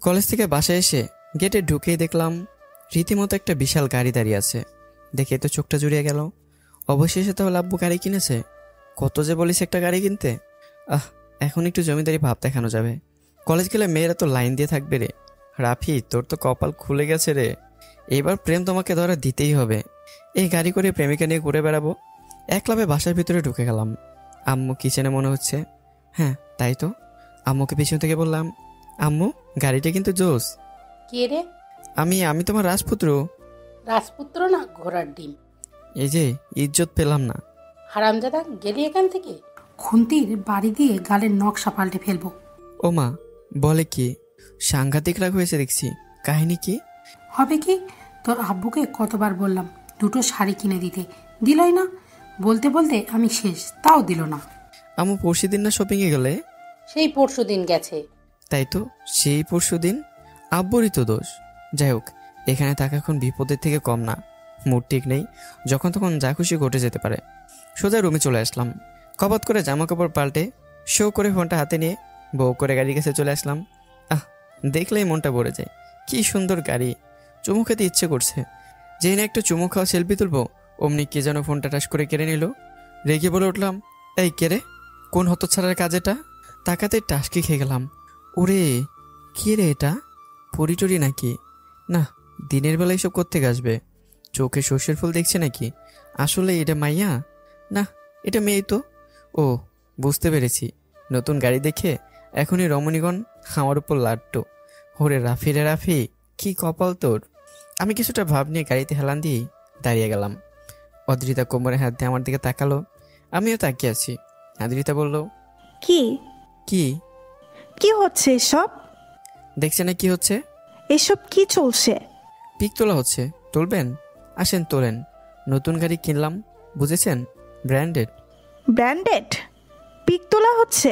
College থেকে বাসায় এসে গেটে ঢুকেই দেখলাম রীতিমতো একটা বিশাল গাড়ি দাঁড়িয়ে আছে। দেখে তো চোখটা জুড়িয়ে গেল। অবশেষে তাহলে আব্বু গাড়ি কিনেছে। কত যে বলিস একটা গাড়ি কিনতে। এখন একটু জমিদারি ভাব দেখানো যাবে। কলেজ গেলে মেয়েরা তো লাইন দিয়ে থাকবে রে। রাফি, তোর তো কপাল খুলে গেছে রে। এবার প্রেম তোমাকে ধরা দিতেই হবে। এই গাড়ি করে প্রেমিকা নিয়ে ঘুরে বেড়াবো। একলাভে বাসার ভিতরে ঢুকে গেলাম। আম্মু কিচেনে মনে হচ্ছে। হ্যাঁ তাই তো। আম্মুকে পিছন থেকে বললাম, আম্মু গাড়িটা কিন্তু জোস। কে রে? আমি তোমার রাজপুত্র। রাজপুত্র না ঘোড়ার ডিম। এই যে ইজ্জত পেলাম না। হারামজাদা, গেলি এখান থেকে। খুন্তির বাড়ি দিয়ে গালের নকশা পাল্টে ফেলবো। ও মা, বলে কি? সাংঘাতিক রাগ হয়েছে দেখছি। কাহিনী কি? হবে কি, তোর আব্বুকে কতবার বললাম দুটো শাড়ি কিনে দিতে, দিলই না। বলতে বলতে আমি শেষ, তাও দিল না। আম্মু পরশুদিন না শপিংয়ে গেলে? সেই পরশুদিন গেছে। তাই তো, সেই পরশুদিন। আব্বুরই তো দোষ। যাই হোক, এখানে থাকা এখন বিপদের থেকে কম না। মুড ঠিক নেই, যখন তখন যা খুশি ঘটে যেতে পারে। সোজা রুমে চলে আসলাম। কবাত করে জামা কাপড় পাল্টে শো করে ফোনটা হাতে নিয়ে বউ করে গাড়ির কাছে চলে আসলাম। দেখলেই মনটা ভরে যায়। কি সুন্দর গাড়ি। চুমু খেতে ইচ্ছে করছে। যেই না একটু চুমু খাওয়া সেলফি তুলবো, অমনি কে যেন ফোনটা টাচ করে কেড়ে নিল। রেগে বলে উঠলাম, এই কে রে? কোন হতচ্ছাড়ার কাজ এটা? তাকাতে টাসকি খেয়ে গেলাম। ওরে, কে রে এটা? পরিটরি নাকি? না, দিনের বেলা এসব কোত্থেকে আসবে? চোখে সর্ষের ফুল দেখছে নাকি? আসলে এটা মাইয়া না, এটা মেয়ে তো। ও, বুঝতে পেরেছি। নতুন গাড়ি দেখে এখনই রমণীগণ আমার উপর লাড্ডু। ওরে রাফি রে রাফি, কি কপাল তোর। আমি কিছুটা ভাব নিয়ে গাড়িতে হেলান দিয়েই দাঁড়িয়ে গেলাম। অদ্রিতা কোমরে হাত দিয়ে আমার দিকে তাকালো। আমিও তাকিয়ে আছি। অদ্রিতা বলল, কি কি কি হচ্ছে এসব? দেখছে না কি হচ্ছে? এসব কি চলছে? পিক তোলা হচ্ছে। তুলবেন? আসেন তোলেন। নতুন গাড়ি কিনলাম, বুঝেছেন? ব্র্যান্ডেড। ব্র্যান্ডেড? পিক তোলা হচ্ছে?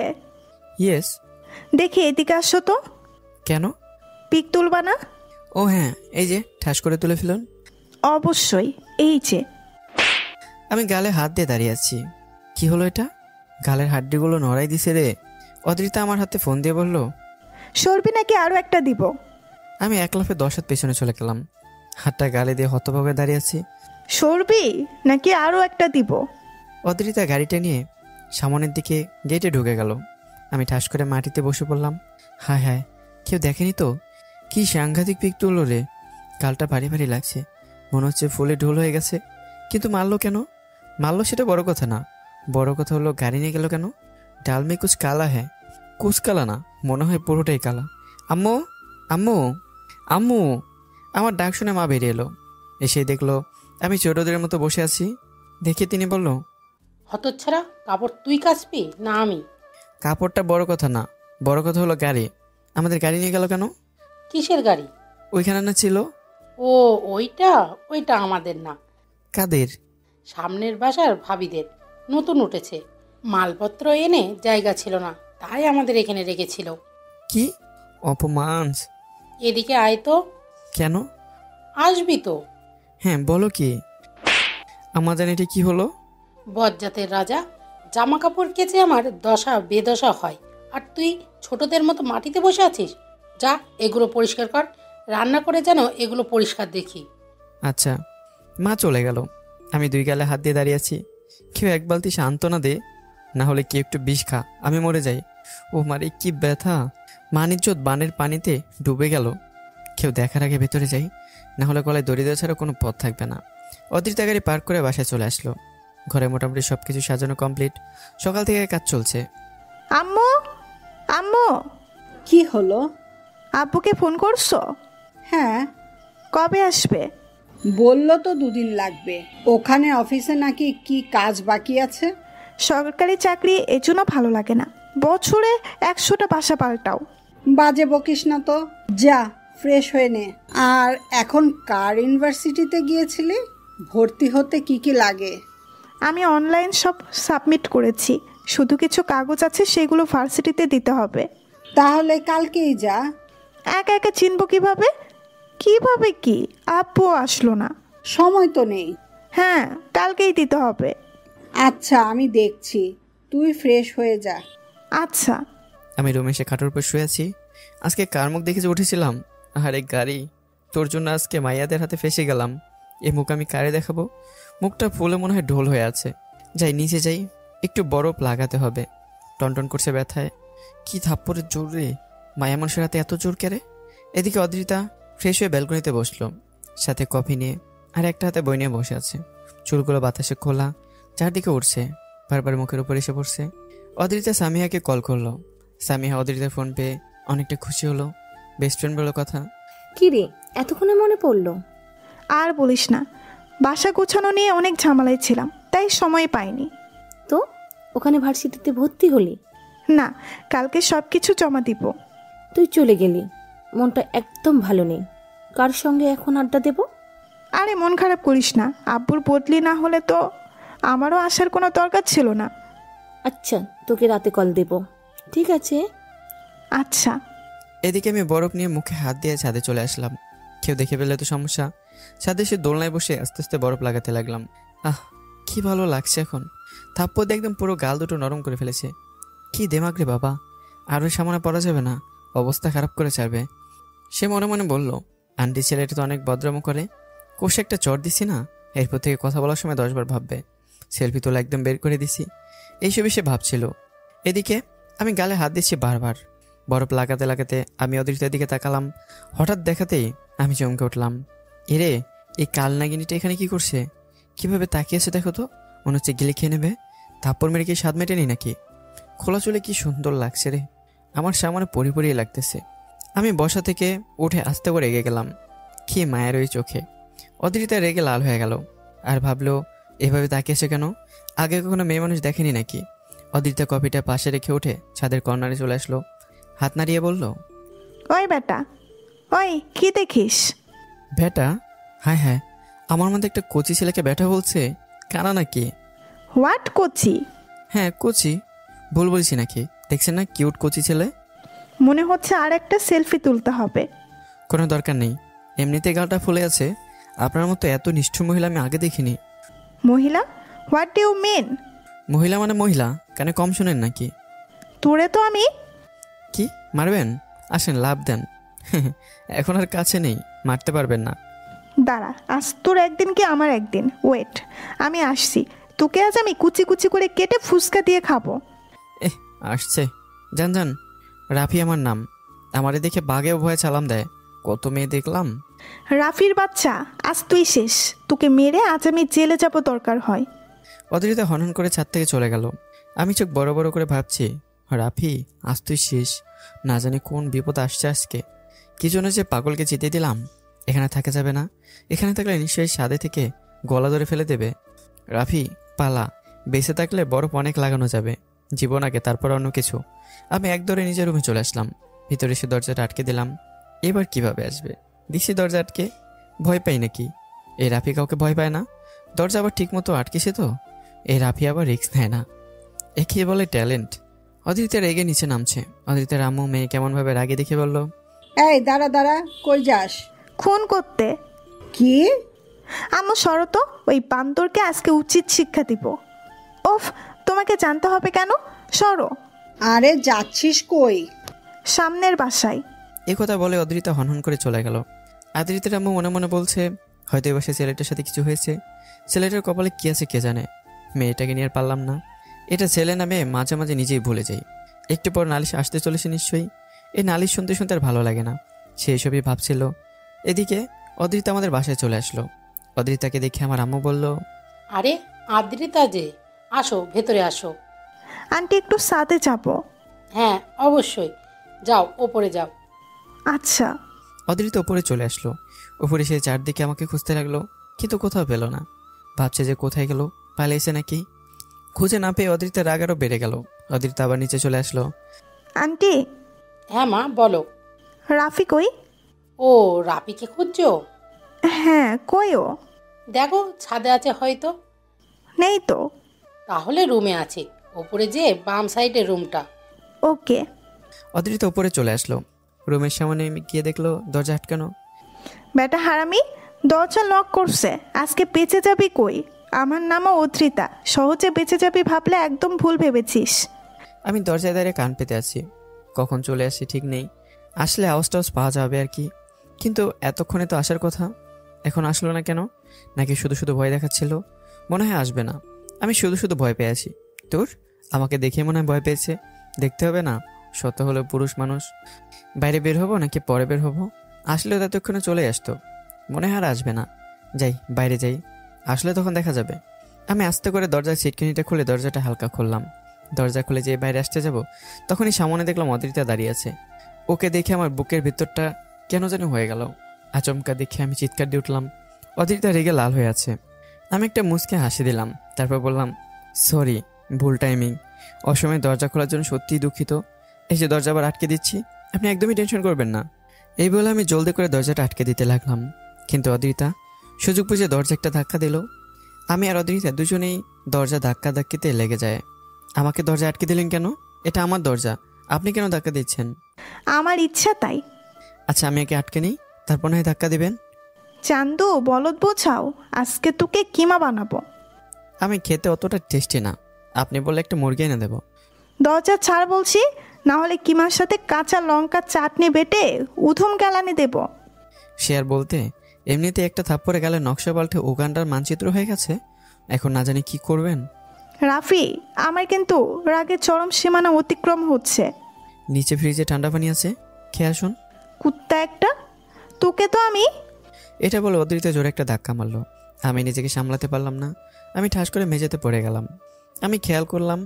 ইয়েস। দেখি এদিকে আসো তো। কেন? পিক তুলবা না? ও হ্যাঁ, এই যে ঠাস করে তুলে ফেলুন। অবশ্যই, এই যে। আমি গালে হাত দিয়ে দাঁড়িয়ে আছি। কি হলো এটা? গালের হাড্ডিগুলো নড়াই দিছে রে। অদ্রিতা আমার হাতে ফোন দিয়ে বলল, সরবি নাকি আরো একটা দিব? আমি এক লাফে 10 হাত পেছনে চলে গেলাম। হাতটা গালে দিয়ে হতভাবে দাঁড়িয়ে আছি। সরবি নাকি আরো একটা দিব? অদ্রিতা গাড়িটা নিয়ে সামনের দিকে গেটে ঢুকে গেল। আমি ঠাস করে মাটিতে বসে পড়লাম। হায় হায়, কেউ দেখেনি তো? কি সাংঘাতিক পিক তুললো রে। গালটা ভারী ভারী লাগছে, মনে হচ্ছে ফুলে ঢোল হয়ে গেছে। কিন্তু মারলো কেন? মারলো সেটা বড় কথা না, বড় কথা হলো গাড়ি নিয়ে গেল কেন? ডাল মে কুছ কালা হ্যাঁ। কুছ কালা না, মনে হয় পুরোটাই কালা। আম্মু, আম্মু, আম্মু। আমার ডাক শুনে মা বেরিয়ে এলো। এসে দেখলো আমি ছোটদের মতো বসে আছি। দেখে তিনি বলল, হতচ্ছাড়া, কাপড় তুই কাচবি না আমি? কাপড়টা বড় কথা না, বড় কথা হলো গাড়ি। আমাদের গাড়ি নিয়ে গেল কেন? কিসের গাড়ি? ওইখানে না ছিল? ও, ওইটা ওইটা আমাদের না। কাদের? সামনের বাসার ভাবিদের। নতুন উঠেছে, মালপত্র এনে জায়গা ছিল না, তাই আমাদের এখানে রেখেছিল। কি অপমান! এদিকে আয় তো। কেন? আসবি তো। হ্যাঁ বলো কি? আমার জানি এটা কি হলো? বজ্জাতের রাজা, জামা কাপড় কেচে আমার দশা বেদশা হয়, আর তুই ছোটদের মতো মাটিতে বসে আছিস। যা, এগুলো পরিষ্কার কর, রান্না করে যেন এগুলো পরিষ্কার দেখি। আচ্ছা। মা চলে গেল। আমি দুই গালে হাত দিয়ে দাঁড়িয়ে আছি। কেউ এক বালতি সান্ত্বনা দে, না হলে কি একটু বিষ খা, আমি মরে যাই। ও মারে কি ব্যথা। মানিজ্জত বানের পানিতে ডুবে গেল। কেউ দেখার আগে ভেতরে যাই, না হলে গলায় দড়ি দেওয়া ছাড়া কোনো পথ থাকবে না। অদ্রিতা গাড়ি পার্ক করে বাসায় চলে আসলো। ঘরে মোটামুটি সবকিছু সাজানো কমপ্লিট। সকাল থেকে কাজ চলছে। আম্মু, আম্মু। কি হলো? আব্বুকে ফোন করছো? হ্যাঁ, কবে আসবে? বললো তো 2 দিন লাগবে। ওখানে অফিসে নাকি কি কাজ বাকি আছে। সরকারি চাকরি এজন্য ভালো লাগে না। বছরে 100টা বাসা পাল্টাও। বাজে বকিস না তো, যা ফ্রেশ হয়ে নে। আর এখন কার ইউনিভার্সিটিতে গিয়েছিলি? ভর্তি হতে কি কি লাগে? আমি অনলাইন সব সাবমিট করেছি, শুধু কিছু কাগজ আছে, সেগুলো ভার্সিটিতে দিতে হবে। তাহলে কালকেই যা। একা একা চিনবো কিভাবে? কিভাবে কি? আব্বু আসলো না। সময় তো নেই। হ্যাঁ, কালকেই দিতে হবে। আচ্ছা, আমি দেখছি, তুই ফ্রেশ হয়ে যা। আচ্ছা। আমি রুমে এসে খাটের উপর শুয়ে আছি। আজকে কার মুখ দেখে যে উঠেছিলাম, আরে গাড়ি, তোর জন্য আজকে মাইয়াদের হাতে ফেসে গেলাম। এই মুখ আমি কারে দেখাবো? মুখটা ফুলে মনে হয় ঢোল হয়ে আছে। যাই নিচে যাই, একটু বরফ লাগাতে হবে। টনটন করছে ব্যথায়। কি থাপ্পড়ের জোর রে! মায়া মানুষের হাতে এত জোর কেরে? এদিকে অদ্রিতা ফ্রেশ হয়ে ব্যালকনিতে বসলো, সাথে কফি নিয়ে, আর একটা হাতে বই নিয়ে বসে আছে। চুলগুলো বাতাসে খোলা, চারদিকে উঠছে, বারবার মুখের উপর এসে পড়ছে। অদ্রিতা সামিহাকে কল করলো। সামিহা অদ্রিতার ফোন পেয়ে অনেকটা খুশি হলো। বেস্ট ফ্রেন্ড বলো কথা। কি রে, এতক্ষণে মনে পড়লো? আর বলিস না, বাসা গোছানো নিয়ে অনেক ঝামেলায় ছিলাম, তাই সময় পাইনি। তো ওখানে ভার্সিটিতে ভর্তি হলি? না, কালকে সব কিছু জমা দিব। তুই চলে গেলি, মনটা একদম ভালো নেই। কার সঙ্গে এখন আড্ডা দেব? আরে মন খারাপ করিস না, আব্বুর বদলি না হলে তো আমারও আসার কোনো দরকার ছিল না। আচ্ছা, তোকে রাতে কল দেব। ঠিক আছে। আচ্ছা। এদিকে আমি বরফ নিয়ে মুখে হাত দিয়ে ছাদে চলে আসলাম। কেউ দেখে ফেললে তো সমস্যা। ছাদে এসে দোলনায় বসে আস্তে আস্তে বরফ লাগাতে লাগলাম। কি ভালো লাগছে এখন। থাপ্পড় দিয়ে একদম পুরো গাল দুটো নরম করে ফেলেছে। কি দেমাগ রে বাবা, আরও সামনে পড়া যাবে না, অবস্থা খারাপ করে ছাড়বে। সে মনে মনে বলল, আন্টি ছেলেটা তো অনেক বদরাম করে, কোষে একটা চট দিছি না, এরপর থেকে কথা বলার সময় 10 বার ভাববে। সেলফি তোলা একদম বের করে দিছি, এইসবই সে ভাবছিল। এদিকে আমি গালে হাত দিচ্ছি বারবার। বরফ লাগাতে লাগাতে আমি অদৃষ্টের দিকে তাকালাম। হঠাৎ দেখাতেই আমি চমকে উঠলাম। এরে, এই কাল নাগিনীটা এখানে কি করছে? কিভাবে তাকিয়েছে দেখো তো, মনে হচ্ছে গিলে খেয়ে নেবে। থাপ্পড় মেরে কি স্বাদ মেটেনি নাকি? খোলা চুলে কি সুন্দর লাগছে রে, আমার সামনে পরিপরিয়ে লাগতেছে। আমি বসা থেকে উঠে আস্তে করে এগিয়ে গেলাম। কি মায়ের ওই চোখে! অদৃতা রেগে লাল হয়ে গেল, আর ভাবলো এভাবে তাকিয়েছে কেন, আগে কখনো মেয়ে মানুষ দেখেনি নাকি। অদৃতা কপিটা পাশে রেখে উঠে ছাদের কর্নারে চলে আসলো, হাত নাড়িয়ে বলল, ওই বেটা, ওই কি দেখিস? বেটা? হ্যাঁ হ্যাঁ, আমার মধ্যে একটা কচি ছেলেকে বেটা বলছে, কানা নাকি? হোয়াট কচি? হ্যাঁ কচি, ভুল বলছি নাকি? দেখছেন না কিউট কচি ছেলে? মনে হচ্ছে আর একটা সেলফি তুলতে হবে। কোনো দরকার নেই, এমনিতে গালটা ফুলে আছে। আপনার মতো এত নিষ্ঠুর মহিলা আমি আগে দেখিনি। মহিলা? What do you mean? মহিলা মানে মহিলা, কানে কম শোনেন নাকি? তোরে তো আমি... কি মারবেন? আসেন লাভ দেন। এখন আর কাছে নেই, মারতে পারবেন না। দাঁড়া, আজ তোর একদিন কি আমার একদিন, ওয়েট, আমি আসছি। তোকে আজ আমি কুচি কুচি করে কেটে ফুচকা দিয়ে খাবো। আসছে, যান যান। রাফি আমার নাম, আমারে দেখে বাঘেও ভয়ে চালাম দেয়। কত মেয়ে দেখলাম। রাফির বাচ্চা, আজ তুই শেষ। তোকে মেরে আজ আমি জেলে যাব দরকার হয়। অদৃতা হনন করে ছাদ থেকে চলে গেল। আমি চোখ বড় বড় করে ভাবছি, রাফি আজ তুই শেষ। না জানি কোন বিপদ আসছে আজকে। কি জন্য যে পাগলকে যেতে দিলাম। এখানে থাকা যাবে না, এখানে থাকলে নিশ্চয়ই সাদে থেকে গলা ধরে ফেলে দেবে। রাফি পালা, বেঁচে থাকলে বরফ অনেক লাগানো যাবে, জীবন আগে তারপর অন্য কিছু। আমি এক দৌড়ে নিজের রুমে চলে আসলাম। ভিতরে এসে দরজাটা আটকে দিলাম। এবার কিভাবে আসবে? দিছি দরজা আটকে, ভয় পাই নাকি? এই রাফি কাউকে ভয় পায় না। দরজা আবার ঠিক মতো আটকেছে তো, এই রাফি আবার রিস্ক নেয় না। একে বলে ট্যালেন্ট। অদৃতা রেগে নিচে নামছে। অদৃতার আম্মু মেয়ে কেমনভাবে রাগে দেখে বলল, এই দাঁড়া দাঁড়া, কই যাস? খুন করতে। কি? আম্মু সরো তো, ওই বান্দরকে আজকে উচিত শিক্ষা দিব। ওফ, তোমাকে জানতে হবে কেন? সরো। আরে যাচ্ছিস কই? সামনের বাসায়। এ কথা বলে অদৃতা হনহন করে চলে গেল। অদৃতার আম্মু মনে মনে বলছে, হয়তো এবার সে ছেলেটার সাথে কিছু হয়েছে। ছেলেটার কপালে কি আছে কে জানে। মেয়েটাকে নিয়ে আর পারলাম না। এটা ছেলে না মেয়ে মাঝে মাঝে নিজেই ভুলে যাই। একটু পর নালিশ আসতে চলেছে নিশ্চয়ই। এই নালিশ শুনতে শুনতে আর ভালো লাগে না। সে এসবই ভাবছিল। এদিকে অদৃতা আমাদের বাসায় চলে আসলো। অদৃতাকে দেখে আমার আম্মু বলল, আরে আদ্রিতা যে, আসো ভেতরে আসো। আন্টি একটু সাথে যাবো। হ্যাঁ অবশ্যই, যাও ওপরে যাও। আচ্ছা। অদৃতা উপরে চলে আসলো। উপরে সে চারদিকে আমাকে খুঁজতে লাগলো, কিন্তু কোথাও পেল না। ভাবছে যে কোথায় গেল, পালিয়েছে নাকি। খুঁজে না পেয়ে অদৃতার রাগ আরও বেড়ে গেল। অদৃতা আবার নিচে চলে আসলো। আন্টি। হ্যাঁ মা বলো। রাফি কই? ও রাপিকে খুঁজছো? হ্যাঁ, কই ও? দেখো ছাদে আছে হয়তো। নেই তো। তাহলে রুমে আছে, ওপরে যে বাম সাইডের রুমটা। ওকে। অদৃতা উপরে চলে আসলো। রুমের সামনে গিয়ে দেখলো দরজা আটকানো। বেটা হারামি, দরজা লক করছে। আজকে বেঁচে যাবি কই? আমার নামও অদ্রিতা, সহজে বেঁচে যাবি ভাবলে একদম ভুল ভেবেছিস। আমি দরজায় দাঁড়িয়ে কান পেতে আছি। কখন চলে আসি ঠিক নেই। আসলে আওয়াজ টাওয়াজ পাওয়া যাবে আর কি, কিন্তু এতক্ষণে তো আসার কথা। এখন আসলো না কেন? নাকি শুধু শুধু ভয় দেখাচ্ছিল? মনে হয় আসবে না, আমি শুধু শুধু ভয় পেয়ে আছি। তোর আমাকে দেখে মনে হয় ভয় পেয়েছে। দেখতে হবে না, শত হলো পুরুষ মানুষ। বাইরে বের হবো নাকি পরে বের হবো? আসলেও ততক্ষণে চলে আসতো। মনে হয় আর আসবে না। যাই, বাইরে যাই, আসলে তখন দেখা যাবে। আমি আস্তে করে দরজার ছিটকিনিটা খুলে দরজাটা হালকা খুললাম। দরজা খুলে যে বাইরে আসতে যাব, তখনই সামনে দেখলাম অদ্রিতা দাঁড়িয়ে আছে। ওকে দেখে আমার বুকের ভিতরটা কেন যেন হয়ে গেল। আচমকা দেখে আমি চিৎকার দিয়ে উঠলাম। অদ্রিতা রেগে লাল হয়ে আছে। আমি একটা মুচকে হাসি দিলাম, তারপর বললাম, সরি, ভুল টাইমিং। অসময়ে দরজা খোলার জন্য সত্যিই দুঃখিত। এই যে দরজা আবার আটকে দিচ্ছি, আপনি একদমই টেনশন করবেন না। এই বলে আমি জলদি করে দরজাটা আটকে দিতে লাগলাম, কিন্তু অদ্রিতা সুযোগ বুঝে দরজা একটা ধাক্কা দিল। আমি আর অদ্রিতা দুজনেই দরজা ধাক্কা ধাক্কিতে লেগে যায়। আমাকে দরজা আটকে দিলেন কেন? এটা আমার দরজা, আপনি কেন ধাক্কা দিচ্ছেন? আমার ইচ্ছা তাই। আচ্ছা, আমি একে আটকে নিই, তারপর নয় ধাক্কা দিবেন। চান্দু, বলদ বোঝাও, আজকে তোকে কিমা বানাবো। আমি খেতে অতটা টেস্টি না, আপনি বললে একটা মুরগি এনে দেবো। দরজা ছাড় বলছি, না হলে কিমার সাথে কাঁচা লঙ্কা চাটনি বেটে উধম কেলানি দেব। সে আর বলতে, এমনিতে একটা থাপ্পড়ে গেলে নকশা পাল্টে উগান্ডার মানচিত্র হয়ে গেছে। এখন না জানি কি করবেন। রাফি, আমার কিন্তু রাগের চরম সীমানা অতিক্রম হচ্ছে। নিচে ফ্রিজে ঠান্ডা পানি আছে, খেয়ে আসুন। কুত্তা একটা, তোকে তো আমি। এটা বলে অদ্রিতা জোরে একটা ধাক্কা মারল। আমি নিজেকে সামলাতে পারলাম না, আমি ঠাস করে মেঝেতে পড়ে গেলাম। আমি খেয়াল করলাম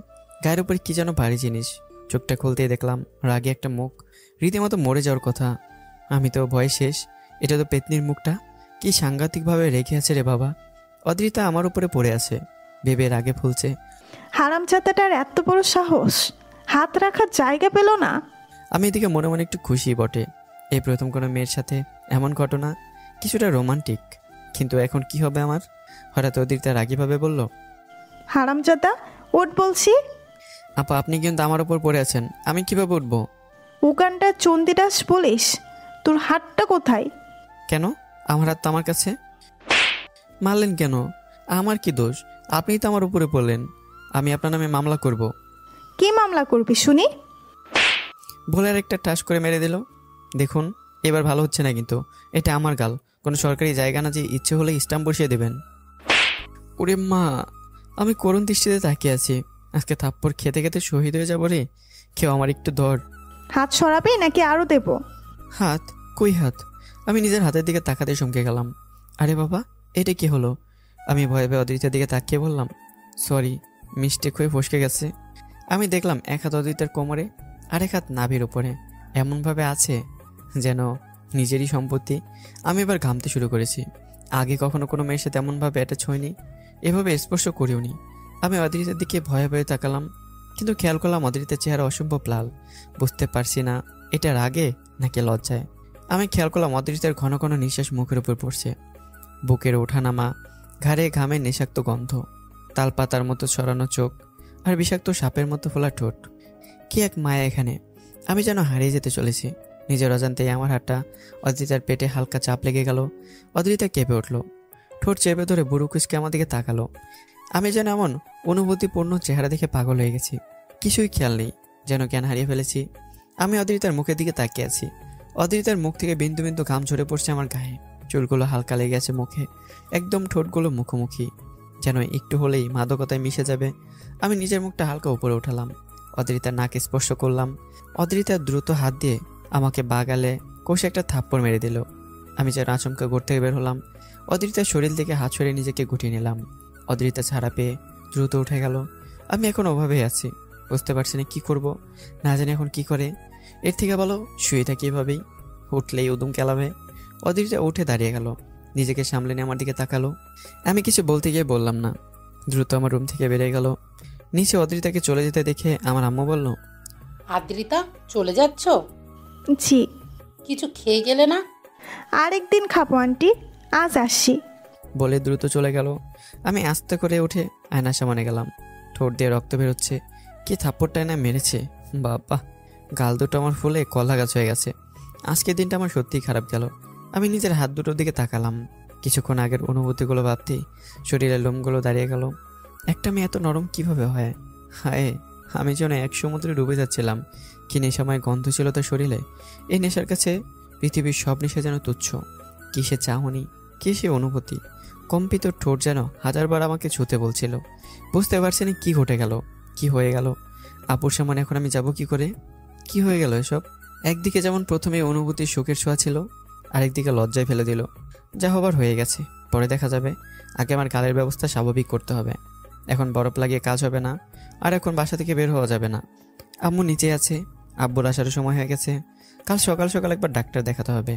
গায়ের উপরে কি যেন ভারী জিনিস। চোখটা খুলতেই দেখলাম রাগে একটা মুখ, রীতিমতো মরে যাওয়ার কথা। আমি তো ভয় শেষ। এটা তো পেতনির মুখটা, কি সাংঘাতিকভাবে রেখে আছে রে বাবা। অদ্রিতা আমার উপরে পড়ে আছে, ভেবে রাগে ফুলছে। হারামজাদাটার এত বড় সাহস, হাত রাখার জায়গা পেল না। আমি এদিকে মনে মনে একটু খুশি বটে। এই প্রথম কোনো মেয়ের সাথে এমন ঘটনা, কিছুটা রোমান্টিক। কিন্তু এখন কি হবে আমার? হঠাৎ অদ্রিতা রাগীভাবে বলল, হারামজাদা, ওঠ বলছি। আপা, আপনি কিন্তু আমার উপর পড়ে আছেন, আমি কিভাবে উঠবো? উগান্ডার চণ্ডীদাস বলিস? তোর হাতটা কোথায়? কেন? আমার হাত তো আমার কাছে। মারলেন কেন? আমার কি দোষ? আপনিই তো আমার উপরে পড়লেন। আমি আপনার নামে মামলা করব। কি মামলা করবি শুনি? ভোলের একটা ঠাস করে মেরে দিল। দেখুন, এবার ভালো হচ্ছে না কিন্তু। এটা আমার গাল, কোনো সরকারি জায়গা না যে ইচ্ছে হলে স্টাম্প বসিয়ে দেবেন। ওরে মা, আমি করুণ দৃষ্টিতে তাকিয়ে আছি। আজকে থাপ্পড় খেতে খেতে শহীদ হয়ে যাবো রে। কেউ আমার একটু ধর। হাত সরাবি নাকি আরো দেব? হাত? কই হাত? আমি নিজের হাতের দিকে তাকাতে চমকে গেলাম। আরে বাবা, এটা কি হলো? আমি ভয়ে ভয়ে অদ্রিতার দিকে তাকিয়ে বললাম, সরি, মিস্টেক হয়ে ফসকে গেছে। আমি দেখলাম এক হাত অদ্রিতার কোমরে, আরেক হাত নাভির উপরে এমনভাবে আছে যেন নিজেরই সম্পত্তি। আমি এবার ঘামতে শুরু করেছি। আগে কখনো কোনো মেয়ের সাথে এমনভাবে অ্যাটাচ হয়নি, এভাবে স্পর্শ করিওনি। আমি অদ্রিতার দিকে ভয়ে ভয়ে তাকালাম, কিন্তু খেয়াল করলাম অদ্রিতার চেহারা অসম্ভব লাল। বুঝতে পারছি না এটা রাগে নাকি লজ্জায়। আমি খেয়াল করলাম অদ্রিতার ঘন ঘন নিঃশ্বাস মুখের উপর পড়ছে। বুকের ওঠানামা, ঘাড়ে ঘামের নেশাক্ত গন্ধ, তালপাতার মতো ছড়ানো চোখ, আর বিষাক্ত সাপের মতো ফোলা ঠোঁট। কি এক মায়া এখানে! আমি যেন হারিয়ে যেতে চলেছি। নিজের অজান্তেই আমার হাতটা অদ্রিতার পেটে হালকা চাপ লেগে গেল। অদ্রিতা কেঁপে উঠল, ঠোঁট চেপে ধরে বুড়ো কুচকে আমার দিকে তাকালো। আমি যেন এমন অনুভূতিপূর্ণ চেহারা দেখে পাগল হয়ে গেছি। কিছুই খেয়াল নেই, যেন জ্ঞান হারিয়ে ফেলেছি। আমি অদ্রিতার মুখের দিকে তাকিয়ে আছি। অদ্রিতার মুখ থেকে বিন্দু বিন্দু ঘাম ঝরে পড়ছে আমার গায়ে। চুলগুলো হালকা লেগে আছে মুখে, একদম ঠোঁটগুলো মুখোমুখি, যেন একটু হলেই মাদকতায় মিশে যাবে। আমি নিজের মুখটা হালকা উপরে উঠালাম, অদ্রিতার নাকে স্পর্শ করলাম। অদ্রিতার দ্রুত হাত দিয়ে আমাকে বাগালে কষে একটা থাপ্পড় মেরে দিল। আমি যেন আচমকা ঘর থেকে বের হলাম। অদ্রিতার শরীর থেকে হাত সরিয়ে নিজেকে গুটিয়ে নিলাম। অদ্রিতা ছাড়া পেয়ে দ্রুত উঠে গেল। আমি এখন ওভাবেই আছি, বুঝতে পারছি না কি করব, না জানি এখন কি করে। এর থেকে বলো শুয়ে থাকি এভাবেই, উঠলেই উদুম কেলাবে। অদ্রিতা উঠে দাঁড়িয়ে গেল, নিজেকে সামলে নিয়ে আমার দিকে তাকালো। আমি কিছু বলতে গিয়ে বললাম না, দ্রুত আমার রুম থেকে বেরিয়ে গেল। নিচে অদ্রিতাকে চলে যেতে দেখে আমার আম্মু বলল, আদ্রিতা, চলে যাচ্ছ? জি। কিছু খেয়ে গেলে না? আরেকদিন খাবো আন্টি, আজ আসছি। বলে দ্রুত চলে গেল। আমি আস্তে করে উঠে আয়নার সামনে গেলাম। ঠোঁট দিয়ে রক্ত বেরোচ্ছে। কি থাপ্পড়টায় না মেরেছে বাবা! গাল দুটো আমার ফুলে কলা গাছ হয়ে গেছে। আজকের দিনটা আমার সত্যিই খারাপ গেল। আমি নিজের হাত দুটোর দিকে তাকালাম। কিছুক্ষণ আগের অনুভূতিগুলো ভাবতেই শরীরের লোমগুলো দাঁড়িয়ে গেল। একটা মেয়ে এত নরম কিভাবে হয়? হায়, আমি যেন এক সমুদ্রে ডুবে যাচ্ছিলাম, কি নেশাময় গন্ধ ছিল তার শরীরে। এই নেশার কাছে পৃথিবীর সব নেশা যেন তুচ্ছ। কি সে চাহনি, কি সে অনুভূতি। কম্পিত ঠোঁট যেন হাজারবার আমাকে ছুতে বলছিল। বুঝতে পারছি না কি ঘটে গেল, কি হয়ে গেল। আপুর সামনে এখন আমি যাব কি করে? কি হয়ে গেল এসব? একদিকে যেমন প্রথমে অনুভূতির শোকের ছোঁয়া ছিল, আরেকদিকে লজ্জায় ফেলে দিল। যা হবার হয়ে গেছে, পরে দেখা যাবে। আগে আমার গালের ব্যবস্থা স্বাভাবিক করতে হবে। এখন বরফ লাগিয়ে কাজ হবে না, আর এখন বাসা থেকে বের হওয়া যাবে না। আম্মু নিচে আছে, আব্বুর আসারও সময় হয়ে গেছে। কাল সকাল সকাল একবার ডাক্তার দেখাতে হবে,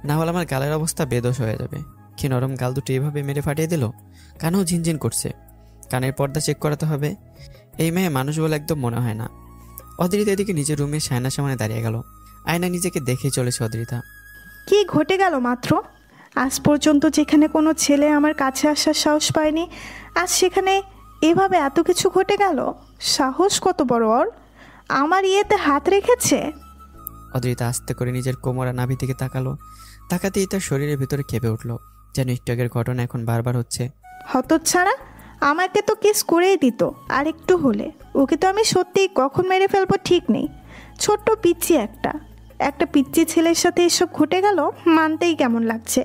না হলে আমার গালের অবস্থা বেদোষ হয়ে যাবে। কি নরম গাল দুটো এভাবে মেরে ফাটিয়ে দিল। কানেও ঝিনঝিন করছে, কানের পর্দা চেক করাতে হবে। এই মেয়ে মানুষ বলে একদম মনে হয় না। অদ্রিতা এদিকে নিজের রুমে সায়নার সামনে দাঁড়িয়ে গেল। আয়না নিজেকে দেখেই চলেছে অদ্রিতা। কি ঘটে গেল মাত্র? আজ পর্যন্ত যেখানে কোনো ছেলে আমার কাছে আসার সাহস পায়নি, আজ সেখানে এভাবে এত কিছু ঘটে গেল। সাহস কত বড় ওর! আমার ইয়েতে হাত রেখেছে। অদ্রিতা আস্তে করে নিজের কোমর আর নাভি দিকে তাকালো। তাকাতেই তার শরীরের ভিতরে কেঁপে উঠল, যেন একটু আগের ঘটনা এখন বারবার হচ্ছে। হতচ্ছাড়া, আমাকে তো কিস করেই দিত আর একটু হলে। ওকে তো আমি সত্যিই কখন মেরে ফেলবো ঠিক নেই। ছোট্ট পিচ্চি একটা পিচ্চি ছেলের সাথে এসব ঘটে গেল, মানতেই কেমন লাগছে।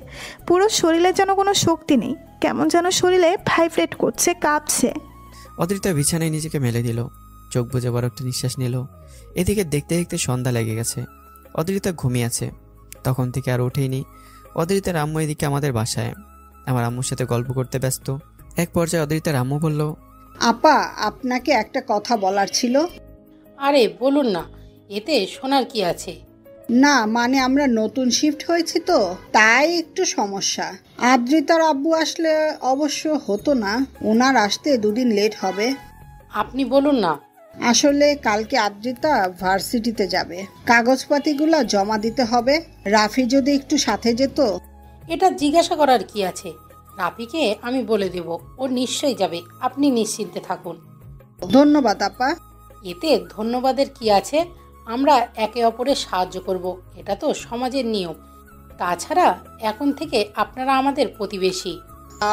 পুরো শরীরে যেন কোনো শক্তি নেই, কেমন যেন শরীরে ভাইব্রেট করছে, কাঁপছে। অদ্রিতা বিছানায় নিজেকে মেলে দিল, চোখ বুজে বড় একটা নিঃশ্বাস নিল। এদিকে দেখতে দেখতে সন্ধ্যা লেগে গেছে। অদ্রিতা ঘুমিয়ে আছে, তখন থেকে আর ওঠেইনি। অদ্রিতার আম্মু এদিকে আমাদের বাসায় আমার আম্মুর সাথে গল্প করতে ব্যস্ত। এক পর্যায়ে অদ্রিতার আম্মু বলল, আপা, আপনাকে একটা কথা বলার ছিল। আরে বলুন না, এতে শোনার কি আছে? না মানে আমরা নতুন শিফট হয়েছি তো, তাই একটু সমস্যা। আদ্রিতার আব্বু আসলে অবশ্য হতো না, ওনার আসতে দুদিন লেট হবে। আপনি বলুন না। আসলে কালকে আদ্রিতা ভার্সিটিতে যাবে, কাগজপাতিগুলো জমা দিতে হবে। রাফি যদি একটু সাথে যেত। এটা জিজ্ঞাসা করার কি আছে? রাফিকে আমি বলে দেব, ও নিশ্চয়ই যাবে, আপনি নিশ্চিন্তে থাকুন। ধন্যবাদ আপা। এতে ধন্যবাদের কি আছে? আমরা একে অপরের সাহায্য করব, এটা তো সমাজের নিয়ম। তাছাড়া এখন থেকে আপনারা আমাদের প্রতিবেশী।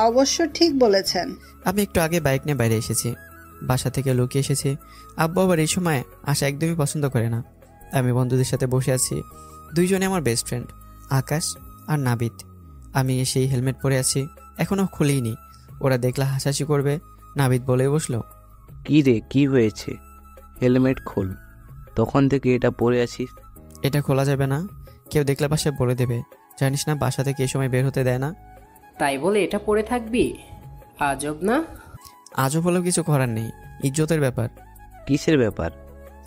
অবশ্য ঠিক বলেছেন। আমি একটু আগে বাইক নিয়ে বাইরে এসেছি, বাসা থেকে লুকিয়ে এসেছি। আব্বু আবার এই সময় আসা একদমই পছন্দ করে না। আমি বন্ধুদের সাথে বসে আছি, দুইজনে আমার বেস্ট ফ্রেন্ড, আকাশ আর নাবিদ। আমি সেই হেলমেট পরে আছি, এখনও খুলিনি। ওরা দেখলে হাসাহাসি করবে। নাবিদ বলে বসলো, কি রে, কি হয়েছে? হেলমেট খোল। তখন থেকে এটা পরে আছিস। এটা খোলা যাবে না, কেউ দেখলে বাসায় বলে দেবে। জানিস না বাসা থেকে এই সময় বের হতে দেয় না। তাই বলে এটা পরে থাকবি? আজব না। আজও বলেও কিছু করার নেই, ইজ্জতের ব্যাপার। কিসের ব্যাপার?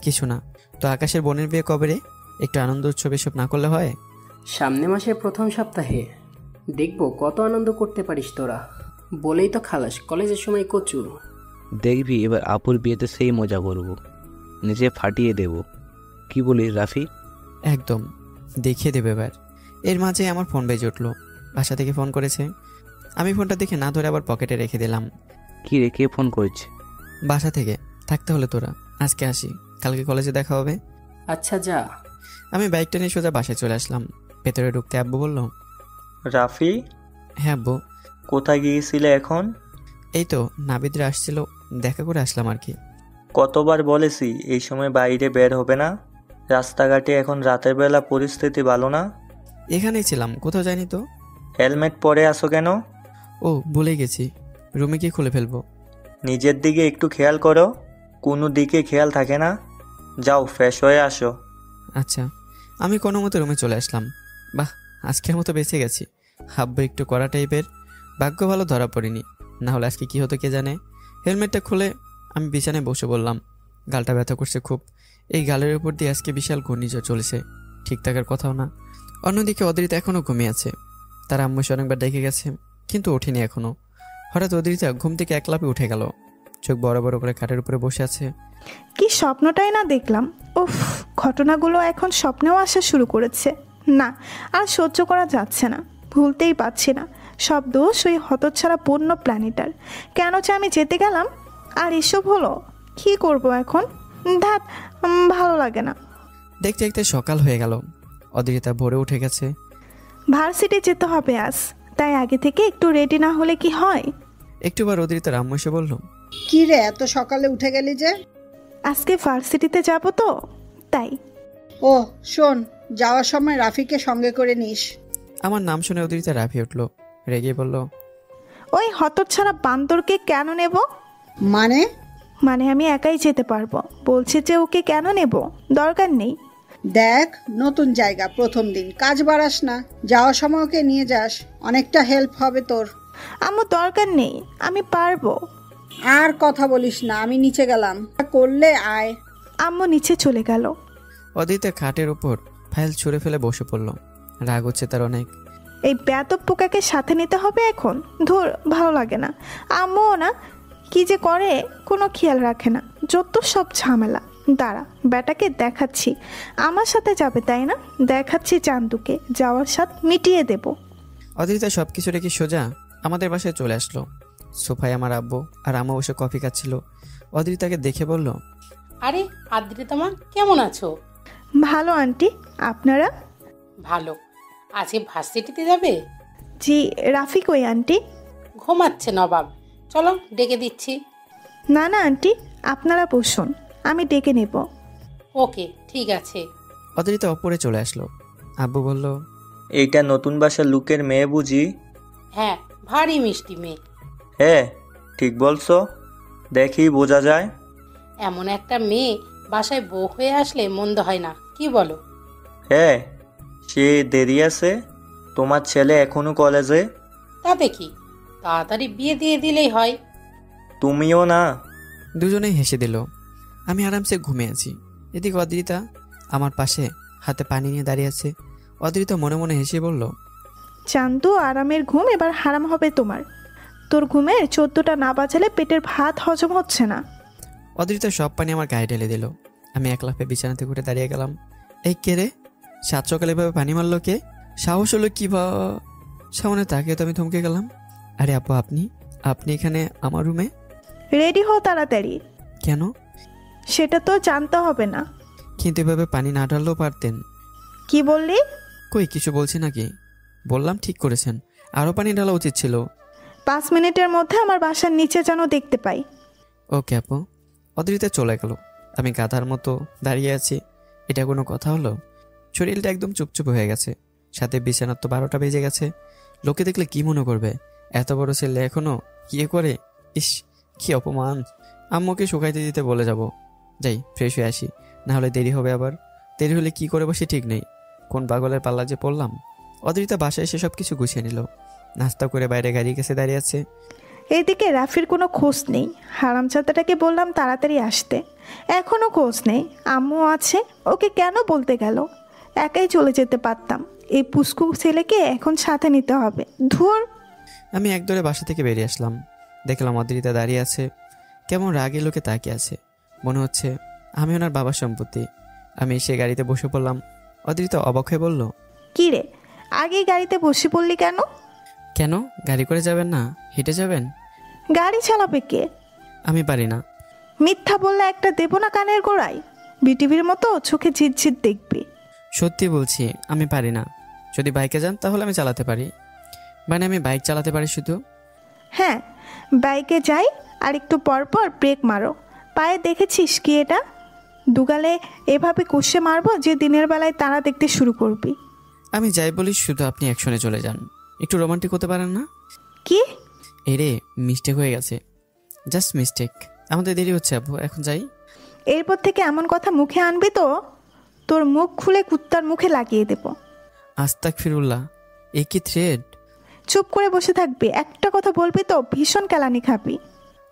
কিছু না তো। আকাশের বোনের বিয়ে কবে রে? একটু আনন্দ উৎসব এসব না করলে হয়? সামনে মাসের প্রথম সপ্তাহে। দেখবো কত আনন্দ করতে পারিস তোরা। বলেই তো খালাস কলেজের সময় কচু। দেখবি এবার আপুর বিয়েতে সেই মজা করব, নিজে ফাটিয়ে দেব। কি বলিস রাফি? একদম দেখিয়ে দেবে এবার। এর মাঝে আমার ফোন বেজে উঠলো। বাসা থেকে ফোন করেছে। আমি ফোনটা দেখে না ধরে আবার পকেটে রেখে দিলাম। কি রে, কে ফোন করছে? বাসা থেকে। থাকতে হলে তোরা আজকে আসি, কালকে কলেজে দেখা হবে। আচ্ছা যা। আমি বাইকটা নিয়ে সোজা বাসায় চলে আসলাম। ভেতরে ঢুকতে আব্বু বলল, রাফি, হ্যাঁ আব্বু। কোথায় গিয়েছিলে এখন? এই তো নাবিদরা আসছিল, দেখা করে আসলাম আর কি। কতবার বলেছি এই সময় বাইরে বের হবে না। রাস্তাঘাটে এখন রাতের বেলা পরিস্থিতি ভালো না। এখানেই ছিলাম, কোথাও যাইনি তো। হেলমেট পরে আসো কেন? ও ভুলে গেছি, রুমে গিয়ে খুলে ফেলবো। নিজের দিকে একটু খেয়াল করো, কোনো দিকে খেয়াল থাকে না। যাও ফ্রেশ হয়ে আসো। আচ্ছা। আমি কোনো মতো রুমে চলে আসলাম। বাহ, আজকের মতো বেঁচে গেছি। আব্বু একটু কড়া টাইপের, ভাগ্য ভালো ধরা পড়িনি, না হলে আজকে কী হতো কে জানে। হেলমেটটা খুলে আমি বিছানায় বসে বললাম। গালটা ব্যথা করছে খুব। এই গালের উপর দিয়ে আজকে বিশাল ঘূর্ণিঝড় চলেছে, ঠিক থাকার কথাও না। অন্যদিকে অদ্রিতা এখনও ঘুমিয়ে আছে। তার আম্মু এসে অনেকবার ডেকে গেছে, কিন্তু ওঠেনি এখনও। হঠাৎ অদ্রিতা ঘুম থেকে এক লাফে উঠে গেল, চোখ বড় বড় করে খাটের উপরে বসে আছে। কি স্বপ্নটাই না দেখলাম। উফ, ঘটনাগুলো এখন স্বপ্নেও আসা শুরু করেছে। না, আর সহ্য করা যাচ্ছে না, ভুলতেই পারছি না। সব দোষ ওই হতচ্ছাড়া পূর্ণ প্ল্যানেটার। কেন যে আমি যেতে গেলাম আর এসব হলো। কি করব এখন? ধ্যাত, ভালো লাগে না। দেখতে দেখতে সকাল হয়ে গেল। অদ্রিতা ভোরে উঠে গেছে। ভার্সিটি যেতে হবে আজ, তাই আগে থেকে একটু রেডি না হলে কি হয়? একটুবার অদ্রিতার আম্মু এসে বলল, কি রে, এত সকালে উঠে গেলি যে? আজকে ভার্সিটিতে যাব তো, তাই ও শোন, যাওয়ার সময় রাফিকে সঙ্গে করে নিস। আমার নাম শুনে অদিরিতা রাফি উঠল, রেগে বলল, ওই হতচ্ছাড়া বান্দরকে কেন নেব? মানে? মানে আমি একাই যেতে পারবো। বলছে যে ওকে কেন নেব, দরকার নেই। দেখ, নতুন জায়গা, প্রথম দিন, কাজ বাড়াস না। যাওয়ার সময় ওকে নিয়ে যাস, অনেকটা হেল্প হবে তোর। আম্মু দরকার নেই, আমি পারবো। আর কথা বলিস না, আমি নিচে গেলাম। করলে আয়। আম্মু নিচে চলে গেল। অদিরিতা খাটের ওপর ফাইল ছুঁড়ে ফেলে বসে পড়ল। রাগ হচ্ছে তার অনেক। এই বেয়াদব পোকাকে সাথে নিতে হবে এখন? ধুর, ভালো লাগে না। আম্মুও না, কি যে করে কোনো খেয়াল রাখে না, যত সব ঝামেলা। দাঁড়া, বেটাকে দেখাচ্ছি। আমার সাথে যাবে তাই না? দেখাচ্ছি চান্দুকে, যাওয়ার সাথ মিটিয়ে দেব। অদিরিতা সব কিছু রেখে সোজা আমাদের বাসায় চলে আসলো। সোফায় আমার আব্বু আর আম্মু বসে কফি খাচ্ছিল। অদিরিতাকে দেখে বলল, আরে আদ্রিতা মা, কেমন আছো? ভালো আন্টি, আপনারা? ভালো। আজকে ভার্সিটিতে যাবে? জি। রাফি কই আন্টি? ঘুমাচ্ছে নবাব, চলো ডেকে দিচ্ছি। না না আন্টি, আপনারা বসুন, আমি ডেকে নেব। ওকে, ঠিক আছে। অদিরিতা ওপরে চলে আসলো। আব্বু বলল, এইটা নতুন বাসার লুকের মেয়ে বুঝি? হ্যাঁ, ভারী মিষ্টি মেয়ে। হ্যাঁ, ঠিক বলছো, দেখি বোঝা যায়। এমন একটা মেয়ে বাসায় বউ হয়ে আসলে মন্দ হয় না, কি বলো? হ্যাঁ, সে দেরি আছে। তোমার ছেলে এখনো কলেজে। তাতে কি, তাড়াতাড়ি বিয়ে দিয়ে দিলেই হয়। তুমিও না? দুজনেই হেসে দিল। আমি আরামসে ঘুমিয়ে আছি। এদিকে অদিরিতা আমার পাশে হাতে পানি নিয়ে দাঁড়িয়ে আছে। অদিরিতা মনে মনে হেসে বলল, চান্দু, আরামের ঘুম এবার হারাম হবে তোমার। তোর ঘুমের 14টা না বাজালে পেটের ভাত হজম হচ্ছে না। অদিরিতা সব পানি আমার গায়ে ঢেলে দিল। আমি এক লাফে বিছানাতে ঘুরে দাঁড়িয়ে গেলাম। এই কে রে? সাত সকালে এভাবে পানি মারলো কে? সাহস হলো কি? বা সামনে তাকিয়ে তো আমি থমকে গেলাম। আরে আপু, আপনি আপনি এখানে আমার রুমে? রেডি হও তাড়াতাড়ি। কেন? সেটা তো জানতে হবে না। কিন্তু এভাবে পানি না ঢাললেও পারতেন। কি বললি? কই কিছু বলছি নাকি? বললাম ঠিক করেছেন, আরও পানি ঢালা উচিত ছিল। 5 মিনিটের মধ্যে আমার বাসার নিচে যেন দেখতে পাই। ওকে আপু। অদিরিতা চলে গেল। আমি গাধার মতো দাঁড়িয়ে আছি। এটা কোনো কথা হলো? শরীরটা একদম চুপচুপ হয়ে গেছে। সাথে বিছানার তো 12টা বেজে গেছে। লোকে দেখলে কি মনে করবে? এত বড় ছেলে এখনো ইয়ে করে। ইস, কি অপমান। আম্মুকে শুকাইতে দিতে বলে যাব। যাই, ফ্রেশ হয়ে আসি, না হলে দেরি হবে আবার। দেরি হলে কি করে বসে ঠিক নেই। কোন পাগলের পাল্লা যে পড়লাম। অদিরিতা বাসায় এসে সব কিছু গুছিয়ে নিল। নাস্তা করে বাইরে গাড়ির কাছে দাঁড়িয়ে আছে। এইদিকে রাফির কোনো খোঁজ নেই। হারামজাদাটাকে বললাম তাড়াতাড়ি আসতে, এখনও খোঁজ নেই। আম্মু আছে, ওকে কেন বলতে গেল? একাই চলে যেতে পারতাম। এই পুস্কু ছেলেকে এখন সাথে নিতে হবে। ধুর। আমি একদরে বাসা থেকে বেরিয়ে আসলাম। দেখলাম অদিরিতা দাঁড়িয়ে আছে, কেমন রাগে লোকে তাকিয়ে আছে। মনে হচ্ছে আমি ওনার বাবার সম্পত্তি। আমি এসে গাড়িতে বসে পড়লাম। অদিরিতা অবাক হয়ে বলল, কি রে, আগেই গাড়িতে বসে পড়লি কেন? কেন, গাড়ি করে যাবেন না, হেঁটে যাবেন? গাড়ি চালাবে কে? আমি পারি না। মিথ্যা বললে একটা দেবো না কানের গোড়ায়। বিটিভির মতো চোখে ঝিরঝির দেখবি। সত্যি বলছি, আমি পারি না। যদি বাইকে যান তাহলে আমি চালাতে পারি। মানে আমি বাইক চালাতে পারি শুধু। হ্যাঁ, বাইকে যাই, আর একটু পর পর ব্রেক মারো। পায়ে দেখেছিস কি এটা? দুগালে এভাবে কষে মারবো যে দিনের বেলায় তারা দেখতে শুরু করবি। আমি যাই বলি শুধু আপনি অ্যাকশনে চলে যান। একটু রোমান্টিক হতে পারেন না? কি? এরে, মিস্টেক হয়ে গেছে, জাস্ট মিস্টেক। আমাদের দেরি হচ্ছে আপু, এখন যাই। এরপর থেকে এমন কথা মুখে আনবি তো তোর মুখ খুলে কুত্তার মুখে লাগিয়ে দেব। আস্তাগফিরুল্লাহ, এ কি থ্রেড? চুপ করে বসে থাকবি, একটা কথা বলবি তো ভীষণ কেলানি খাবি।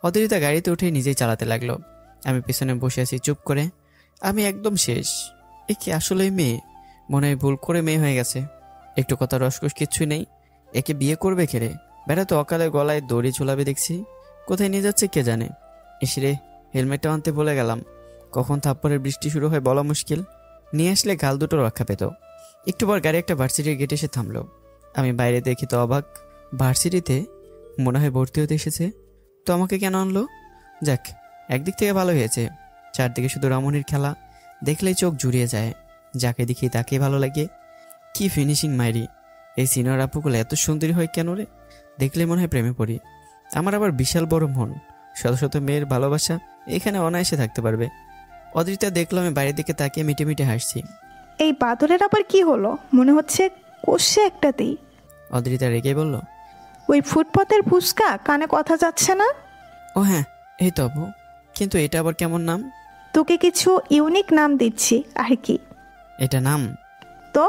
অদিরিতা গাড়িতে উঠে নিজেই চালাতে লাগলো। আমি পেছনে বসে আছি চুপ করে। আমি একদম শেষ। এ কি আসলেই মেয়ে? মনে হয় ভুল করে মেয়ে হয়ে গেছে। একটু কথা রসকস কিচ্ছুই নেই। একে বিয়ে করবে খেরে? বেটা তো অকালে গলায় দড়ি ঝুলাবে দেখছি। কোথায় নিয়ে যাচ্ছে কে জানে। এসরে হেলমেটটা আনতে ভুলে গেলাম। কখন থাপ্পড়ের বৃষ্টি শুরু হয় বলা মুশকিল। নিয়ে আসলে গাল দুটো রক্ষা পেত। একটু পর গাড়ি একটা ভার্সিটির গেটে এসে থামলো। আমি বাইরে দেখি তো অবাক। ভার্সিটিতে মনে হয় ভর্তি হতে এসেছে। তো আমাকে কেন আনলো? যাক, একদিক থেকে ভালো হয়েছে। চারদিকে শুধু রমণীর খেলা, দেখলেই চোখ জুড়িয়ে যায়। যাকে দেখি তাকে ভালো লাগে। কি ফিনিশিং মাইরি! এই সিনিয়র আপুগুলো এত সুন্দরী হয় কেন রে? দেখলে মনে হয় প্রেমে পড়ি। আমার আবার বিশাল বড় মন। শত শত মেয়ের ভালোবাসা এখানে অনায়াসে থাকতে পারবে। অদিরিতা দেখলো আমি বাইরের দিকে তাকিয়ে মিটে মিটে হাসছি। এই বাদরের আবার কি হলো? মনে হচ্ছে কষে একটাতেই। অদ্রিতা রেগে বলল, ওই ফুটপাতের ফুচকা, কানে কথা যাচ্ছে না? ও হ্যাঁ, এই তো আপু, কিন্তু এটা আবার কেমন নাম? তোকে কিছু ইউনিক নাম দিচ্ছি আর কি। এটা নাম তো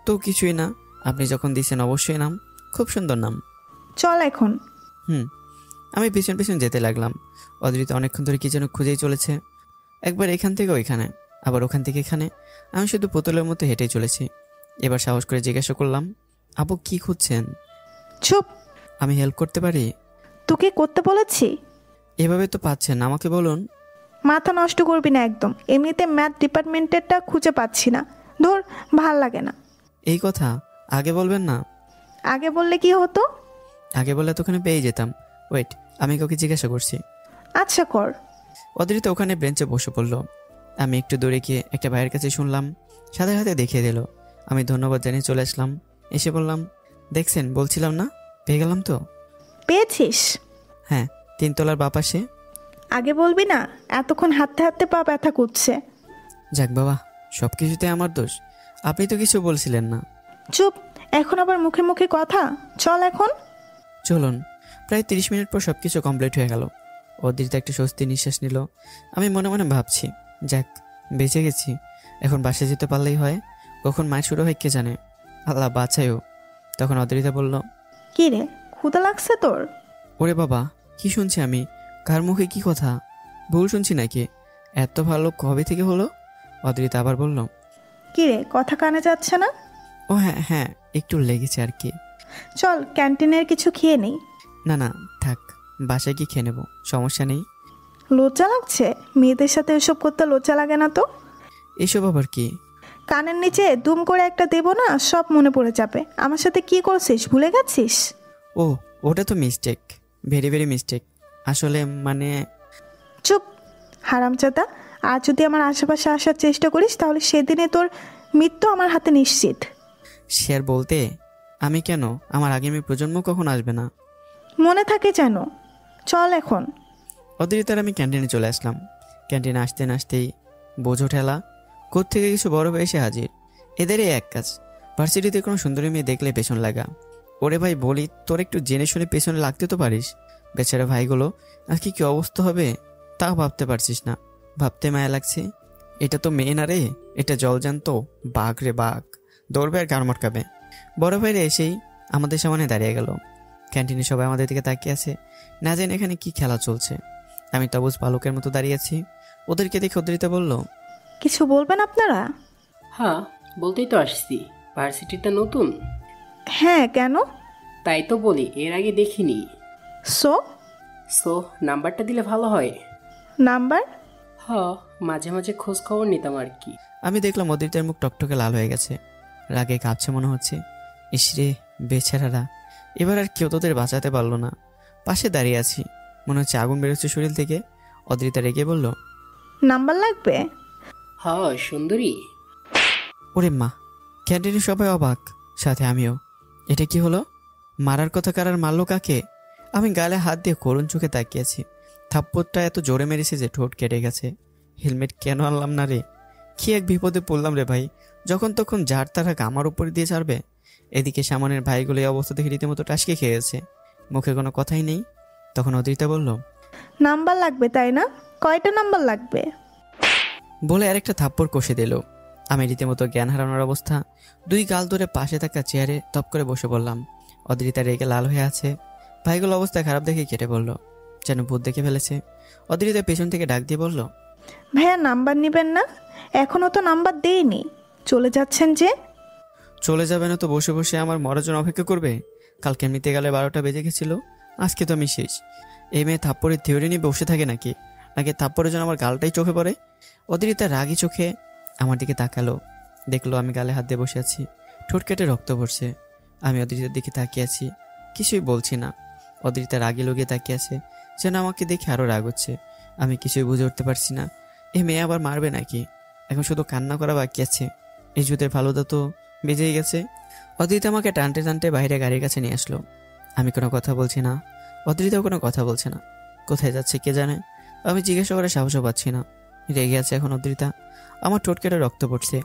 তো কিছুই না, আপনি যখন দিয়েছেন অবশ্যই নাম, খুব সুন্দর নাম। চল এখন। আমি পিছন পিছন যেতে লাগলাম। অদ্রিতা অনেকক্ষণ ধরে কি যেন খুঁজেই চলেছে, একবার এখান থেকে ওইখানে, আবার ওখান থেকে এখানে। আমি শুধু পুতুলের মতো হেঁটেই চলেছি। এবার সাহস করে জিজ্ঞাসা করলাম, আপু কি খুঁজছেন? চুপ। আমি হেল্প করতে পারি? তোকে করতে বলেছি? এভাবে তো পাচ্ছেন, আমাকে বলুন। মাথা নষ্ট করবি না একদম, এমনিতে ম্যাথ ডিপার্টমেন্টেরটা খুঁজে পাচ্ছি না। ধর, ভাল লাগে না। এই কথা আগে বলবেন না। আগে বললে কি হতো? আগে বললে তো ওখানে পেয়ে যেতাম। ওয়েট, আমি কাউকে জিজ্ঞাসা করছি। আচ্ছা কর। অদ্রিতা ওখানে বেঞ্চে বসে পড়ল। আমি একটু দূরে গিয়ে একটা ভাইয়ের কাছে শুনলাম, সাথে সাথে দেখিয়ে দিল। আমি ধন্যবাদ জানিয়ে চলে আসলাম। এসে বললাম, দেখছেন বলছিলাম না, পেয়ে গেলাম তো। পেয়েছিস? হ্যাঁ, 3 তলার বাপাসে। আগে বলবি না? এতক্ষণ হাঁটতে হাঁটতে পা ব্যথা করছে। যাক বাবা, সব কিছুতে আমার দোষ। আপনি তো কিছু বলছিলেন না। চুপ, এখন আবার মুখে মুখে কথা। চল এখন। চলুন। প্রায় 30 মিনিট পর সব কিছু কমপ্লিট হয়ে গেল। অদ্রিতা একটা স্বস্তি নিঃশ্বাস নিল। আমি মনে মনে ভাবছি, যাক বেঁচে গেছি, এখন বাসায় যেতে পারলেই হয়। কখন মায়ের শুরু হয় কে জানে, আল্লাহ বাঁচায়ও। তখন অদ্রিতা বলল, কি রে, ক্ষুধা লাগছে তোর? ওরে বাবা, কি শুনছি আমি? কার মুখে কি কথা? ভুল শুনছি নাকি? এত ভালো কবে থেকে হলো? অদ্রিতা আবার বলল, কি রে, কথা কানে যাচ্ছে না? ও হ্যাঁ হ্যাঁ, একটু লেগেছে আর কি। চল ক্যান্টিনের কিছু খেয়ে নেই। না না থাক, বাসায় কি খেয়ে নেবো, সমস্যা নেই। লজ্জা লাগছে? মেয়েদের সাথে এসব করতে লজ্জা লাগে না তো? এসব আবার কি? কানের নিচে দুম করে একটা দেবো না, সব মনে পড়ে যাবে। আমার সাথে কি করছিস ভুলে গেছিস? ও, ওটা তো মিস্টেক, ভেরি ভেরি মিস্টেক। আসলে মানে। চুপ হারামজাদা, আর যদি আমার আশেপাশে আসার চেষ্টা করিস তাহলে সেদিনে তোর মৃত্যু আমার হাতে নিশ্চিত। শেয়ার বলতে আমি কেন, আমার আগামী প্রজন্ম কখন আসবে না? মনে থাকে যেন। চল এখন। অদ্রিতার আমি ক্যান্টিনে চলে আসলাম। ক্যান্টিনে আসতে না আসতেই বোঝো ঠেলা, কোত্থেকে কিছু বড় ভাই এসে হাজির। এদেরই এক কাজ, ভার্সিটিতে কোনো সুন্দরী মেয়ে দেখলে পেছন লাগা। ওরে ভাই বলি, তোর একটু জেনে শুনে পেছনে লাগতে তো পারিস। বেচারা ভাইগুলো আজকে কি অবস্থা হবে তাও ভাবতে পারছিস না। ভাবতে মায়া লাগছে। এটা তো মেয়ে না রে, এটা জলজান্ত বাঘ রে বাঘ, দৌড়বে আর গান মটকাবে। বড় ভাইরা এসেই আমাদের সামনে দাঁড়িয়ে গেল। ক্যান্টিনে সবাই আমাদের দিকে তাকিয়ে আছে, না জানি এখানে কি খেলা চলছে। আমি তবুজ বালকের মতো দাঁড়িয়ে আছি। ওদেরকে দেখে অদ্রিতা বলল, কিছু বলবেন আপনারা? হ্যাঁ, বলতেই তো আসছি, ভার্সিটিটা নতুন। হ্যাঁ, কেন? তাই তো বলি, এর আগে দেখিনি। সো সো নাম্বারটা দিলে ভালো হয়। নাম্বার? হ্যাঁ, মাঝে মাঝে খোঁজ খবর নিতাম আর কি। আমি দেখলাম অদ্রিতার মুখ টকটকে লাল হয়ে গেছে, রাগে কাঁপছে মনে হচ্ছে। ইসরে বেচারারা, এবার আর কেউ তোদের বাঁচাতে পারলো না। পাশে দাঁড়িয়ে আছি, মনে হচ্ছে আগুন বেরোচ্ছে শরীর থেকে। অদ্রিতা রেগে বলল, নাম্বার লাগবে? হ্যাঁ সুন্দরী। ওরে মা! ক্যান্টিনে সবাই অবাক, সাথে আমিও। এটা কি হলো? মারার কথা কারার মারলো কাকে? আমি গালে হাত দিয়ে করুণ চোখে তাকিয়েছি। থাপ্পড়টা এত জোরে মেরেছে যে ঠোঁট কেটে গেছে। হেলমেট কেন আনলাম না রে? কি এক বিপদে পড়লাম রে ভাই, যখন তখন যার তারা আমার উপরে দিয়ে ছাড়বে। এদিকে সামনের ভাইগুলো এই অবস্থা থেকে রীতিমতো টাসকে খেয়ে গেছে, মুখে কোনো কথাই নেই। তখন অদ্রিতা বলল, নাম্বার লাগবে তাই না? কয়টা নাম্বার লাগবে? বলে আরেকটা থাপ্পড় কষে দিল। আমি রীতিমতো জ্ঞান হারানোর অবস্থা। 2 গাল ধরে পাশে থাকা চেয়ারে তপ করে বসে পড়লাম। অদ্রিতা রেগে লাল হয়ে আছে। ভাইগুলো অবস্থা খারাপ দেখে কেটে বলল, যেন ভূত দেখে ফেলেছে। অদ্রিতা পেছন থেকে ডাক দিয়ে বলল, ভাইয়া নাম্বার নেবেন না? এখনো তো নাম্বার দেইনি। চলে যাচ্ছেন যে? চলে যাবে না তো বসে বসে আমার মরার জন্য অপেক্ষা করবে? কালকে এমনিতে গেলে 12টা বেজে গেছিল, আজকে তো আমি শেষ। এই মেয়ে থাপ্পড়ের থিওরি নিয়ে বসে থাকে নাকি? নাকি থাপ্পড়ের জন্য আমার গালটাই চোখে পড়ে? অদ্রিতা রাগি চোখে আমার দিকে তাকালো, দেখলো আমি গালে হাত দিয়ে বসে আছি, ঠোঁট কেটে রক্ত পড়ছে। আমি অদ্রিতার দিকে তাকিয়ে আছি, কিছুই বলছি না। অদ্রিতা রাগে লুকিয়ে তাকিয়ে আছে, যেন আমাকে দেখে আরও রাগ হচ্ছে। আমি কিছুই বুঝে উঠতে পারছি না, এই মেয়ে আবার মারবে নাকি? এখন শুধু কান্না করা বাকি আছে। এই যুদ্ধের ভালোটা তো বেজেই গেছে। অদ্রিতা আমাকে টানতে টানতে বাইরে গাড়ির কাছে নিয়ে আসলো। আমি কোনো কথা বলছি না, অদ্রিতাও কোনো কথা বলছে না। কোথায় যাচ্ছে কে জানে? আমি জিজ্ঞাসা করে সাহসও পাচ্ছি না। রেগে আছে এখন অদ্রিতা। আমার ঠোঁট কেটে রক্ত পড়ছে।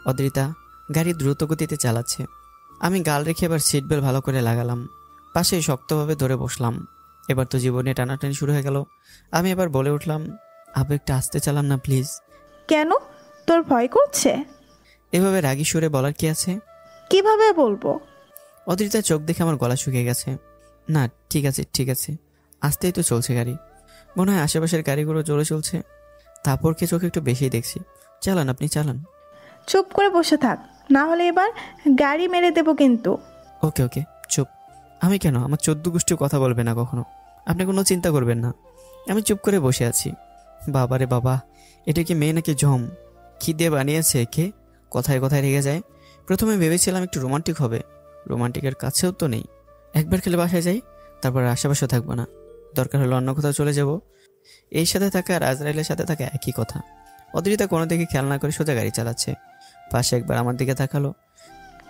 অদ্রিতা গাড়ি দ্রুত গতিতে চালাচ্ছে। আমি গাল রেখে এবার সিট বেল্ট ভালো করে লাগালাম, পাশে শক্তভাবে ধরে বসলাম। এবার তো জীবনে টানাটানি শুরু হয়ে গেল। আমি এবার বলে উঠলাম, আব্বু একটু আস্তে চালান না প্লিজ। কেন, তোর ভয় করছে? এভাবে রাগী সুরে বলার কি আছে? কিভাবে বলবো? অদ্রিতার চোখ দেখে আমার গলা শুকিয়ে গেছে। না ঠিক আছে ঠিক আছে, আস্তেই তো চলছে গাড়ি, মনে হয় আশেপাশের গাড়িগুলো জোরে চলছে। তারপরকে চোখে একটু বেশি দেখছি। চালান, আপনি চালান। চুপ করে বসে থাক, না হলে এবার গাড়ি মেরে দেবো কিন্তু। ওকে ওকে চুপ। আমি কেন? আমার 14 গোষ্ঠী কথা বলবে না কখনো, আপনি কোনো চিন্তা করবেন না। আমি চুপ করে বসে আছি। বাবারে বাবা, এটা কি মেয়ে নাকি জম? কি দিয়ে বানিয়েছে কে? কথায় কথায় রেগে যায়। প্রথমে ভেবেছিলাম একটু রোমান্টিক হবে, রোমান্টিকের কাছেও তো নেই। একবার খেলে বাসায় যাই, তারপর আশেপাশে থাকবো না, দরকার হলে অন্য কোথাও চলে যাব। এই সাথে থাকা আর আজরাইলের সাথে থাকা একই কথা। অদ্রিতা কোনো দিকে খেয়াল না করে সোজা গাড়ি চালাচ্ছে। পাশে একবার আমার দিকে তাকালো।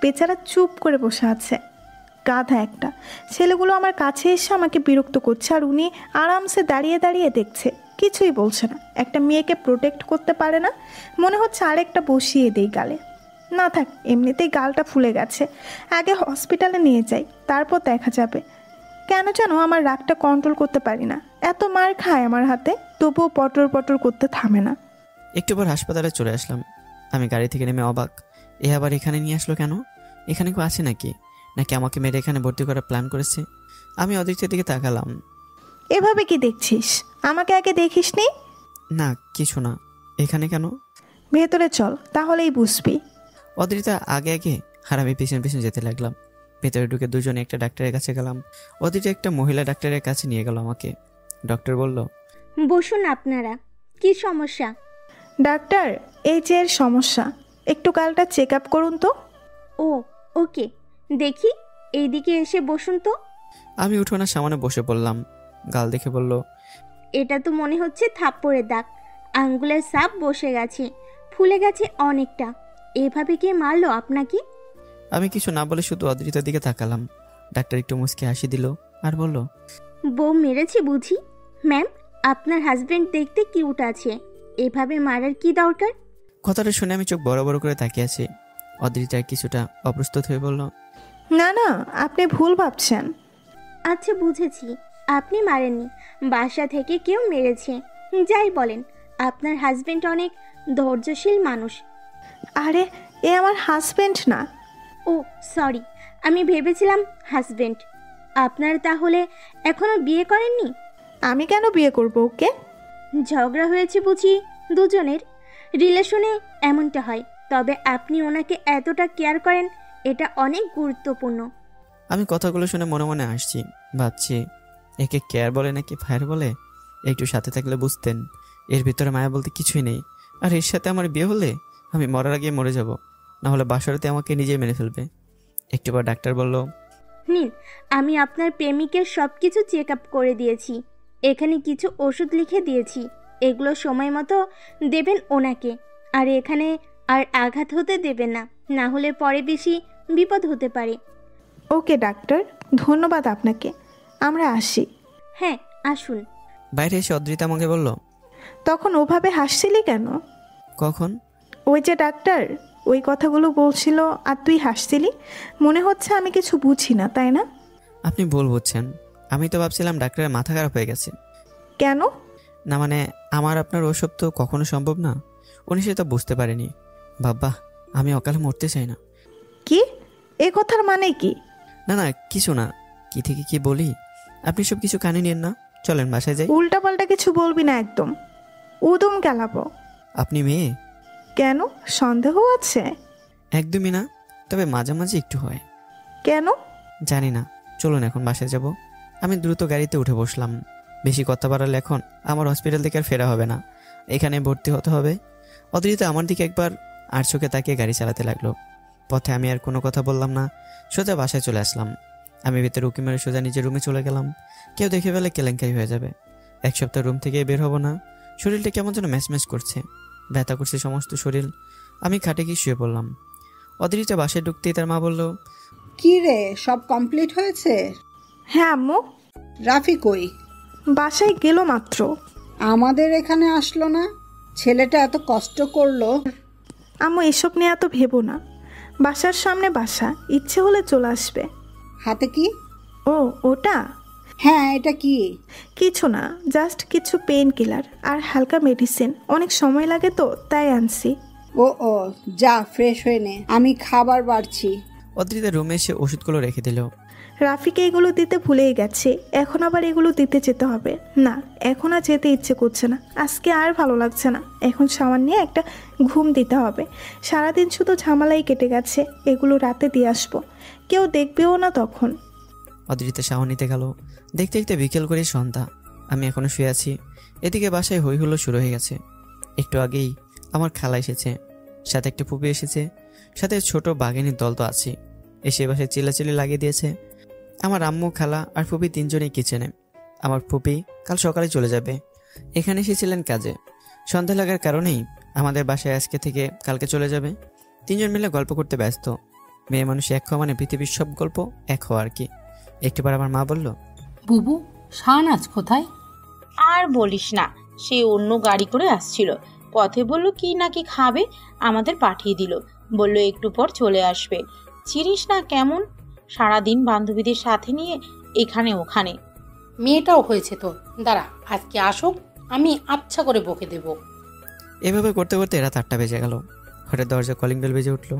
বেচারা চুপ করে বসে আছে, গাধা একটা। ছেলেগুলো আমার কাছে এসে আমাকে বিরক্ত করছে, আর উনি আরামসে দাঁড়িয়ে দাঁড়িয়ে দেখছে, কিছুই বলছে না। একটা মেয়েকে প্রোটেক্ট করতে পারে না, মনে হচ্ছে আরেকটা বসিয়ে দেই গালে। না থাক, এমনিতেই গালটা ফুলে গেছে, আগে হসপিটালে নিয়ে যাই, তারপর দেখা যাবে। কেন যেন আমার রাগটা কন্ট্রোল করতে পারি না, এত মার খায় আমার হাতে, তবুও পটর পটর করতে থামে না। একটু পর হাসপাতালে চলে আসলাম। আমি গাড়ি থেকে নেমে অবাক, এ আবার এখানে নিয়ে আসলো কেন? এখানে কেউ আছে নাকি? নাকি আমাকে মেরে এখানে ভর্তি করার প্ল্যান করেছে? আমি অদ্রিতার দিকে তাকালাম। এভাবে কি দেখছিস? আমাকে আগে দেখিসনি? না কিছু না। এখানে কেন? ভেতরে চল, তাহলেই বুঝবি। অদ্রিতা আগে আগে আর আমি পিছন পিছন যেতে লাগলাম। ভেতরে ঢুকে দুজনে একটা ডাক্তারের কাছে গেলাম। অদ্রিতা একটা মহিলা ডাক্তারের কাছে নিয়ে গেল আমাকে। ডক্টর বলল, বসুন আপনারা, কি সমস্যা? ডাক্তার, এই যে এর সমস্যা, একটু গালটা চেক আপ করুন তো। ও ওকে, দেখি এইদিকে এসে বসুন তো। আমি উঠোনের সামনে বসে পড়লাম। গাল দেখে বলল, এটা তো মনে হচ্ছে থাপ্পড়ের দাগ, আঙ্গুলের ছাপ বসে গেছে, ফুলে গেছে অনেকটা। এভাবে কে মারলো আপনাকে? আমি কিছু না বলে শুধু অদ্রিতার দিকে তাকালাম। ডাক্তার একটু মুচকি হাসি দিল আর বলল, বউ মেরেছে বুঝি? ম্যাম, আপনার হাজবেন্ড দেখতে কিউট আছে, এভাবে মারার কি দরকার? কথাটা শুনে আমি চোখ বড় বড় করে তাকিয়ে আছি। অদ্রিতা কিছুটা অপ্রস্তুত হয়ে বলল, না না, আপনি ভুল ভাবছেন। আচ্ছা বুঝেছি, আপনি মারেননি, বাসা থেকে কেউ মেরেছে। যাই বলেন, আপনার হাজবেন্ড অনেক ধৈর্যশীল মানুষ। আরে, এ আমার হাজবেন্ড না। ও সরি, আমি ভেবেছিলাম হাজবেন্ড। আপনার তাহলে এখনো বিয়ে করেননি? আমি কেন বিয়ে করব ওকে? ঝগড়া হয়েছে বুঝি দুজনের? রিলেশনে এমনটা হয়, তবে আপনি ওনাকে এতটা কেয়ার করেন, এটা অনেক গুরুত্বপূর্ণ। আমি কথাগুলো শুনে মনে মনে হাসছি। ভাবছি, একে কেয়ার বলে নাকি ফায়ার বলে? একটু সাথে থাকলে বুঝতেন, এর ভিতরে মায়া বলতে কিছুই নেই। আর এর সাথে আমার বিয়ে হলে আমি মরার আগে মরে যাব, না হলে বাসরাতে আমাকে নিজেই মেরে ফেলবে। একটু পর ডাক্তার বলল, নিন, আমি আপনার প্রেমিকের সব কিছু চেক আপ করে দিয়েছি, এখানে কিছু ওষুধ লিখে দিয়েছি, এগুলো সময় মতো দেবেন ওনাকে। আর এখানে আর আঘাত হতে দেবেন না, না হলে পরে বেশি বিপদ হতে পারে। ওকে ডাক্তার, ধন্যবাদ আপনাকে, আমরা আসি। হ্যাঁ আসুন। বাইরে এসে অদ্রিতা আমাকে বলল, তখন ওভাবে হাসছিলি কেন? কখন? ওই যে ডাক্তার ওই কথাগুলো বলছিল আর তুই হাসছিলি, মনে হচ্ছে আমি কিছু বুঝি না, তাই না? আপনি ভুল বুঝছেন, আমি তো ভাবছিলাম ডাক্তারের মাথা খারাপ হয়ে গেছে। কেন? না মানে, আমার আপনার ওসব তো কখনো সম্ভব না, উনি সেটা বুঝতে পারেনি। বাবা, আমি অকালে মরতে চাই না। কি? এ কথার মানে কি? না না কিছু না, কি থেকে কি বলি, আপনি সব কিছু কানে নিন না, চলেন বাসায় যাই। উল্টাপাল্টা কিছু বলবি না একদম, উদম গেলাবো। আপনি মেয়ে? কেন, সন্দেহ আছে? একদমই না, তবে মাঝে মাঝে একটু হয়। কেন? জানি না, চলুন এখন বাসায় যাব। আমি দ্রুত গাড়িতে উঠে বসলাম। বেশি কথা বাড়ালে এখন আমার হসপিটাল থেকে আর ফেরা হবে না, এখানে ভর্তি হতে হবে। অদ্রিতা আমার দিকে একবার আর চোখে তাকিয়ে গাড়ি চালাতে লাগলো। পথে আমি আর কোনো কথা বললাম না, সোজা বাসায় চলে আসলাম। আমি ভিতরে উকি মেরে সোজা নিজের রুমে চলে গেলাম। কেউ দেখে ফেলে কেলেঙ্কারি হয়ে যাবে। এক সপ্তাহ রুম থেকে বের হব না। শরীরটা কেমন যেন ম্যাচ করছে, ব্যথা করছে সমস্ত শরীর। আমি খাটে গিয়ে শুয়ে পড়লাম। অদ্রিতা বাসায় ঢুকতেই তার মা বলল, কি রে, সব কমপ্লিট হয়েছে? হ্যাঁ আম্মু। রাফি কই? বাসায় গেল মাত্র। আমাদের এখানে আসলো না? ছেলেটা এত কষ্ট করলো। আম্মু এসব নিয়ে এত ভেবো না। বাসার সামনে বাসা, ইচ্ছে হলে চলে আসবে। হাতে কি? ও ওটা হ্যাঁ, এটা কি? কিছু না, জাস্ট কিছু পেইন কিলার আর হালকা মেডিসিন। অনেক সময় লাগে তো তাই আনছি। ও ও, যা ফ্রেশ হয়ে নে, আমি খাবার বাড়ছি। অদ্রিতা রুমে এসে ওষুধগুলো রেখে দিল। রাফিকে এগুলো দিতে ভুলেই গেছে, এখন আবার এগুলো দিতে যেতে হবে। না, এখন আর যেতে ইচ্ছে করছে না, আজকে আর ভালো লাগছে না। এখন সামান্য একটা ঘুম দিতে হবে। সারাদিন শুধু ঝামেলাই কেটে গেছে, এগুলো রাতে দিয়ে আসবো, কেউ দেখবেও না তখন। অদ্রিতা শাওয়ার নিতে গেল। দেখতে দেখতে বিকেল করে সন্ধ্যা। আমি এখনো শুয়ে আছি। এদিকে বাসায় হই হুল্লোড় শুরু হয়ে গেছে। একটু আগেই আমার খালা এসেছে, সাথে একটা পুপি এসেছে, সাথে ছোট বাঘিনীর দল তো আছে। এসে বাসায় চিল্লাচিল্লি লাগিয়ে দিয়েছে। আমার আম্মু, খালা আর ফুপি তিনজনেই কিচেনে। আমার ফুপি কাল সকালে চলে যাবে। এখানে এসেছিলেন কাজে। সন্ধ্যা লাগার কারণেই আমাদের বাসায় আজকে থেকে কালকে চলে যাবে। তিনজন মিলে গল্প করতে ব্যস্ত। মেয়ে মানুষ এক হওয়া মানে পৃথিবীর সব গল্প এক হওয়া আর কি। একটিবার আমার মা বলল, বুবু, শাহনাজ কোথায়? আর বলিস না, সে অন্য গাড়ি করে আসছিল। পথে বলল কি নাকি খাবে, আমাদের পাঠিয়ে দিল। বলল একটু পর চলে আসবে। চিনিস না কেমন, সারাদিন বান্ধবীদের সাথে নিয়ে এখানে ওখানে। মেয়েটাও হয়েছে তো, দাঁড়া আজকে আসুক, আমি আচ্ছা করে বকে দেব। এভাবে করতে করতে রাত 8টা বেজে গেল। হঠাৎ দরজা কলিং বেল বেজে উঠলো।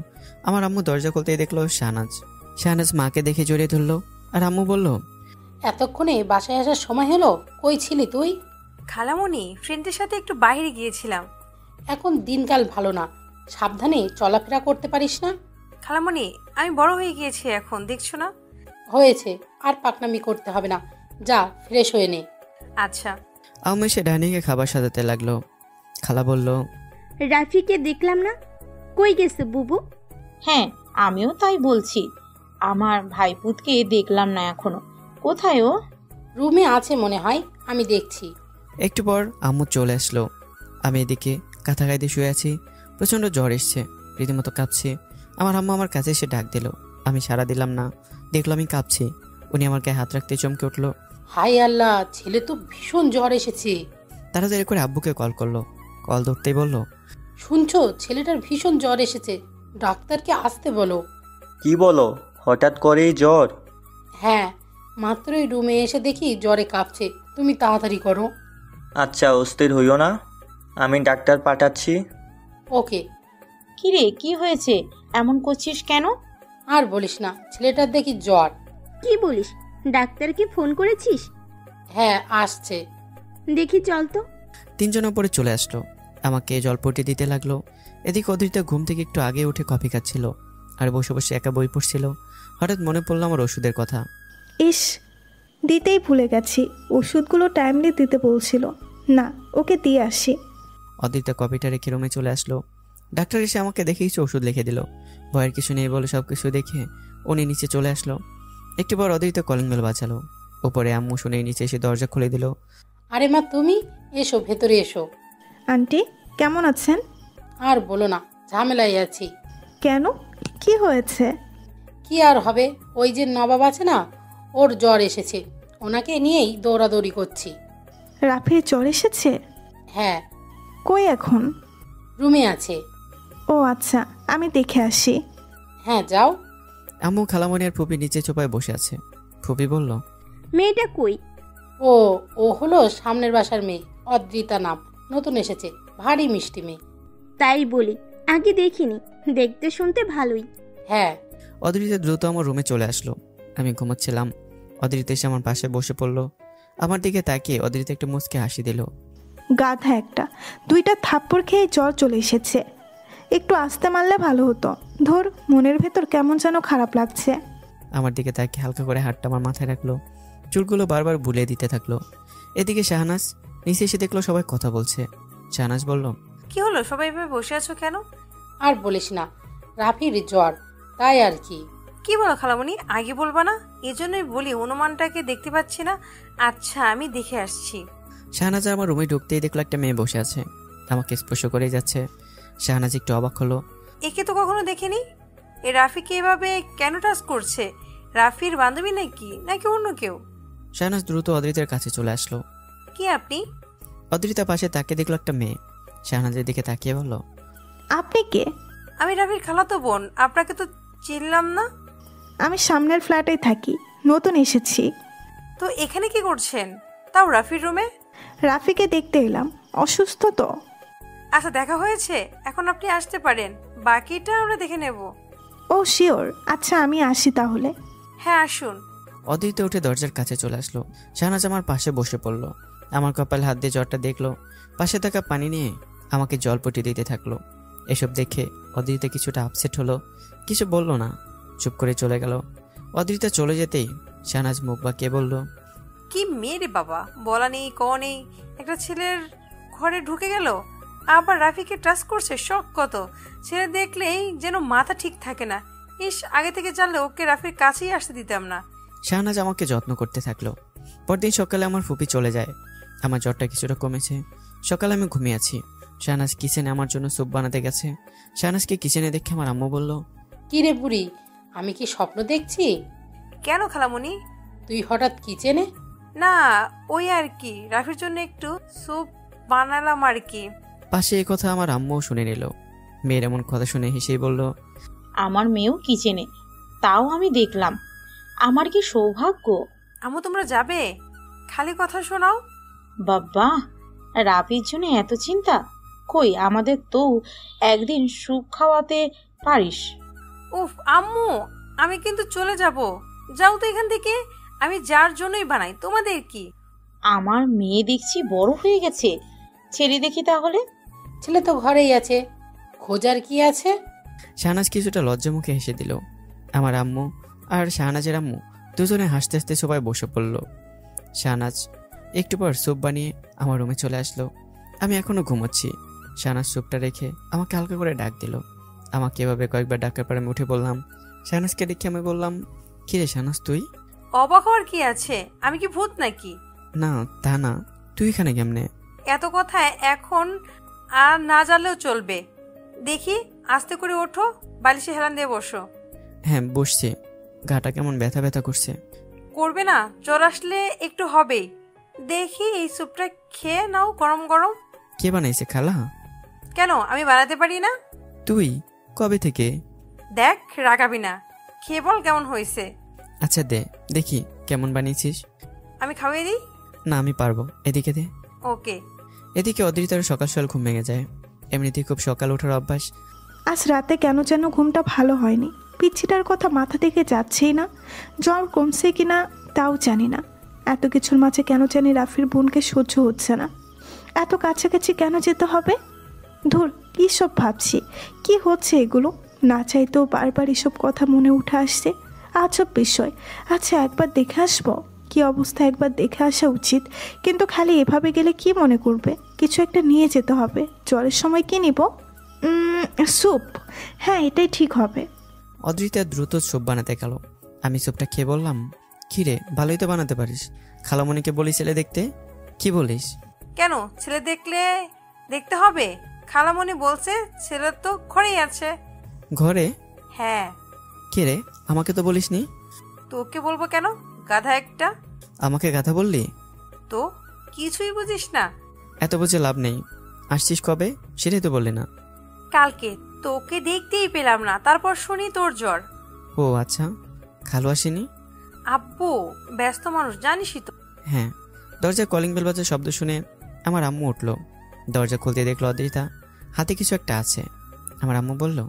আমার আম্মু দরজা খুলতেই দেখলো শাহনাজ। শাহনাজ মাকে দেখে জড়িয়ে ধরলো আর আম্মু বলল, এতক্ষণে বাসায় আসার সময় হলো, কই ছিলি তুই? খালামণি, ফ্রেন্ডের সাথে একটু বাইরে গিয়েছিলাম। এখন দিনকাল ভালো না, সাবধানে চলাফেরা করতে পারিস না? খালামণি, আমি বড় হয়ে গিয়েছি এখন, দেখছো না? হয়েছে, আর পাকনামি করতে হবে না, যা ফ্রেশ হয়ে নে। আচ্ছা। আম্মু এসে ডাইনিংয়ে খাবার সাজাতে লাগলো। খালা বলল, রাফিকে দেখলাম না, কই গেছে বুবু? হ্যাঁ, আমিও তাই বলছি। আমার ভাইপুতকে দেখলাম না এখনো। কোথায় ও? রুমে আছে মনে হয়, আমি দেখছি। একটু পর আম্মু চলে আসলো। আমি এদিকে কাঁথা গায়ে দিয়ে শুয়ে আছি। প্রচণ্ড জ্বর এসছে, রীতিমতো কাঁপছি। আমার আম্মু আমার কাছে এসে ডাক দিল। আমি সাড়া দিলাম না। দেখলো আমি কাঁপছি। উনি আমার গায়ে হাত রাখতে চমকে উঠলো। হাই আল্লাহ, ছেলে তো ভীষণ জ্বর এসেছে। তাড়াতাড়ি করে আব্বুকে কল করলো। কল ধরতেই বলল, শুনছো, ছেলেটার ভীষণ জ্বর এসেছে, ডাক্তারকে আসতে বলো। কি বলো, হঠাৎ করেই জ্বর? হ্যাঁ, মাত্রই রুমে এসে দেখি জ্বরে কাঁপছে, তুমি তাড়াতাড়ি করো। আচ্ছা, অস্থির হইও না, আমি ডাক্তার পাঠাচ্ছি। ওকে। কিরে, কি হয়েছে? এমন করছিস কেন? আর বলিস না, ছেলেটার দেখি জ্বর। কি বলিস, ডাক্তারকে ফোন করেছিস? হ্যাঁ, আসছে। দেখি চল তো। তিনজন ওপরে চলে আসলো। আমাকে জলপটি দিতে লাগলো। এদিকে অদ্রিতা ঘুম থেকে একটু আগে উঠে কফি খাচ্ছিল আর বসে বসে একা বই পড়ছিল। হঠাৎ মনে পড়লো আমার ওষুধের কথা। ইস, দিতেই ভুলে গেছি, ওষুধগুলো টাইমলি দিতে বলছিল। না, ওকে দিয়ে আসি। অদ্রিতা কফিটা রেখে রুমে চলে আসলো। ডাক্তার এসে আমাকে দেখে কিছু ওষুধ লিখে দিল। ভয়ের কিছু নেই বলে সব কিছু দেখে উনি নিচে চলে আসলো। একটু পর অদ্রিতা কলিং বেল বাজালো। উপরে আম্মু শুনে নিচে এসে দরজা খুলে দিল। আরে মা, তুমি এসো, ভেতরে এসো। আন্টি কেমন আছেন? আর বলো না, ঝামেলায় আছি। কেন, কি হয়েছে? কি আর হবে, ওই যে নবাব আছে না, ওর জ্বর এসেছে, ওনাকে নিয়েই দৌড়াদৌড়ি করছি। রাফির জ্বর এসেছে? হ্যাঁ। কই এখন? রুমে আছে। ও আচ্ছা, আমি দেখে আসি। হ্যাঁ, যাও। আম্মু, খালামণি আর ফুপি নিচে চোপায় বসে আছে। ফুপি বলল, মেয়েটা কই? ও ও হলো সামনের বাসার মেয়ে, অদ্রিতা নাম, নতুন এসেছে, ভারী মিষ্টি মেয়ে। তাই বলি, আগে দেখিনি, দেখতে শুনতে ভালোই। হ্যাঁ। অদ্রিতা দ্রুত আমার রুমে চলে আসলো। আমি ঘুমাচ্ছিলাম। অদ্রিতা এসে আমার পাশে বসে পড়লো। আমার দিকে তাকিয়ে অদ্রিতা একটু মুচকে হাসি দিল। গাধা একটা, 2টা থাপ্পড় খেয়ে জ্বর চলে এসেছে। একটু আস্তে মারলে ভালো হতো। ধর, মনের ভেতর কেমন যেন খারাপ লাগছে। আমার দিকে তাকিয়ে হালকা করে হাতটা আমার মাথায় রাখলো। চুলগুলো বারবার বুলিয়ে দিতে থাকলো। এদিকে শাহনাজ নিচে এসে দেখলো সবাই কথা বলছে। শাহনাজ বলল, কি হলো, সবাই এভাবে বসে আছো কেন? আর বলিস না, রাফির জ্বর, তাই আর কি। কি বলো খালামণি, আগে বলবা না? এজন্যই বলি হনুমানটাকে দেখতে পাচ্ছি না। আচ্ছা, আমি দেখে আসছি। শাহনাজ আমার রুমে ঢুকতেই দেখলো একটা মেয়ে বসে আছে, আমাকে স্পর্শ করে যাচ্ছে। শাহনাজ একটু অবাক হলো। একে তো কখনো দেখিনি। এ রাফিকে এভাবে কেন টাচ করছে? রাফির বান্ধবী নাকি অন্য কেউ? শাহনাজ দ্রুত অদ্রিতার কাছে চলে আসলো। কি আপনি? অদ্রিতা পাশে তাকিয়ে দেখলো একটা মেয়ে। শাহনাজের দিকে তাকিয়ে বলল, আপনি কে? আমি রাফির খালাতো বোন, আপনাকে তো চিনলাম না। আমি সামনের ফ্ল্যাটেই থাকি, নতুন এসেছি। তো এখানে কি করছেন, তাও রাফির রুমে? রাফিকে দেখতে এলাম, অসুস্থ তো। আচ্ছা, দেখা হয়েছে, এখন আপনি আসতে পারেন, বাকিটা আমরা দেখে নেব। ও শিওর, আচ্ছা আমি আসি তাহলে। হ্যাঁ আসুন। অদ্রিতা উঠে দরজার কাছে চলে আসলো। শাহনাজ আমার পাশে বসে পড়ল। আমার কপালে হাত দিয়ে জ্বরটা দেখলো, পাশে থাকা পানি নিয়ে আমাকে জলপটি দিতে থাকলো। এসব দেখে অদ্রিতা কিছুটা আপসেট হলো, কিছু বলল না, চুপ করে চলে গেল। অদ্রিতা চলে যেতেই শাহনাজ মুখ বাঁকিয়ে বলল, কি মেয়ে রে বাবা, বলা নেই ক নেই, একটা ছেলের ঘরে ঢুকে গেল, আবার রাফিকে ট্রাস্ট করছে। শখ কত, ছেলে দেখলেই যেন মাথা ঠিক থাকে না। ইস, আগে থেকে জানলে ওকে রাফির কাছেই আসতে দিতাম না। শাহনাজ আমাকে যত্ন করতে থাকলো। পরদিন সকালে আমার ফুপি চলে যায়। আমার জ্বরটা কিছুটা কমেছে। সকালে আমি ঘুমিয়ে আছি। শাহনাজ কিচেনে আমার জন্য স্যুপ বানাতে গেছে। শাহনাজকে কিচেনে দেখে আমার আম্মু বলল, কি রে বুড়ি, আমি কি স্বপ্ন দেখছি? কেন খালামণি? তুই হঠাৎ কিচেনে? না, ওই আর কি, রাফির জন্য একটু স্যুপ বানালাম আর কি। পাশে এই কথা আমার আম্মুও শুনে নিল। মেয়ের এমন কথা শুনে হেসেই বলল, আমার মেয়েও কিচেনে, তাও আমি দেখলাম। আমার কি সৌভাগ্য। আম্মু তোমরা যাবে? খালি কথা শোনাও। বাবা, রাফির জন্য এত চিন্তা? কই, আমাদের তো একদিন স্যুপ খাওয়াতে পারিস। উফ আম্মু, আমি কিন্তু চলে যাব, যাও তো এখান থেকে। আমি যার জন্যই বানাই, তোমাদের কি? আমার মেয়ে দেখছি বড় হয়ে গেছে, ছেড়ে দেখি তাহলে। ছেলে তো ঘরেই আছে, খোঁজার কি আছে? শাহনাজ কিছুটা লজ্জা মুখে হেসে দিল। আমার আম্মু আর শাহনাজের আম্মু দুজনে হাসতে হাসতে সবাই বসে পড়ল। শাহনাজ একটু পর স্যুপ বানিয়ে আমার রুমে চলে আসলো। আমি এখনো ঘুমোচ্ছি। শাহনাজ স্যুপটা রেখে আমাকে হালকা করে ডাক দিল। আমাকে এভাবে কয়েকবার ডাকার পর আমি উঠে বললাম। শাহনাজকে দেখে আমি বললাম, কি রে শাহনাজ তুই? অবাক হওয়ার কি আছে, আমি কি ভূত নাকি? না তা না, তুই এখানে কেমনে? এত কথা এখন আর না জানলেও চলবে। দেখি, আস্তে করে ওঠো, বালিশে হেলান দিয়ে বসো। হ্যাঁ বসছি। গাটা কেমন ব্যথা ব্যথা করছে। করবে না, জ্বর আসলে একটু হবেই। দেখি এই স্যুপটা খেয়ে নাও, গরম গরম। কে বানাইছে খালা? কেন, আমি বানাতে পারি না? তুই কবে থেকে? দেখ, রাগাবি না, খেয়ে বল কেমন হয়েছে। আচ্ছা দে দেখি কেমন বানিয়েছিস। আমি খাওয়াই দিই? না আমি পারবো, এদিকে দে। ওকে। এদিকে অদ্রিতার সকাল সকাল ঘুম ভেঙে যায়। এমনিতেই খুব সকাল ওঠার অভ্যাস। আজ রাতে কেন যেন ঘুমটা ভালো হয়নি। পিচ্ছিটার কথা মাথা থেকে যাচ্ছেই না। জ্বর কমছে কিনা তাও জানি না। এত কিছুর মাঝে কেন জানি রাফির বোনকে সহ্য হচ্ছে না। এত কাছাকাছি কেন যেতে হবে? ধুর, কী সব ভাবছি, কি হচ্ছে এগুলো? না চাইতেও বারবার এসব কথা মনে উঠে আসছে। আজব বিষয়। আচ্ছা একবার দেখে আসবো কি অবস্থা, একবার দেখে আসা উচিত। কিন্তু খালি এভাবে গেলে কি মনে করবে? কিছু একটা নিয়ে যেতে হবে। জ্বরের সময় কি নিব? স্যুপ, হ্যাঁ এটাই ঠিক হবে। অদ্রিতা দ্রুত স্যুপ বানাতে গেল। আমি স্যুপটা খেয়ে বললাম, কি রে ভালোই তো বানাতে পারিস। খালামণিকে বলি ছেলে দেখতে। কি বলিস? কেন, ছেলে দেখলে দেখতে হবে? খালামণি বলছে ছেলে তো ঘরেই আছে। ঘরে? হ্যাঁ। কে রে, আমাকে তো বলিসনি। তোকে বলবো কেন, গাধা একটা। আমাকে গাধা বললি? তো কিছুই বুঝিস না? এত বুঝে লাভ নেই। আসছিস কবে সেটাই তো বললি না। কালকে। তোকে দেখতেই পেলাম না, তারপর শুনি তোর জ্বর। ও আচ্ছা, খালু আসেনি? আব্বু ব্যস্ত মানুষ, জানিসই তো। হ্যাঁ। দরজায় কলিং বেল বাজার শব্দ শুনে আমার আম্মু উঠলো। দরজা খুলতে দেখলো অদ্রিতা, হাতে কিছু একটা আছে। আমার আম্মু বলল,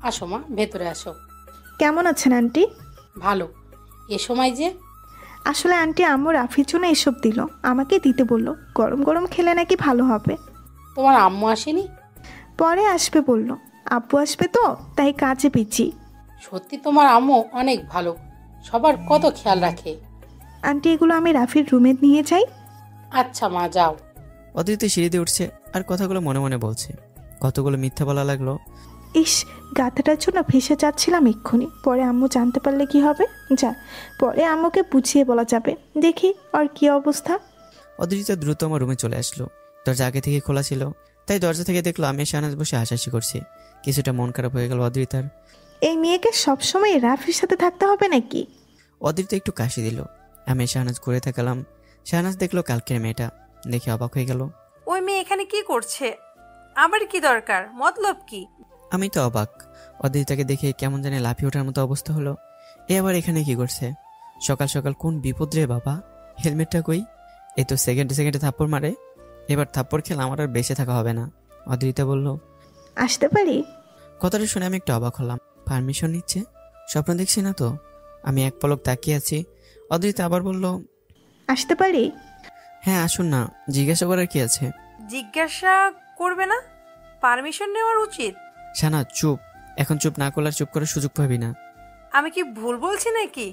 আসো মা, ভেতরে আসো। কেমন আছেন আন্টি? ভালো। এ সময় যে? আসলে আন্টি আম্মু রাফির জন্য এসব দিল, আমাকে দিতে বলল। গরম গরম খেলে নাকি ভালো হবে। তোমার আম্মু আসেনি? পরে আসবে বলল। আব্বু আসবে তো, তাই কাজে বিজি। সত্যি তোমার আম্মু অনেক ভালো, সবার কত খেয়াল রাখে। আন্টি এগুলো আমি রাফির রুমে নিয়ে যাই? আচ্ছা মা, যাও। অদ্রিতা সিঁড়িতে উঠছে আর কথাগুলো মনে মনে বলছে। কতগুলো মিথ্যা বলা লাগলো। ইস, গাথাটার জন্য ভেসে যাচ্ছিলাম এক্ষুনি। পরে আম্মু জানতে পারলে কি হবে? যা, পরে আম্মুকে বুঝিয়ে বলা যাবে। দেখি আর কি অবস্থা। অদ্রিতা দ্রুত আমার রুমে চলে আসলো। দরজা আগে থেকে খোলা ছিল, তাই দরজা থেকে দেখলো আমি শাহনাজ বসে হাসাহাসি করছি। কিছুটা মন খারাপ হয়ে গেল অদ্রিতার। এই মেয়েকে সবসময় রাফির সাথে থাকতে হবে নাকি? অদ্রিতা একটু কাশি দিল। আমি শাহনাজ ঘুরে থাকলাম। শাহনাজ দেখলো কালকের মেয়েটা, দেখে অবাক হয়ে গেল। ওই মেয়ে এখানে কি করছে? আমার কি দরকার, মতলব কি? আমি তো অবাক। অদ্রিতাকে দেখে কেমন জানি লাফিয়ে ওঠার মতো অবস্থা হলো। এ আবার এখানে কি করছে? সকাল সকাল কোন বিপদ রে বাবা? হেলমেটটা কই? এই তো সেকেন্ডে সেকেন্ডে থাপ্পড় মারে। এবার থাপ্পড় খেলে আমার আর বেঁচে থাকা হবে না। অদ্রিতা বলল, আসতে পারি? কথাটা শুনে আমি একটু অবাক হলাম। পারমিশন নিচ্ছে? স্বপ্ন দেখছি না তো? আমি এক পলক তাকিয়ে আছি। অদ্রিতা আবার বলল, আসতে পারি? হ্যাঁ আসুন না, জিজ্ঞাসা করার কি আছে? জিজ্ঞাসা করবে না? পারমিশন নেওয়ার উচিত। শানা চুপ। এখন চুপ না করলে আর চুপ করার সুযোগ পাবি না। আমি কি ভুল বলছি নাকি?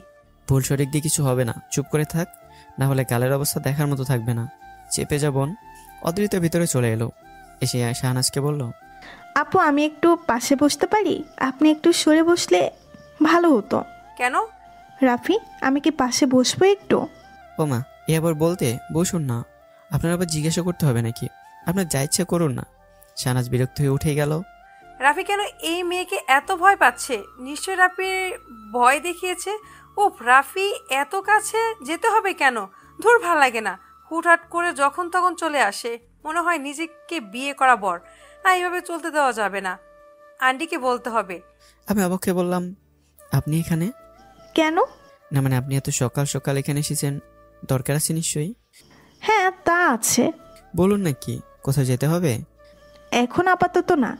ভুল সঠিক দিয়ে কিছু হবে না, চুপ করে থাক, না হলে গালের অবস্থা দেখার মতো থাকবে না। চেপে যা বোন। অদ্রিতা ভিতরে চলে এলো। এসে শাহনাজকে বলল, আপু আমি একটু পাশে বসতে পারি? আপনি একটু সরে বসলে ভালো হতো। কেন? রাফি, আমি কি পাশে বসবো একটু? ও মা, এ আবার বলতে? বসুন না। আপনার আবার জিজ্ঞাসা করতে হবে নাকি? আপনার যা ইচ্ছে করুন না। শাহনাজ বিরক্ত হয়ে উঠে গেল। রাফি কেন এই মেয়েকে এত ভয় পাচ্ছে? নিশ্চয় রাফির ভয় দেখিয়েছে। ও রাফি, এত কাছে যেতে হবে কেন? ধুর, ভাল লাগে না। হুটহাট করে যখন তখন চলে আসে, মনে হয় নিজেকে বিয়ে করা বর। না, এইভাবে চলতে দেওয়া যাবে না। আন্টিকে বলতে হবে। আমি অবাককে বললাম, আপনি এখানে কেন? না মানে আপনি এত সকাল সকাল এখানে এসেছেন, দরকার আছে নিশ্চয়ই? হ্যাঁ তা আছে। বলুন না, কি কোথাও যেতে হবে? এখন আপাতত না,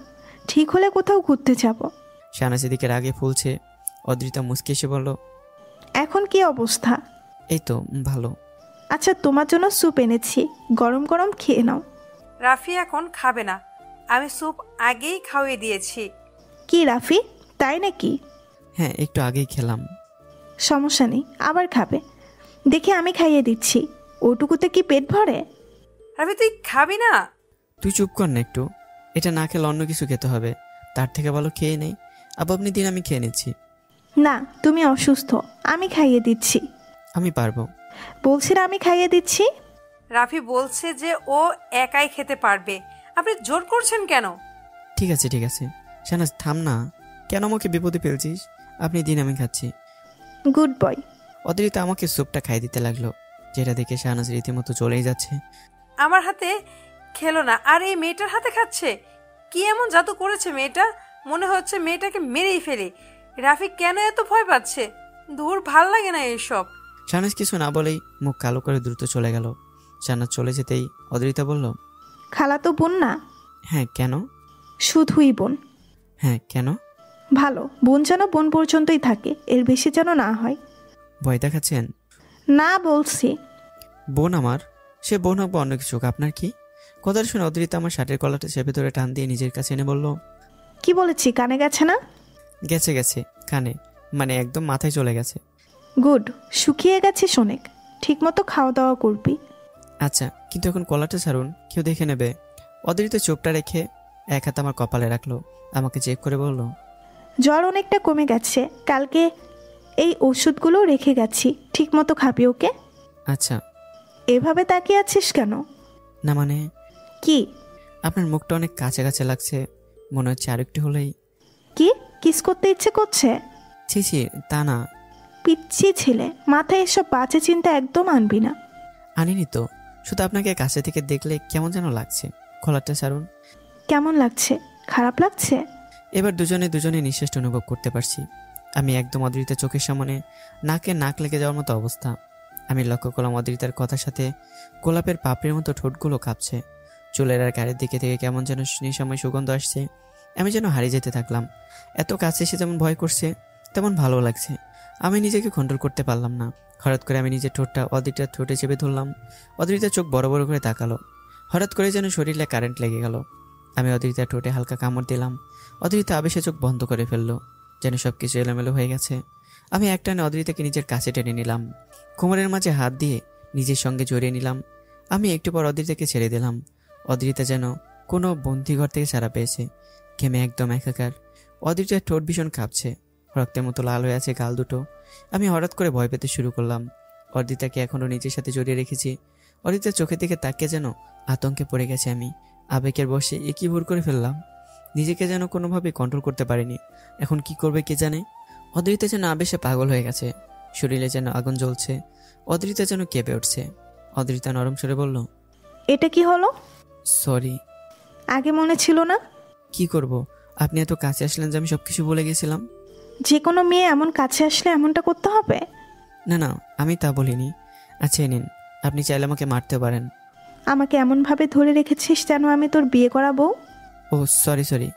ঠিক হলে কোথাও ঘুরতে যাব। শাহনাজ এদিকে রাগে ফুলছে। অদ্রিতা মুচকি এসে বলল, এখন কি অবস্থা? এই তো ভালো। আচ্ছা তোমার জন্য স্যুপ এনেছি, গরম গরম খেয়ে নাও। রাফি এখন খাবে না, আমি স্যুপ আগেই খাওয়িয়ে দিয়েছি। কি রাফি, তাই নাকি? হ্যাঁ একটু আগেই খেলাম। সমস্যা নেই, আবার খাবে। দেখে আমি খাইয়ে দিচ্ছি। ওটুকুতে কি পেট ভরে? রাফি তুই খাবি না? তুই চুপ কর না একটু। এটা না খেলে অন্য কিছু খেতে হবে, তার থেকে ভালো খেয়ে নেই। আপনি দিন, আমি খেয়ে নিচ্ছি। না তুমি অসুস্থ, আমি খাইয়ে দিচ্ছি। আমি পারবো। বলছি না আমি খাইয়ে দিচ্ছি। রাফি বলছে যে ও একাই খেতে পারবে, আপনি জোর করছেন কেন? ঠিক আছে ঠিক আছে, শাহনাজ থাম না। কেন আমাকে বিপদে ফেলছিস? আপনি দিন, আমি খাচ্ছি। Good boy. অদ্রিতা আমাকে স্যুপটা খাইয়ে দিতে লাগলো, যেটা দেখে শাহনাজ রীতিমতো চলেই যাচ্ছে। আমার হাতে খেলো না, আর এই মেয়েটার হাতে খাচ্ছে। কি এমন জাদু করেছে মেয়েটা? মনে হচ্ছে মেয়েটাকে মেরেই ফেলে। রাফি কেন এত ভয় পাচ্ছে? দূর, ভাল লাগে না এইসব। শাহনাজ কিছু না বলেই মুখ কালো করে দ্রুত চলে গেল। শাহনাজ চলে যেতেই অদ্রিতা বলল, খালা তো বোন না? হ্যাঁ কেন? শুধুই বোন। হ্যাঁ কেন? ভালো, বোন যেন বোন পর্যন্তই থাকে, এর বেশি যেন না হয়। ভয় দেখাচ্ছেন? না বলছি। বোন আমার, সে বোন হোক বা অন্য কিছু, আপনার কি? কথাটা শুনে অদ্রিতা আমার শার্টের কলারটা চেপে ধরে টান দিয়ে নিজের কাছে এনে বলল, কি বলেছি কানে গেছে না? গেছে গেছে, কানে মানে একদম মাথায় চলে গেছে। গুড, শুকিয়ে গেছিস অনেক, ঠিক মতো খাওয়া দাওয়া করবি। আচ্ছা, কিন্তু এখন কলারটা ছাড়ুন, কেউ দেখে নেবে। অদ্রিতা চোপটা রেখে এক হাত আমার কপালে রাখলো, আমাকে চেক করে বলল, জ্বর অনেকটা কমে গেছে, কালকে এই ওষুধগুলো রেখে গেছি, ঠিক মতো খাবি ওকে? আচ্ছা। এভাবে তাকিয়ে আছিস কেন? না মানে কি? আপনার মুখটা অনেক কাছে কাছে লাগছে, মনে হচ্ছে আরেকটু হলেই। কি কিস করতে ইচ্ছে করছে? ছি ছি, তা না। পিচ্ছি ছেলে, মাথায় এসব বাজে চিন্তা একদম আনবি না। আনিনি তো, শুধু আপনাকে কাছে থেকে দেখলে কেমন যেন লাগছে। কলারটা ছাড়ুন। কেমন লাগছে? খারাপ লাগছে? এবার দুজনে নিঃশ্বাসটা অনুভব করতে পারছি। আমি একদম অদ্রিতার চোখের সামনে নাকে নাক লেগে যাওয়ার মতো অবস্থা। আমি লক্ষ্য করলাম অদ্রিতার কথার সাথে গোলাপের পাপড়ির মতো ঠোঁটগুলো কাঁপছে। চুলের আর গাড়ির দিকে থেকে কেমন যেন নিঃসময় সুগন্ধ আসছে। আমি যেন হারিয়ে যেতে থাকলাম। এত কাছে এসে যেমন ভয় করছে, তেমন ভালো লাগছে। আমি নিজেকে কন্ট্রোল করতে পারলাম না। হঠাৎ করে আমি নিজের ঠোঁটটা অদ্রিতার ঠোঁটে চেপে ধরলাম। অদ্রিতার চোখ বড় বড় করে তাকালো। হঠাৎ করে যেন শরীরে কারেন্ট লেগে গেল। আমি অদ্রিতার ঠোঁটে হালকা কামড় দিলাম। অদ্রিতা আবেশে চোখ বন্ধ করে ফেললো, যেন সব কিছু এলোমেলো হয়ে গেছে। আমি একটানে অদ্রিতাকে নিজের কাছে টেনে নিলাম, কোমরের মাঝে হাত দিয়ে নিজের সঙ্গে জড়িয়ে নিলাম। আমি একটু পর অদ্রিতাকে ছেড়ে দিলাম। অদ্রিতা যেন কোনো বন্দিঘর থেকে ছাড়া পেয়েছে, ঘেমে একদম একাকার। অদ্রিতার ঠোঁট ভীষণ কাঁপছে, রক্তের মতো লাল হয়ে আছে গাল দুটো। আমি হঠাৎ করে ভয় পেতে শুরু করলাম। অদ্রিতাকে এখনও নিজের সাথে জড়িয়ে রেখেছি। অদ্রিতার চোখের দিকে তাকিয়ে যেন আতঙ্কে পড়ে গেছে আমি। আবেগের বশে একই ভুল করে ফেললাম, নিজেকে যেন কোনোভাবে কন্ট্রোল করতে পারিনি। এখন কি করবে কে জানে। অদ্রিতা যেন আবেশে পাগল হয়ে গেছে, শরীরে যেন আগুন জ্বলছে। অদ্রিতা যেন কেঁপে উঠছে। অদ্রিতা নরম স্বরে বলল, এটা কি হলো? সরি। আগে মনে ছিল না? কি করব, আপনি এত কাছে আসলেন যে আমি সব কিছু বলে গেছিলাম। যে কোনো মেয়ে এমন কাছে আসলে এমনটা করতে হবে? না না, আমি তা বলিনি। আচ্ছা এই নিন, আপনি চাইলে আমাকে মারতে পারেন। আমাকে এমনভাবে ধরে রেখেছিস যেন আমি তোর বিয়ে করাবো। ও সরি সরি।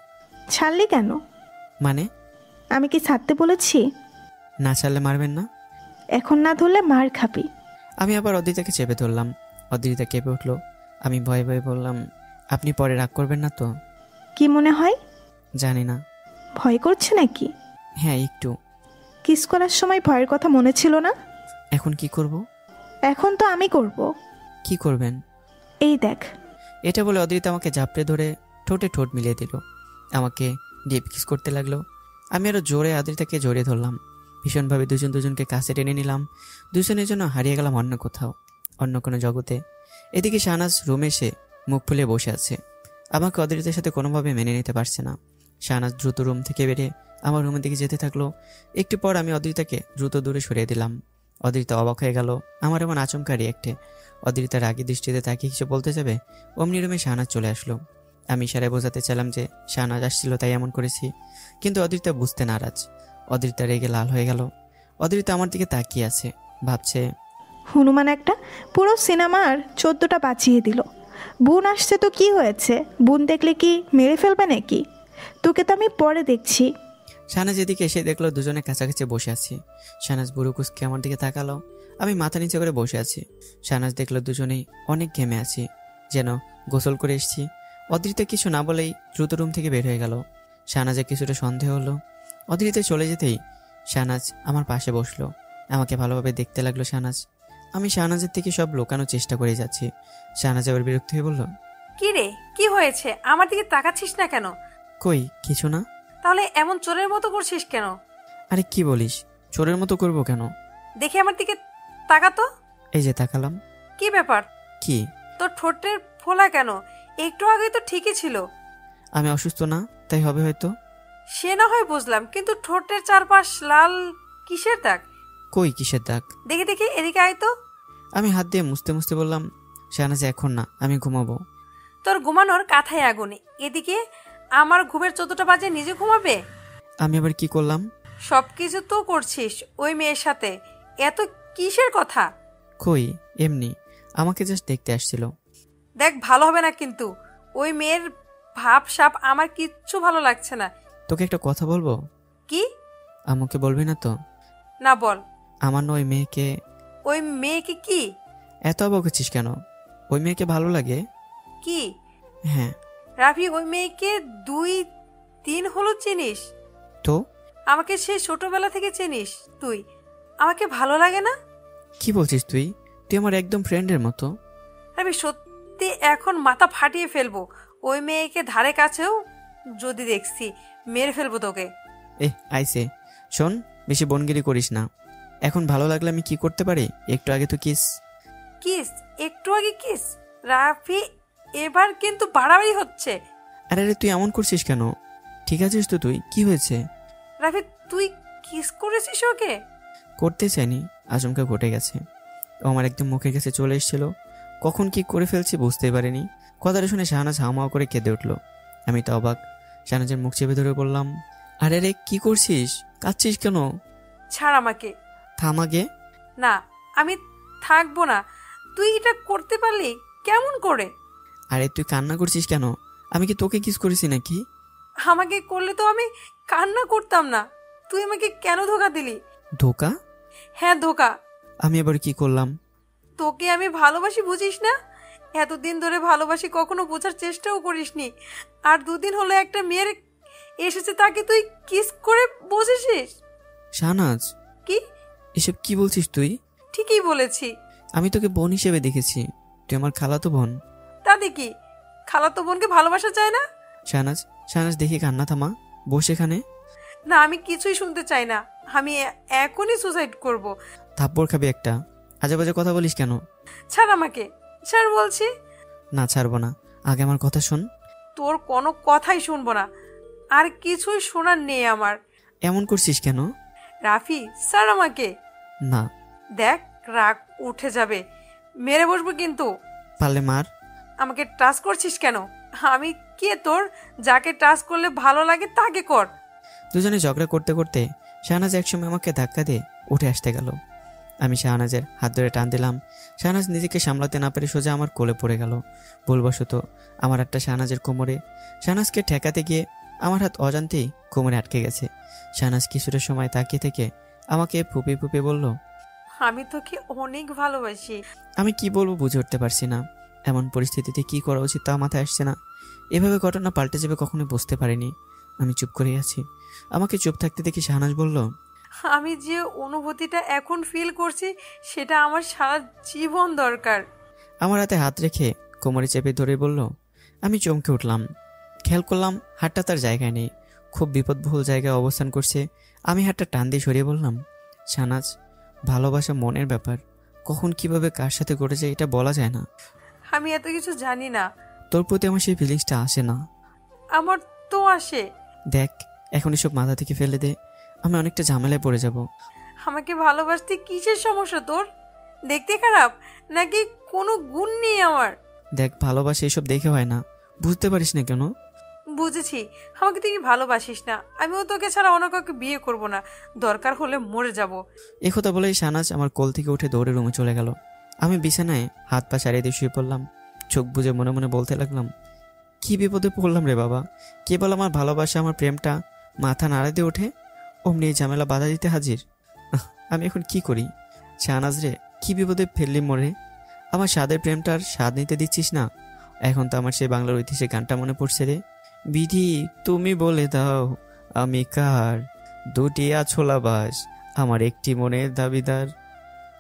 ছাড়লি কেন? মানে? আমি কি ছাড়তে বলেছি? না ছাড়লে মারবেন না? এখন না ধরলে মার খাবি। আমি আবার অদ্রিতাকে চেপে ধরলাম। অদ্রিতা কেঁপে উঠলো। আমি ভয়ে ভয়ে বললাম, আপনি পরে রাগ করবেন না তো? কি মনে হয়? জানি না। ভয় করছে নাকি? হ্যাঁ একটু। কিস করার সময় ভয়ের কথা মনে ছিল না? এখন কি করব? এখন তো আমি করব। কি করবেন? এই দেখ। এটা বলে অদ্রিতা আমাকে ঝাপড়ে ধরে ঠোঁটে ঠোঁট মিলিয়ে দিল। আমাকে ডিপ কিস করতে লাগলো। আমি আরো জোরে অদ্রিতাকে জড়িয়ে ধরলাম। ভীষণভাবে দুজনকে কাছে টেনে নিলাম। দুজনের জন্য হারিয়ে গেলাম অন্য কোথাও, অন্য কোনো জগতে। এদিকে শাহনাজ রুমে এসে মুখ ফুলে বসে আছে। আমাকে অদ্রিতার সাথে কোনোভাবে মেনে নিতে পারছে না। শাহনাজ দ্রুত রুম থেকে বেরিয়ে আমার রুমের দিকে যেতে থাকলো। একটু পর আমি অদ্রিতাকে দ্রুত দূরে সরিয়ে দিলাম। অদ্রিতা অবাক হয়ে গেল আমার এমন আচমকা রিয়েক্টে। অদ্রিতার রাগী দৃষ্টিতে তাকে কিছু বলতে যাবে, অমনি রুমে শাহনাজ চলে আসলো। আমি ইশারায় বোঝাতে চাইলাম যে শাহনাজ আসছিল তাই এমন করেছি, কিন্তু অদ্রিতা বুঝতে নারাজ। অদ্রিতা রেগে লাল হয়ে গেল। অদ্রিতা আমার দিকে তাকিয়ে আছে, ভাবছে হনুমান একটা পুরো সিনেমার 14টা বাঁচিয়ে দিল। বোন আসছে তো কি হয়েছে? বোন দেখলে কি মেরে ফেলবে নাকি? তোকে তো আমি পরে দেখছি। শাহনাজ এদিকে এসে দেখলো দুজনে কাছাকাছি বসে আছি। শাহনাজ বুড়ো কুসকে আমার দিকে তাকালো। আমি মাথা নিচে করে বসে আছি। শাহনাজ দেখলো দুজনেই অনেক ঘেমে আছি, যেন গোসল করে এসেছি। অদ্রিতা কিছু না বলেই দ্রুত রুম থেকে বের হয়ে গেল। শাহনাজের কিছুটা সন্দেহ হলো। অদ্রিতা চলে যেতেই শাহনাজ আমার পাশে বসলো। আমাকে ভালোভাবে দেখতে লাগলো শাহনাজ। আমি শাহনাজের থেকে সব লুকানোর চেষ্টা করে যাচ্ছি। শাহনাজ আবার বিরক্ত হয়ে বলল, কি রে, কি হয়েছে? আমার দিকে তাকাচ্ছিস না কেন? কই কিছু না। তাহলে এমন চোরের মতো করছিস কেন? আরে কি বলিস? চোরের মতো করবো কেন? দেখে আমার দিকে তাকাতো। এই যে তাকালাম। কি ব্যাপার? কি? তোর ঠোঁটের ফোলা কেন? একটু আগে তো ঠিকই ছিল। আমি অসুস্থ না তাই হবে হয়তো। সে না হয় বুঝলাম, কিন্তু ঠোঁটের চারপাশ লাল কিসের দাগ? কই কিসের দাগ? দেখি দেখি, এদিকে আয় তো। আমি হাত দিয়ে মুছতে মুছতে বললাম, শাহনাজ এখন না, আমি ঘুমাবো। তোর ঘুমানোর কাঁথায় আগুনে, এদিকে আমার ঘুমের 14টা বাজে নিজে ঘুমাবে? আমি আবার কি করলাম? সবকিছু তো করছিস ওই মেয়ের সাথে। এত কিসের কথা? কই এমনি, আমাকে জাস্ট দেখতে আসছিল। দেখ, ভালো হবে না কিন্তু। ওই মেয়ের ভাব সাপ আমার কিচ্ছু ভালো লাগছে না। তোকে একটা কথা বলবো। কি? আমাকে বলবি না তো? না বল। আমার না ওই মেয়েকে। ওই মেয়েকে কি? এত অবাক হচ্ছিস কেন? ওই মেয়েকে ভালো লাগে। কি? হ্যাঁ। রাফি, ওই মেয়েকে 2-3 হলো চিনিস? তো আমাকে সেই ছোটবেলা থেকে চিনিস তুই। আমাকে ভালো লাগে না? কি বলছিস তুই? তুই আমার একদম ফ্রেন্ডের মতো। আমি সত্যি এখন মাথা ফাটিয়ে ফেলবো। ওই মেয়েকে ধারে কাছেও যদি দেখছি মেরে ফেলবো তোকে। আইসে শোন, বেশি বনগিরি করিস না। এখন ভালো লাগলে আমি কি করতে পারি? একটু আগে তো কিস। কিস? একটু আগে কিস? রাফি, এবার কিন্তু বাড়াবাড়ি হচ্ছে। আরে তুই এমন করছিস কেন? ঠিক আছিস তো তুই? কি হয়েছে? রাফি, তুই কিস করেছিস ওকে? করতে চাইনি, আচমকা ঘটে গেছে। ও আমার একদম মুখের কাছে চলে এসেছিল। কখন কি করে ফেলছি বুঝতেই পারিনি। কথাটা শুনে শাহনাজ হাওমাও করে কেঁদে উঠলো। আমি তো অবাক। শাহনাজের মুখ চেপে ধরে বললাম, আরে রে কি করছিস? কাঁদছিস কেন? ছাড় আমাকে। থাম আগে। না, আমি থাকবো না। তুই এটা করতে পারলি কেমন করে? আরে তুই কান্না করছিস কেন? আমি কি তোকে কিস করেছি নাকি? আমাকে করলে তো আমি কান্না করতাম না। তুই আমাকে কেন ধোকা দিলি? ধোকা? হ্যাঁ ধোকা। আমি এবার কি করলাম? তোকে আমি ভালোবাসি বুঝিস না? এতদিন ধরে ভালোবাসি কখনো বোঝার চেষ্টাও করিসনি। আর 2 দিন হলো একটা মেয়ের এসেছে, তাকে তুই কিস করে বসেছিস। শাহনাজ, কি এসব কি বলছিস তুই? ঠিকই বলেছি। আমি তোকে বোন হিসেবে দেখেছি। তুই আমার খালাতো বোন। তা দেখি খালাতো বোনকে ভালোবাসা চায় না? শাহনাজ দেখি কান্না থামা, বস এখানে। না, আমি কিছুই শুনতে চাই না। আমি এখনই সুসাইড করব। থাপ্পড় খাবি একটা। আজে বাজে কথা বলিস কেন? ছাড় আমাকে, ছাড় বলছি। না ছাড়বো না, আগে আমার কথা শোন। তোর কোনো কথাই শুনবো না, আর কিছুই শোনার নেই আমার। এমন করছিস কেন? রাফি, ছাড় আমাকে। না। দেখ, রাগ উঠে যাবে, মেরে বসবো কিন্তু। পারলে মার। আমাকে ট্রাস্ট করছিস কেন? আমি কে তোর? যাকে টাচ করলে ভালো লাগে তাকে কর। দুজনে ঝগড়া করতে করতে শাহনাজ একসময় আমাকে ধাক্কা দিয়ে উঠে আসতে গেল। আমি শাহনাজের হাত ধরে টান দিলাম। শাহনাজ নিজেকে সামলাতে না পেরে সোজা আমার কোলে পড়ে গেল। ভুলবশত আমার হাতটা শাহনাজের কোমরে। শাহনাজকে ঠেকাতে গিয়ে আমার হাত অজান্তেই কোমরে আটকে গেছে। শাহনাজ কিছুটা সময় তাকিয়ে থেকে আমাকে ফুপে ফুপে বলল, আমি তোকে অনেক ভালোবাসি। আমি কি বলবো বুঝে উঠতে পারছি না। এমন পরিস্থিতিতে কি করা উচিত তা মাথায় আসছে না। এভাবে ঘটনা পাল্টে যাবে কখনোই বুঝতে পারিনি। আমি চুপ করেই আছি। আমাকে চুপ থাকতে দেখি শাহনাজ বলল, আমি যে অনুভূতিটা এখন ফিল করছি সেটা আমার সারা জীবন দরকার। আমার হাতে হাত রেখে কোমরে চেপে ধরে বলল। আমি চমকে উঠলাম। খেয়াল করলাম হাতটা তার জায়গায় নেই, খুব বিপদবহুল জায়গায় অবস্থান করছে। আমি হাতটা টান দিয়ে সরিয়ে বললাম, শাহনাজ, ভালোবাসা মনের ব্যাপার, কখন কিভাবে কার সাথে ঘটেছে এটা বলা যায় না। আমি এত কিছু জানি না। তোর প্রতি আমার সেই ফিলিংসটা আসে না। আমার তো আসে। দেখ, এখন এসব মাথা থেকে ফেলে দে, আমি অনেকটা ঝামেলায় পড়ে যাব। আমাকে ভালোবাসতে কিসের সমস্যা তোর? দেখতে খারাপ নাকি কোনো গুণ নেই আমার? দেখ, ভালোবাসা এসব দেখে হয় না, বুঝতে পারিস না কেন? বুঝেছি, আমাকে তুই ভালোবাসিস না। আমিও তোকে ছাড়া অন্য কাউকে বিয়ে করব না, দরকার হলে মরে যাব। এ কথা বলেই শাহনাজ আমার কোল থেকে উঠে দৌড়ে রুমে চলে গেল। আমি বিছানায় হাত পা সারিয়ে দিয়ে শুয়ে পড়লাম। চোখ বুজে মনে মনে বলতে লাগলাম, কি বিপদে পড়লাম রে বাবা। কেবল আমার ভালোবাসা, আমার প্রেমটা মাথা নাড়া দিয়ে ওঠে, অমনি এই ঝামেলা বাধা দিতে হাজির। আমি এখন কি করি? শাহনাজ রে, কি বিপদে ফেললি মোরে। আমার স্বাদের প্রেমটার স্বাদ নিতে দিচ্ছিস না। এখন তো আমার সেই বাংলার ঐতিহ্যে গানটা মনে পড়ছে রে। বিধি তুমি বলে দাও আমি কার, দুটি আছোলা বাস আমার একটি মনের দাবিদার।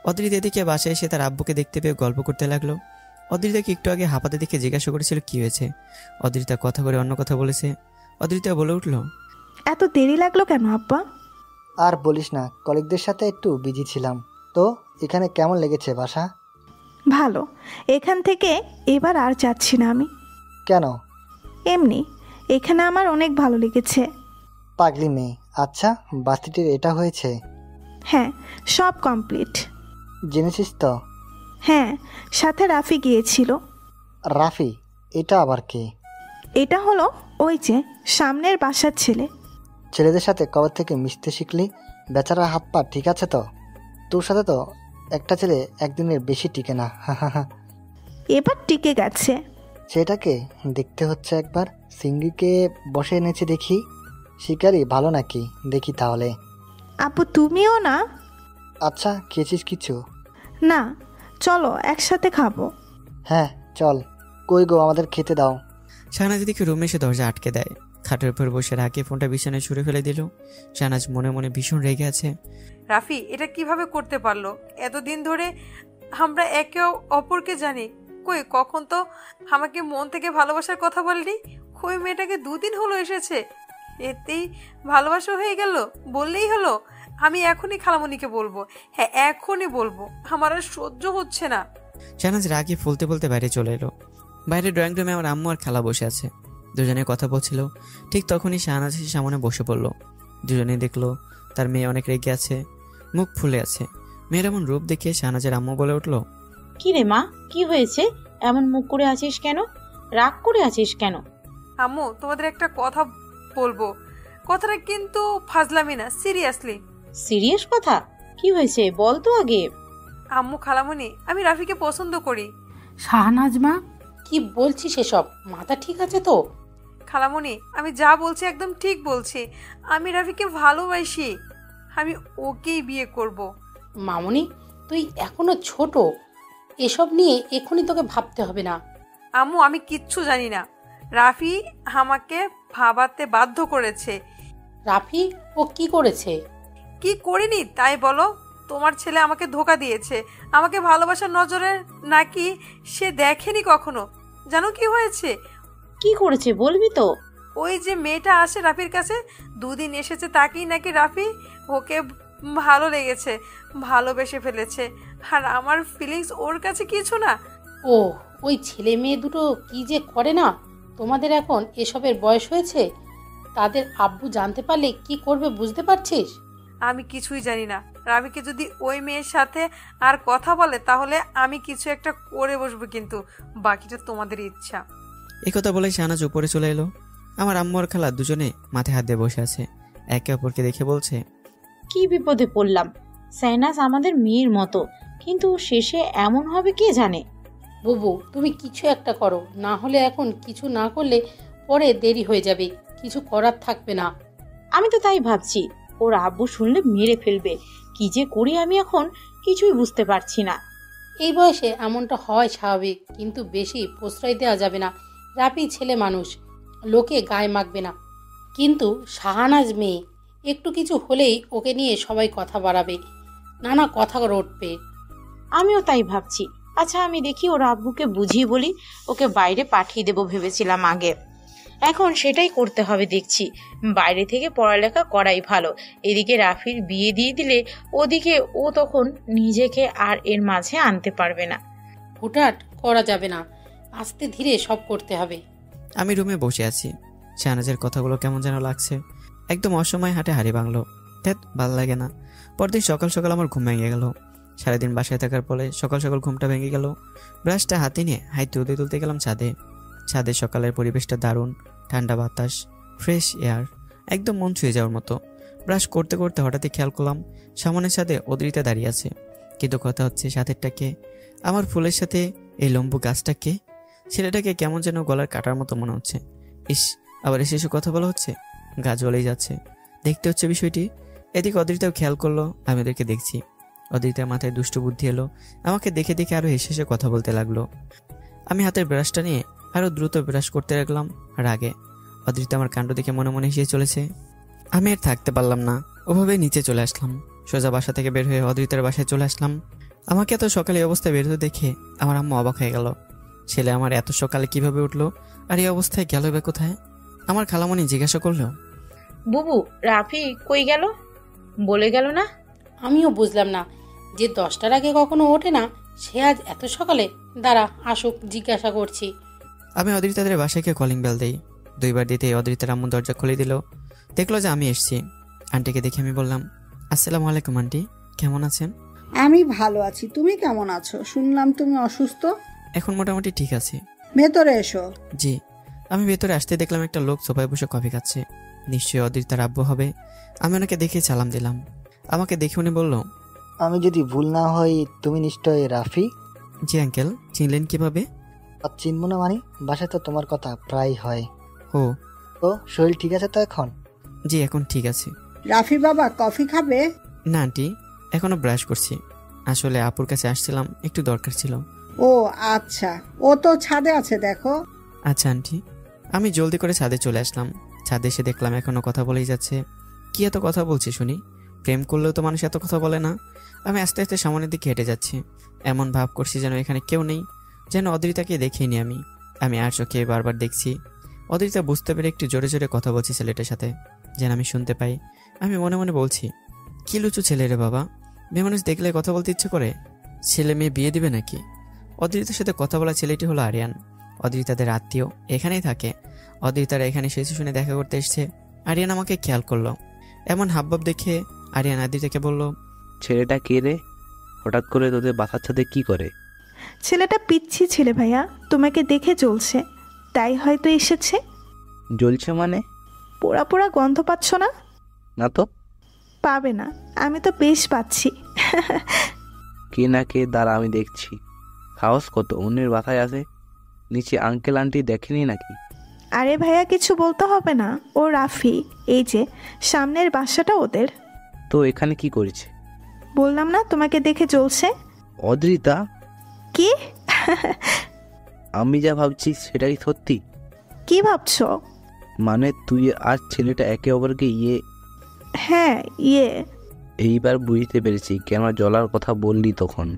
অদ্রিতা এদিকে বাসায় এসে তার আব্বুকে দেখতে পেয়ে গল্প করতে লাগলো। অদ্রিতাকে একটু আগে হাঁপাতে দেখে জিজ্ঞাসা করেছিল কি হয়েছে। অদ্রিতা কথা করে অন্য কথা বলেছে। অদ্রিতা বলে উঠল, এত দেরি লাগলো কেন আব্বা? আর বলিস না, কলিগদের সাথে একটু বিজি ছিলাম। তো এখানে কেমন লেগেছে বাসা? ভালো, এখান থেকে এবার আর যাচ্ছি না আমি। কেন? এমনি, এখানে আমার অনেক ভালো লেগেছে। পাগলি মেয়ে। আচ্ছা, বাস্তিটির এটা হয়েছে? হ্যাঁ, সব কমপ্লিট। জেনেছিস তো? হ্যাঁ, সাথে রাফি গিয়েছিল। রাফি? এটা আবার কে? এটা হলো ওই যে সামনের বাসার ছেলে। ছেলেদের সাথে কবে থেকে মিশতে শিখলি? বেচারা হাত পা ঠিক আছে তো? তোর সাথে তো একটা ছেলে একদিনের বেশি টিকে না। এবার টিকে গেছে। সেটাকে দেখতে হচ্ছে একবার। সিঙ্গিকে বসে এনেছে দেখি। শিকারি ভালো নাকি দেখি তাহলে। আপু তুমিও না? আচ্ছা, খেয়েছিস কিছু? না, চলো একসাথে খাবো। হ্যাঁ চল। কই গো, আমাদের খেতে দাও। শাহনাজ এদিকে রুমে এসে দরজা আটকে দেয়। খাটের উপর বসে রাখে ফোনটা বিছানায় ছুঁড়ে ফেলে দিল। শাহনাজ মনে মনে ভীষণ রেগে আছে। রাফি এটা কিভাবে করতে পারলো? এতদিন ধরে আমরা একে অপরকে জানি, কই কখন তো আমাকে মন থেকে ভালোবাসার কথা বললি। ওই মেয়েটাকে 2 দিন হলো এসেছে, এতেই ভালোবাসা হয়ে গেল? বললেই হলো। আমি এখনই খালামণিকে বলবো। হ্যাঁ এখনই বলবো, আমার আর সহ্য হচ্ছে না। শাহনাজ রাগে ফুলতে ফুলতে বাইরে চলে এলো। বাইরে ড্রয়িং রুমে আমার আম্মু আর খালা বসে আছে, দুজনে কথা বলছিল। ঠিক তখনই শাহনাজ এসে সামনে বসে পড়লো। দুজনেই দেখলো তার মেয়ে অনেক রেগে আছে, মুখ ফুলে আছে। মেয়ের এমন রূপ দেখে শাহনাজের আম্মু বলে উঠলো, কি রে মা, কি হয়েছে? এমন মুখ করে আছিস কেন? রাগ করে আছিস কেন? আম্মু তোমাদের একটা কথা বলবো, কথাটা কিন্তু ফাজলামি না, সিরিয়াসলি। সিরিয়াস কথা? কি হয়েছে বল তো আগে। আম্মু খালামণি, আমি রাফিকে পছন্দ করি। শাহনাজ মা, কি বলছিস এসব? মাথা ঠিক আছে তো? খালামণি আমি যা বলছি একদম ঠিক বলছি। আমি রাফিকে ভালোবাসি, আমি ওকেই বিয়ে করব। মামুনি, তুই এখনো ছোট, এসব নিয়ে এখনই তোকে ভাবতে হবে না। আম্মু আমি কিচ্ছু জানি না, রাফি আমাকে ভাবাতে বাধ্য করেছে। রাফি ও কি করেছে? কি করিনি তাই বলো? তোমার ছেলে আমাকে ধোকা দিয়েছে, আমাকে ভালোবাসার নজরে নাকি সে দেখেনি কখনো। জানো কি হয়েছে? কি করেছে বলবি তো? ওই যে মেয়েটা আসে রাফির কাছে, 2 দিন এসেছে, তাকেই নাকি রাফি ওকে ভালো লেগেছে, ভালোবেসে ফেলেছে। আর আমার ফিলিংস ওর কাছে কিছু না। ও, ওই ছেলে মেয়ে দুটো কি যে করে না। তোমাদের এখন এসবের বয়স হয়েছে, তাদের আব্বু জানতে পারলে কি করবে বুঝতে পারছিস? আমি কিছুই জানি না। রাফিকে যদি ওই মেয়ের সাথে আর কথা বলে তাহলে আমি কিছু একটা করে বসবো, কিন্তু বাকিটা তোমাদের ইচ্ছা। এই কথা বলে শাহনাজ উপরে চলে এলো। আমার আম্মু আর খালা দুজনে মাথায় হাত দিয়ে বসে আছে, একে অপরকে দেখে বলছে, কি বিপদে পড়লাম। সাইনাস আমাদের মেয়ের মতো, কিন্তু শেষে এমন হবে কে জানে। বুবু, তুমি কিছু একটা করো, না হলে এখন কিছু না করলে পরে দেরি হয়ে যাবে, কিছু করার থাকবে না। আমি তো তাই ভাবছি, ওর আব্বু শুনলে মেরে ফেলবে। কি যে করি আমি এখন কিছুই বুঝতে পারছি না। এই বয়সে এমনটা হয় স্বাভাবিক, কিন্তু বেশি প্রশ্রয় দেওয়া যাবে না। রাফি ছেলে মানুষ, লোকে গায়ে মাখবে না, কিন্তু শাহানাজ মেয়ে, একটু কিছু হলেই ওকে নিয়ে সবাই কথা বাড়াবে, নানা কথা রটবে। আমিও তাই ভাবছি। আচ্ছা, আমি দেখি ওর আব্বুকে বুঝিয়ে বলি, ওকে বাইরে পাঠিয়ে দেবো ভেবেছিলাম আগে, এখন সেটাই করতে হবে দেখছি। বাইরে থেকে পড়ালেখা করাই ভালো। এদিকে রাফির বিয়ে দিয়ে দিলে ওদিকে ও তখন নিজেকে আর এর মাঝে আনতে পারবে না। হুটহাট করা যাবে না, আস্তে ধীরে সব করতে হবে। আমি রুমে বসে আছি, শাহনাজের কথাগুলো কেমন যেন লাগছে। একদম অসময় হাটে হাড়ি ভাঙলো, ধ্যাত ভাল লাগে না। পরদিন সকাল সকাল আমার ঘুম ভেঙে গেল। সারাদিন বাসায় থাকার ফলে সকাল সকাল ঘুমটা ভেঙে গেল। ব্রাশটা হাতে নিয়ে হাই তুলতে তুলতে গেলাম ছাদে। ছাদে সকালের পরিবেশটা দারুণ, ঠান্ডা বাতাস, ফ্রেশ এয়ার, একদম মন ছুঁয়ে যাওয়ার মতো। ব্রাশ করতে করতে হঠাৎই খেয়াল করলাম সামনের ছাদে অদ্রিতা দাঁড়িয়ে আছে। কিন্তু কথা হচ্ছে, সাথেরটা কে? আমার ফুলের সাথে এই লম্বু গাছটা কে? ছেলেটাকে কেমন যেন গলার কাটার মতো মনে হচ্ছে। ইস, আবার এসে এসে কথা বলা হচ্ছে, গা জ্বলেই যাচ্ছে। দেখতে হচ্ছে বিষয়টি। এদিকে অদ্রিতাও খেয়াল করলো আমি ওদেরকে দেখছি। অদ্রিতার মাথায় দুষ্ট বুদ্ধি এলো, আমাকে দেখে দেখে আরো হেসে হেসে কথা বলতে লাগলো। আমি হাতের ব্রাশটা নিয়ে আরো দ্রুত ব্রাশ করতে লাগলাম রাগে। অদ্রিতা আমার কাণ্ড দেখে মনে মনে হেসে চলেছে। আমি আর থাকতে পারলাম না, ওভাবে নিচে চলে আসলাম। সোজা বাসা থেকে বের হয়ে অদ্রিতার বাসায় চলে আসলাম। আমাকে এত সকালে অবস্থায় বের হতে দেখে আমার আম্মু অবাক হয়ে গেল। ছেলে আমার এত সকালে কিভাবে উঠলো, আর এই অবস্থায় গেল বা কোথায়? আমার খালামণি জিজ্ঞাসা করলো, বুবু, রাফি কই গেল, বলে গেল না? আমিও বুঝলাম না, যে 10টার আগে কখনো ওঠে না, সে আজ এত সকালে। দাঁড়া, আসুক, জিজ্ঞাসা করছি। আমি অদ্রিতাদের বাসায় গিয়ে কলিং বেল দিই। 2বার দিতে অদ্রিতার আম্মু দরজা খুলে দিল। দেখলো যে আমি এসছি। আন্টিকে দেখে আমি বললাম, আসসালামু আলাইকুম আন্টি, কেমন আছেন? আমি ভালো আছি, তুমি কেমন আছো? শুনলাম তুমি অসুস্থ। এখন মোটামুটি ঠিক আছে। ভেতরে এসো। জি। আমি ভেতরে আসতে দেখলাম একটা লোক সোফায় বসে কফি খাচ্ছে। নিশ্চয়ই অদ্রিতার আব্বু হবে। আমি ওনাকে দেখে সালাম দিলাম। আমাকে দেখে উনি বলল, আমি যদি ভুল না হই তুমি নিশ্চয়ই রাফি? জি আঙ্কেল, চিনলেন কিভাবে? চিনব না মানে, বাসায় তো তোমার কথা প্রায় হয়। ও, তো শরীর ঠিক আছে তো এখন? জি, এখন ঠিক আছে। রাফি বাবা, কফি খাবে? না আন্টি, এখনো ব্রাশ করছি। আসলে আপুর কাছে আসছিলাম, একটু দরকার ছিল। ও আচ্ছা, ও তো ছাদে আছে, দেখো। আচ্ছা আন্টি। আমি জলদি করে ছাদে চলে আসলাম। ছাদে এসে দেখলাম এখনো কথা বলেই যাচ্ছে। কি এত কথা বলছি শুনি? প্রেম করলেও তো মানুষ এত কথা বলে না। আমি আস্তে আস্তে সামনের দিকে হেঁটে যাচ্ছি। এমন ভাব করছি যেন এখানে কেউ নেই, যেন অদ্রিতাকে দেখিনি আমি আর চোখে বারবার দেখছি। অদ্রিতা বুঝতে পেরে একটু জোরে জোরে কথা বলছি ছেলেটার সাথে, যেন আমি শুনতে পাই। আমি মনে মনে বলছি, কি লুচু ছেলে রে বাবা, মেয়ে মানুষ দেখলে কথা বলতে ইচ্ছে করে। ছেলে মেয়ে বিয়ে দিবে নাকি? অদ্রিতার সাথে কথা বলা ছেলেটি হলো আরিয়ান। অদ্রিতাদের আত্মীয়, এখানেই থাকে। অদ্রিতারা এখানে শেষে শুনে দেখা করতে এসছে। আরিয়ান আমাকে খেয়াল করলো। এমন হাবভাব দেখে আরিয়ান অদ্রিতাকে বলল, ছেলেটা কে রে? হঠাৎ করে তোদের বাসার সাথে কি করে? ছেলেটা পিচ্ছি ছেলে ভাইয়া, তোমাকে দেখে জ্বলছে, তাই হয়তো এসেছে। জ্বলছে মানে? পোড়া পোড়া গন্ধ পাচ্ছ না? না তো। পাবে না, আমি তো বেশ পাচ্ছি। কে না কে, দাঁড়া আমি দেখছি। সাহস কত অন্যের বাসায় আসে? নিচে আঙ্কেল আন্টি দেখেনি নাকি? আরে ভাইয়া, কিছু বলতে হবে না, ও রাফি, এই যে সামনের বাসাটা ওদের। তো এখানে কি করেছে? বললাম না তোমাকে দেখে জ্বলছে। অদ্রিতা? কি? আমি যা ভাবছি সেটাই সত্যি? কি ভাবছো? মানে তুই আর ছেলেটা একে অপরকে হ্যাঁ, এইবার বুঝতে পেরেছি কেন জ্বলার কথা বললি তখন।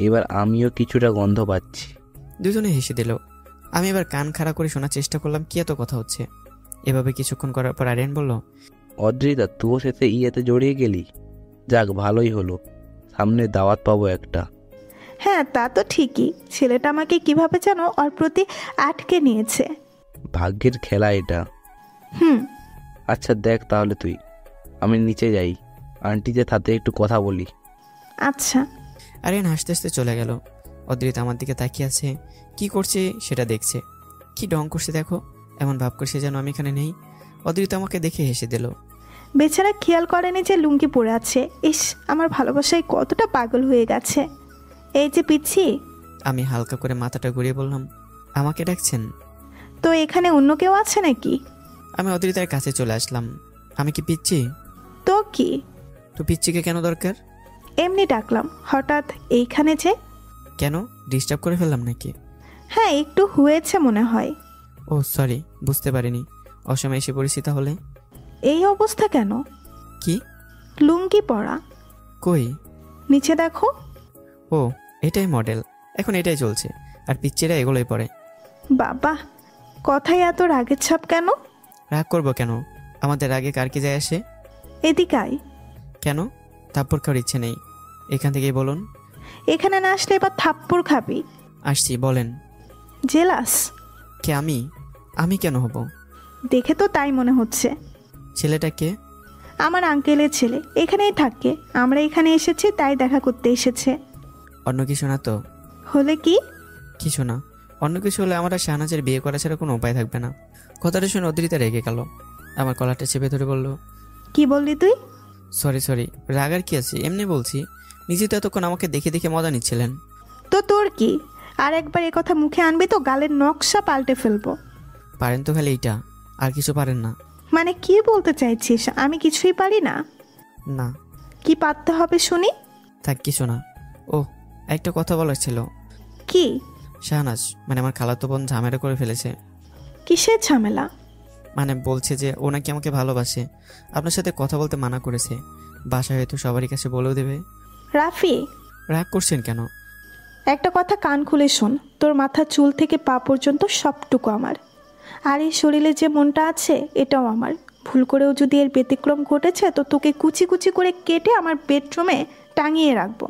এবার আমিও কিছুটা গন্ধ পাচ্ছি। দুজনে হেসে দিল। আমি এবার কান খাড়া করে শোনার চেষ্টা করলাম কি এত কথা হচ্ছে। এভাবে কিছুক্ষণ করার পর আরিয়ান বলল, অদ্রিতা, তুইও শেষে ইয়েতে জড়িয়ে গেলি? যাক, ভালোই হলো, সামনে দাওয়াত পাবো একটা। হ্যাঁ, তা তো ঠিকই। ছেলেটা আমাকে কিভাবে যেন ওর প্রতি আটকে নিয়েছে। ভাগ্যের খেলা এটা। আচ্ছা দেখ তাহলে তুই, আমি নিচে যাই, আন্টিদের সাথে একটু কথা বলি। আচ্ছা। আরিয়ান হাসতে হাসতে চলে গেল। অদ্রিতা আমার দিকে তাকিয়ে আছে, কি করছে সেটা দেখছে। কি ঢং করছে দেখো, এমন ভাব করছে যেন আমি এখানে নেই। অদ্রিতা আমাকে দেখে হেসে দিল। বেচারা খেয়াল করেনি যে লুঙ্গি পরে আছে। ইস, আমার ভালোবাসায় কতটা পাগল হয়ে গেছে। এই যে পিচ্ছি। আমি হালকা করে মাথাটা ঘুরিয়ে বললাম, আমাকে ডাকছেন? তো এখানে অন্য কেউ আছে নাকি? আমি অদ্রিতার কাছে চলে আসলাম। আমি কি পিচ্ছি? তো কি? তো পিচ্ছিকে কেন দরকার? এমনি ডাকলাম। হঠাৎ এইখানে যে? কেন, ডিস্টার্ব করে ফেললাম নাকি? হ্যাঁ, একটু হয়েছে মনে হয়। ও সরি, বুঝতে পারিনি। অসময়ে এসে পড়েছি তাহলে। এই অবস্থা কেন? কি? লুঙ্গি পরা। কই? নিচে দেখো। ও, এটাই মডেল, এখন এটাই চলছে। আর পিচ্চিরা এগুলোই পরে। বাবা, কথায় এত রাগের ছাপ কেন? রাগ করবো কেন? আমাদের আগে কার কি যায় আসে? এদিকে আয়। কেন? থাপ্পড় খাওয়ার ইচ্ছে নেই, এখান থেকেই বলুন। এখানে না আসলে এবার থাপ্পড় খাবি। আসছি, বলেন। জেলাস? কে? আমি কেন হব? দেখে তো তাই মনে হচ্ছে। ছেলেটা কে? আমার আঙ্কেলের ছেলে, এখানেই থাকে। আমরা এখানে এসেছি, তাই দেখা করতে এসেছে। অন্য কিছু না তো? হলে কি? কিছু না। অন্য কিছু হলে আমার আর শাহনাজের বিয়ে করা ছাড়া কোনো উপায় থাকবে না। কথাটা শুনে অদ্রিতা রেগে গেল। আমার কলারটা চেপে ধরে বলল, কি বললি তুই? সরি, রাগার কি আছে, এমনি বলছি। নিজে তো এতক্ষণ আমাকে দেখে দেখে মজা নিচ্ছিলেন। তো তোর কি? আর একবার এ কথা মুখে আনবি তো গালের নকশা পাল্টে ফেলবো। পারেন তো খালি এইটা, আর কিছু পারেন না? মানে কি বলতে চাইছিস? আমি কিছুই পারি না? না। কি পারতে হবে শুনি? থাক, কিছু না। ও, একটা কথা বলার ছিল। কি? শাহনাজ মানে আমার খালাতো বোন ঝামেলা করে ফেলেছে। কিসের ঝামেলা? মানে বলছে যে ও নাকি আমাকে ভালোবাসে, আপনার সাথে কথা বলতে মানা করেছে। বাসায় হয়তো সবারই কাছে বলেও দেবে। রাফি, রাগ করছেন কেন? একটা কথা কান খুলে শোন। তোর মাথার চুল থেকে পা পর্যন্ত সবটুকু আমার। আর এই শরীরে যে মনটা আছে, এটাও আমার। ভুল করেও যদি এর ব্যতিক্রম ঘটেছে তো তোকে কুচি কুচি করে কেটে আমার বেডরুমে টাঙিয়ে রাখবো।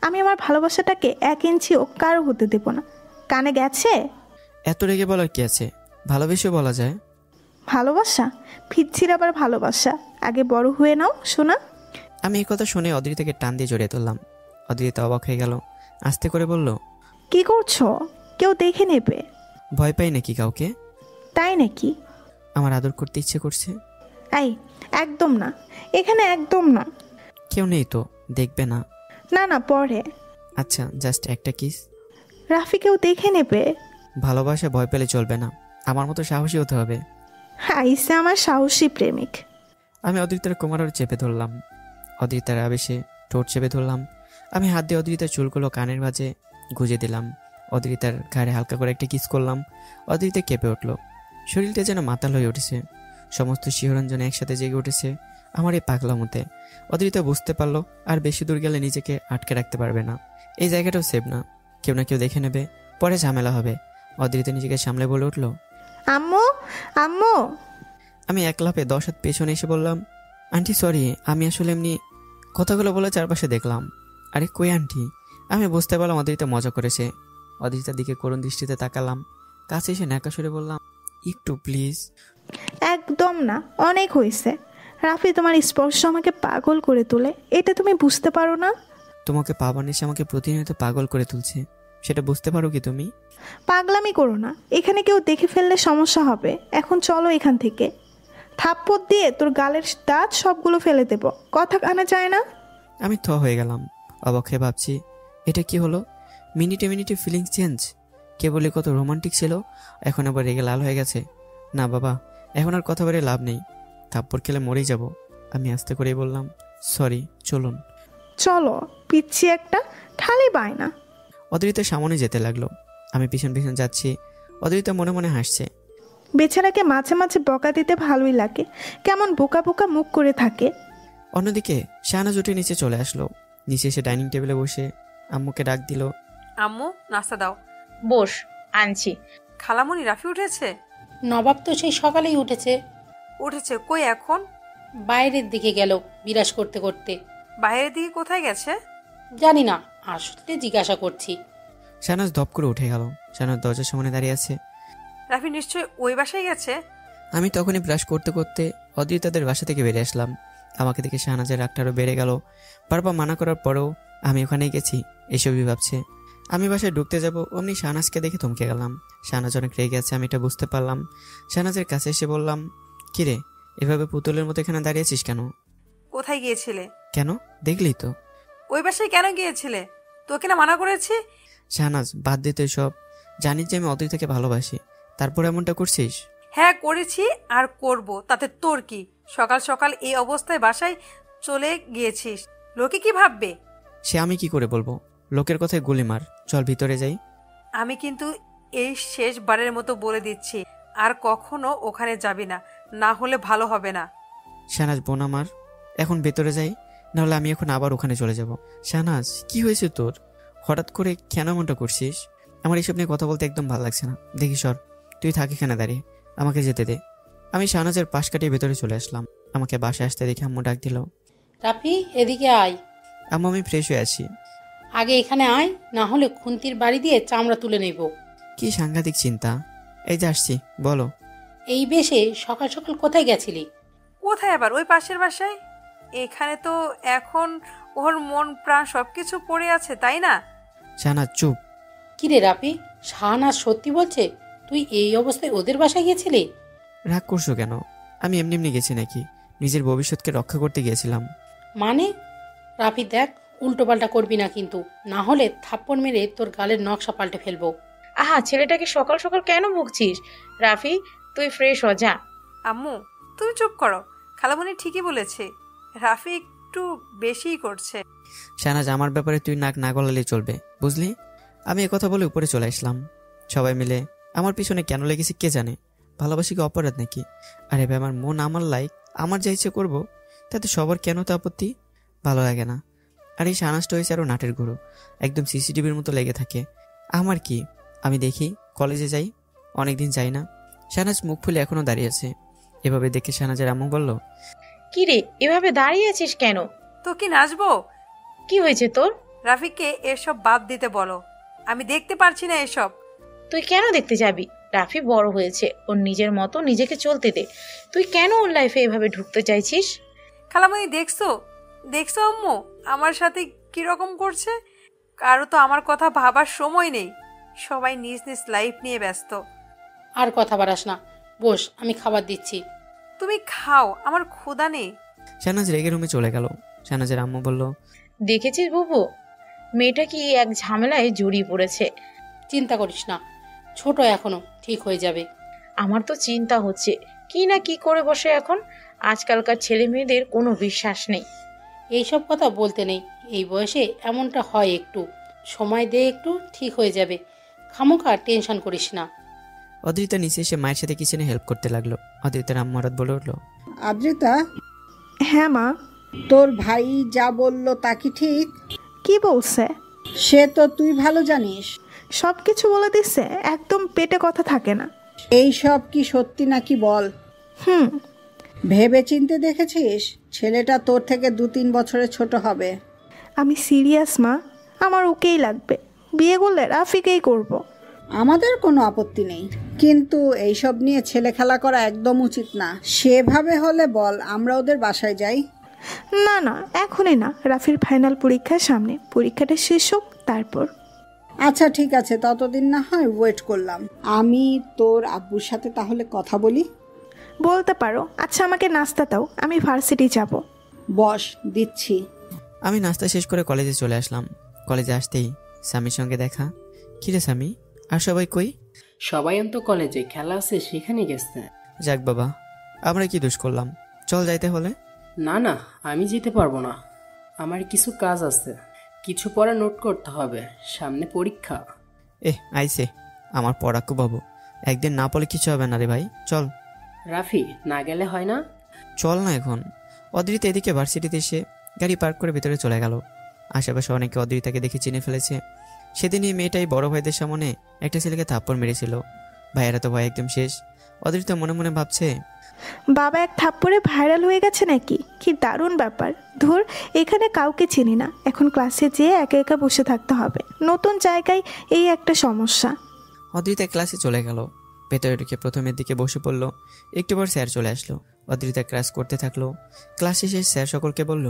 আমি আমার ভালোবাসাটাকে 1 ইঞ্চিও কারো হতে দেব না। কানে গেছে? এত রেগে বলার কি আছে, ভালোবেসে বলা যায়। ভালোবাসা? পিচ্ছির আবার ভালোবাসা? আগে বড় হয়ে নাও শোনা। আমি এই কথা শুনে অদ্রিতাকে টান দিয়ে জড়িয়ে তুললাম। অদ্রিতা অবাক হয়ে গেল, আস্তে করে বলল, কি করছো? কেউ দেখে নেবে। ভয় পাই নাকি কাউকে? তাই নাকি? আমার আদর করতে ইচ্ছে করছে। এই, একদম না, এখানে একদম না। কেউ নেই তো, দেখবে না? না না, পরে। আচ্ছা, জাস্ট একটা কিস। রাফি, কেউ দেখে নেবে। ভালোবাসা ভয় পেলে চলবে না, আমার মতো সাহসী হতে হবে। আইসে আমার সাহসী প্রেমিক। আমি অদ্রিতার কোমর চেপে ধরলাম। অদ্রিতার আবেশে ঠোঁট চেপে ধরলাম। আমি হাত দিয়ে অদ্রিতার চুলগুলো কানের মাঝে গুঁজে দিলাম। অদ্রিতার ঘাড়ে হালকা করে একটা কিস করলাম। অদ্রিতা কেঁপে উঠল, শরীরটা যেন মাতাল হয়ে উঠেছে। সমস্ত শিহরণ যেন একসাথে জেগে উঠেছে আমার এই পাগলামোতে। অদ্রিতা বুঝতে পারলো আর বেশি দূর গেলে নিজেকে আটকে রাখতে পারবে না। এই জায়গাটাও সেভ না, কেউ না কেউ দেখে নেবে, পরে ঝামেলা হবে। অদ্রিতা নিজেকে সামলে বলে উঠল, আম্মু, আম্মু। আমি এক লাফে 10 হাত পেছনে এসে বললাম, আন্টি সরি, আমি আসলে এমনি। কথাগুলো বলে চারপাশে দেখলাম, আরে কই আন্টি? আমি বুঝতে পারলাম অদ্রিতা মজা করেছে। অদ্রিতার দিকে করুণ দৃষ্টিতে তাকালাম। কাছে এসে ন্যাকা সুরে বললাম, একটু প্লিজ। একদম না, অনেক হয়েছে। রাফি, তোমার স্পর্শ আমাকে পাগল করে তোলে, এটা তুমি বুঝতে পারো না? তোমাকে পাবার নেশে আমাকে প্রতিনিয়ত পাগল করে তুলছে, সেটা বুঝতে পারো কি তুমি? পাগলামি করো না, এখানে কেউ দেখে ফেললে সমস্যা হবে। এখন চলো এখান থেকে। থাপ্পড় দিয়ে তোর গালের দাঁত সবগুলো ফেলে দেব। কথা কানে যায় না? আমি হয়ে গেলাম, অবাক হয়ে ভাবছি, এটা কি হলো? মিনিটে মিনিটে ফিলিংস চেঞ্জ। কেবলই কত রোমান্টিক ছিল, এখন আবার রেগে লাল হয়ে গেছে। না বাবা, এখন আর কথা বলে লাভ নেই, থাপ্পড় খেলে মরেই যাব। আমি আস্তে করেই বললাম, সরি, চলুন। চলো, পিচ্ছি একটা, খালি বায়না। অদ্রিতা সামনে যেতে লাগলো, আমি পিছন পিছন যাচ্ছি। অদ্রিতা মনে মনে হাসছে। বেচারাকে মাঝে মাঝে বকা দিতে ভালোই লাগে, কেমন বোকা বোকা মুখ করে থাকে। অন্যদিকে শাহনাজ উঠে নিচে চলে আসলো। নিচে এসে ডাইনিং টেবিলে বসে আম্মুকে ডাক দিল, আম্মু নাস্তা দাও। বস, আনছি। খালামণি, রাফি উঠেছে? নবাব তো সেই সকালেই উঠেছে। কই এখন? বাইরের দিকে গেল বিরাজ করতে করতে। বাইরের দিকে কোথায় গেছে? জানি না, আসলে জিজ্ঞাসা করছি। শাহনাজ ধপ করে উঠে গেল। শাহনাজ দরজার সামনে দাঁড়িয়ে আছে। রাফি নিশ্চয়ই ওই বাসায় গেছে। আমি তখনই ব্রাশ করতে করতে অদ্রিতাদের বাসা থেকে বেরিয়ে আসলাম। আমাকে দেখে শাহনাজের রাগটা আরও বেড়ে গেল। বারবার মানা করার পরেও আমি ওখানেই গেছি, এসবই ভাবছে। আমি বাসায় ঢুকতে যাব, অমনি শাহনাজকে দেখে থমকে গেলাম। শাহনাজ অনেক রেগে আছে, আমি এটা বুঝতে পারলাম। শাহনাজের কাছে এসে বললাম, কিরে এভাবে পুতুলের মতো এখানে দাঁড়িয়েছিস কেন? কোথায় গিয়েছিলে? কেন? দেখলি তো। ওই বাসায় কেন গিয়েছিলে? তোকে না মানা করেছি? শাহনাজ বাদ দিতে সব, জানিস যে আমি অদ্রিতাকে ভালোবাসি, তারপর এমনটা করছিস? হ্যাঁ করেছি আর করব, তাতে তোর কি? সকাল সকাল এই অবস্থায় বাসায় চলে গিয়েছিস, লোকে কি ভাববে? সে আমি কি করে বলবো? লোকের কথায় গুলি মার, চল ভিতরে যাই। আমি কিন্তু এই শেষবারের মতো বলে দিচ্ছি, আর কখনো ওখানে যাবি না, না হলে ভালো হবে না। শাহনাজ বোন আমার, এখন ভেতরে যাই, নাহলে আমি এখন আবার ওখানে চলে যাব। শাহনাজ কি হয়েছে তোর? হঠাৎ করে কেন এমনটা করছিস? আমার এইসব নিয়ে কথা বলতে একদম ভালো লাগছে না। দেখি সর, তুই থাক এখানে দাঁড়িয়ে, আমাকে যেতে দে। আমি শাহনাজের পাশ কাটিয়ে ভেতরে চলে আসলাম। আমাকে বাসায় আসতে দেখে আম্মু ডাক দিল, রাফি এদিকে আয়। আম্মু আমি ফ্রেশ হয়ে আছি। আগে এখানে আয়, না হলে খুন্তির বাড়ি দিয়ে চামড়া তুলে নেব। কি সাংঘাতিক চিন্তা। এই যে আসছি, বলো। এই বেশে সকাল সকাল কোথায় গেছিলি? কোথায় আবার? ওই পাশের বাসায়। এখানে তো এখন ওর মন প্রাণ সবকিছু পড়ে আছে, তাই না? শাহনাজ চুপ। কিরে রাফি, শাহনাজ সত্যি বলছে তুই এই অবস্থায় ওদের বাসায় গেছিলি? রাগ করছো কেন? আমি এমনি এমনি গেছি নাকি? নিজের ভবিষ্যৎকে রক্ষা করতে গিয়েছিলাম। মানে? রাফি দেখ, উল্টো পাল্টা করবি না কিন্তু, না হলে থাপ্পড় মেরে তোর গালের নকশা পাল্টে ফেলবো। আহা, ছেলেটাকে সকাল সকাল কেন ভুগছিস? রাফি তুই ফ্রেশ হ যা। আম্মু তুমি চুপ করো, খালামণি ঠিকই বলেছে, রাফি একটু বেশিই করছে। শাহনাজ আমার ব্যাপারে তুই নাক না গলালে চলবে, বুঝলি? আমি একথা বলে উপরে চলে আসলাম। সবাই মিলে আমার পিছনে কেন লেগেছে কে জানে। ভালোবাসি কি অপরাধ নাকি? আর এবার আমার মন আমার লাইক, আমার যা ইচ্ছে করবো, তাতে সবার কেন তো আপত্তি? ভালো লাগে না। আর এই শাহনাজটা হয়েছে আরও নাটের গুঁড়ো, একদম সিসিটিভির মতো লেগে থাকে। আমার কি, আমি দেখি কলেজে যাই, অনেকদিন যাই না। শাহনাজ মুখ ফুলে এখনো দাঁড়িয়ে আছে। এভাবে দেখে শাহনাজের আম্মু বলল, কি রে এভাবে দাঁড়িয়ে আছিস কেন? তো কি নাচবো? কি হয়েছে তোর? রাফিকে এসব বাদ দিতে বলো, আমি দেখতে পারছি না এসব। তুই কেন দেখতে যাবি? রাফি বড় হয়েছে, ওর নিজের মতো নিজেকে চলতে দে। তুই কেন ওর লাইফে এভাবে ঢুকতে চাইছিস? খালামণি দেখছো দেখছো আম্মু আমার সাথে কিরকম করছে? কারো তো আমার কথা ভাবার সময় নেই, সবাই নিজ নিজ লাইফ নিয়ে ব্যস্ত। আর কথা বাড়াস না, বস, আমি খাবার দিচ্ছি। তুমি খাও, আমার ক্ষুধা নেই। শাহনাজ রেগে রুমে চলে গেল। শাহনাজের আম্মু বলল, দেখেছিস বুবু, মেয়েটা কি এক ঝামেলায় জড়িয়ে পড়েছে। চিন্তা করিস না, ছোট এখনো, ঠিক হয়ে যাবে। আমার তো চিন্তা হচ্ছে কি না কি করে বসে এখন। আজকালকার ছেলে মেয়েদের কোনো বিশ্বাস নেই। এইসব কথা বলতে নেই, এই বয়সে এমনটা হয়, একটু সময় দে, একটু ঠিক হয়ে যাবে। খামোখা টেনশন করিস না। অদ্রিতা নিচে এসে মায়ের সাথে কিচেনে হেল্প করতে লাগলো। অদ্রিতার আম্মু হঠাৎ বলে উঠলো, আদ্রিতা। হ্যাঁ মা। তোর ভাই যা বললো তা কি ঠিক? কি বলছে? সে তো তুই ভালো জানিস। সব কিছু বলে দিচ্ছে, একদম পেটে কথা থাকে না। এই সব কি সত্যি নাকি বল? ভেবে চিনতে দেখেছিস? ছেলেটা তোর থেকে 2-3 বছরের ছোট হবে। আমি সিরিয়াস মা, আমার ওকেই লাগবে। বিয়ে করলে রাফিকেই করব। আমাদের কোনো আপত্তি নেই, কিন্তু এইসব নিয়ে ছেলে খেলা করা একদম উচিত না। সেভাবে হলে বল আমরা ওদের বাসায় যাই। না না, এখনই না, রাফির ফাইনাল পরীক্ষার সামনে, পরীক্ষাটা শেষ হোক তারপর। আচ্ছা ঠিক আছে, ততদিন না হয় ওয়েট করলাম। আমি তোর আব্বুর সাথে তাহলে কথা বলি। বলতে পারো। আচ্ছা আমাকে নাস্তা দাও, আমি ভার্সিটি যাব। বস, দিচ্ছি। আমি নাস্তা শেষ করে কলেজে চলে আসলাম। কলেজে আসতেই স্বামীর সঙ্গে দেখা। কিরে স্বামী, আর সবাই কই? সবাই তো কলেজে, খেলা আছে সেখানে গেছে। যাক বাবা, আমরা কি দোষ করলাম? চল যাইতে হলে। না না, আমি যেতে পারবো না, আমার কিছু কাজ আছে, কিছু পড়া নোট করতে হবে, সামনে পরীক্ষা। আইসে আমার পড়াকু বাবু, একদিন না পড়লে কিছু হবে না রে ভাই, চল। রাফি, না গেলে হয় না? চল না এখন। অদ্রিতা এদিকে ভার্সিটিতে এসে গাড়ি পার্ক করে ভেতরে চলে গেল। আশেপাশে অনেকে অদ্রিতাকে দেখে চিনে ফেলেছে। সেদিন এই মেয়েটাই বড় ভাইদের সামনে একটা ছেলেকে থাপ্পড় মেরেছিল। ভাইয়েরা তো ভয় একদম শেষ। অদ্রিতা মনে মনে ভাবছে, বাবা এক থাপ্পড়ে ভাইরাল হয়ে গেছে নাকি? কি দারুণ ব্যাপার। ধুর, এখানে কাউকে চিনি না, এখন ক্লাসে যেয়ে একা একা বসে থাকতে হবে। নতুন জায়গায় এই একটা সমস্যা। অদ্রিতা ক্লাসে চলে গেল। ভেতরে ঢুকে প্রথমের দিকে বসে পড়ল। একটু পর স্যার চলে আসলো। অদ্রিতা ক্লাস করতে থাকলো। ক্লাস শেষে স্যার সকলকে বলল,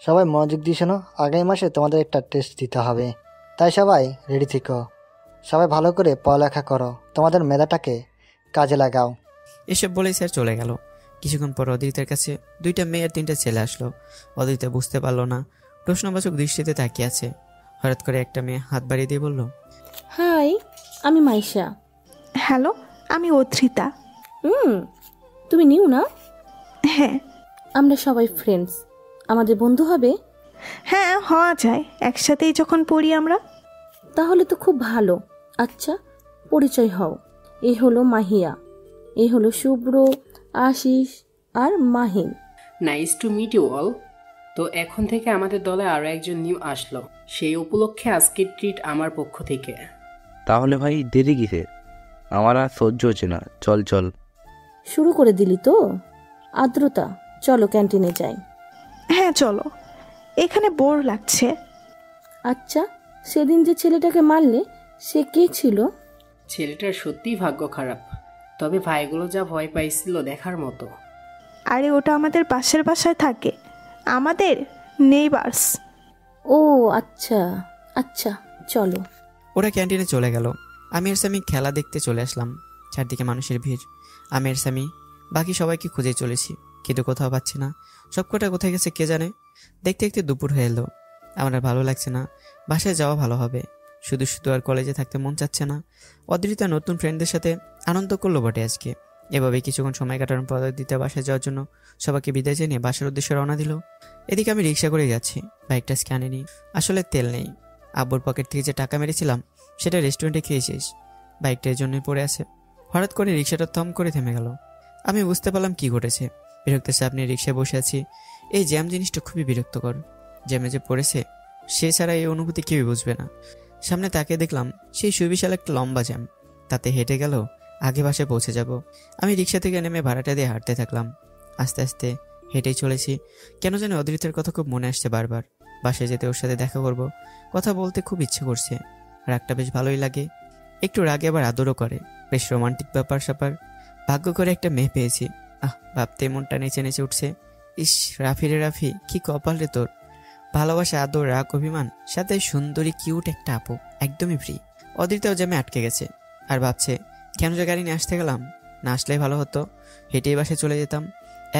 সবাই মনোযোগ দিয়ে শোনো, আগামী মাসে তোমাদের একটা টেস্ট দিতে হবে, তাই সবাই রেডি থেকো, সবাই ভালো করে পড়ালেখা করো, তোমাদের মেধাটাকে কাজে লাগাও। এসব বলেই স্যার চলে গেল। কিছুক্ষণ পর অদিতের কাছে 2টা মেয়ে আর 3টা ছেলে আসলো। অদিতে বুঝতে পারলো না, প্রশ্নবাচক দৃষ্টিতে তাকিয়ে আছে। হঠাৎ করে একটা মেয়ে হাত বাড়িয়ে দিয়ে বলল, হাই, আমি মাইশা। হ্যালো, আমি অত্রিতা। তুমি নিউ না? হ্যাঁ। আমরা সবাই ফ্রেন্ডস, আমাদের বন্ধু হবে? হ্যাঁ, হওয়া যায়, একসাথেই যখন পড়ি আমরা। তাহলে তো খুব ভালো। আচ্ছা, পরিচয় হও। এই হলো মাহিয়া, এই হলো শুভ্র, আশিস আর Mahin. Nice to meet you all. তো এখন থেকে আমাদের দলে আরও একজন নিউ আসলো, সেই উপলক্ষে আজকের ট্রিট আমার পক্ষ থেকে। তাহলে ভাই দেরি কিসে? আমার আর সহ্য হচ্ছে না, চল চল। শুরু করে দিলি তো? আদ্রতা, চলো ক্যান্টিনে যাই। হ্যাঁ চলো, এখানে বোর লাগছে। আচ্ছা, সেদিন যে ছেলেটাকে মারলে সে কে ছিল? ছেলেটার সত্যিই ভাগ্য খারাপ, তবে ভাইগুলো যা ভয় পাইছিল দেখার মতো। আরে ওটা আমাদের পাশের বাসায় থাকে, আমাদের নেইবার্স। ও আচ্ছা আচ্ছা, চলো। ওরা ক্যান্টিনে চলে গেল। আমি আর স্যামি খেলা দেখতে চলে আসলাম। চারদিকে মানুষের ভিড়। আমি আর স্যামি বাকি সবাইকে খুঁজে চলেছি, কিন্তু কোথাও পাচ্ছি না। সবকটা কোথায় গেছে কে জানে। দেখতে দেখতে দুপুর হয়ে এলো। আমার আর ভালো লাগছে না, বাসায় যাওয়া ভালো হবে। শুধু শুধু আর কলেজে থাকতে মন চাচ্ছে না। অদ্রিতা নতুন ফ্রেন্ডদের সাথে আনন্দ করলো বটে আজকে। এভাবে কিছুক্ষণ সময় কাটানোর পর অদ্রিতা বাসায় যাওয়ার জন্য সবাইকে বিদায় জানিয়ে বাসার উদ্দেশ্যে রওনা দিল। এদিকে আমি রিক্সা করে যাচ্ছি, বাইকটা স্ক্যানে নিই। আসলে তেল নেই। আব্বুর পকেট থেকে যে টাকা মেরেছিলাম সেটা রেস্টুরেন্টে খেয়ে শেষ। বাইকটা এর জন্যই পড়ে আছে। হঠাৎ করে রিক্সাটা থম করে থেমে গেল। আমি বুঝতে পারলাম কি ঘটেছে। বিরক্তের সামনে রিক্সায় বসে আছি। এই জ্যাম জিনিসটা খুবই বিরক্তকর। জ্যামে যে পড়েছে সে ছাড়া এই অনুভূতি কেউই বুঝবে না। সামনে তাকিয়ে দেখলাম সেই সুবিশাল একটা লম্বা জ্যাম। তাতে হেঁটে গেল আগে বাসায় পৌঁছে যাব। আমি রিক্সা থেকে নেমে ভাড়াটা দিয়ে হাঁটতে থাকলাম। আস্তে আস্তে হেঁটেই চলেছি। কেন জানি অদ্রিতার কথা খুব মনে আসছে বারবার। বাসায় যেতে ওর সাথে দেখা করব, কথা বলতে খুব ইচ্ছে করছে। রাগটা বেশ ভালোই লাগে, একটু রাগে আবার আদরও করে। বেশ রোমান্টিক ব্যাপার স্যাপার। ভাগ্য করে একটা মেয়ে পেয়েছি। ভাবতে মনটা নেচে নেচে উঠছে। ইস রাফি রে রাফি, কি কপাল রে তোর। ভালোবাসা, আদর, রাগ, অভিমান, সাথে সুন্দরী কিউট একটা আপু, একদমই ফ্রি। অদ্রিতাও জ্যামে আটকে গেছে আর ভাবছে কেন যে গাড়ি নিয়ে আসতে গেলাম, না আসলেই ভালো হতো। হেঁটেই বাসে চলে যেতাম।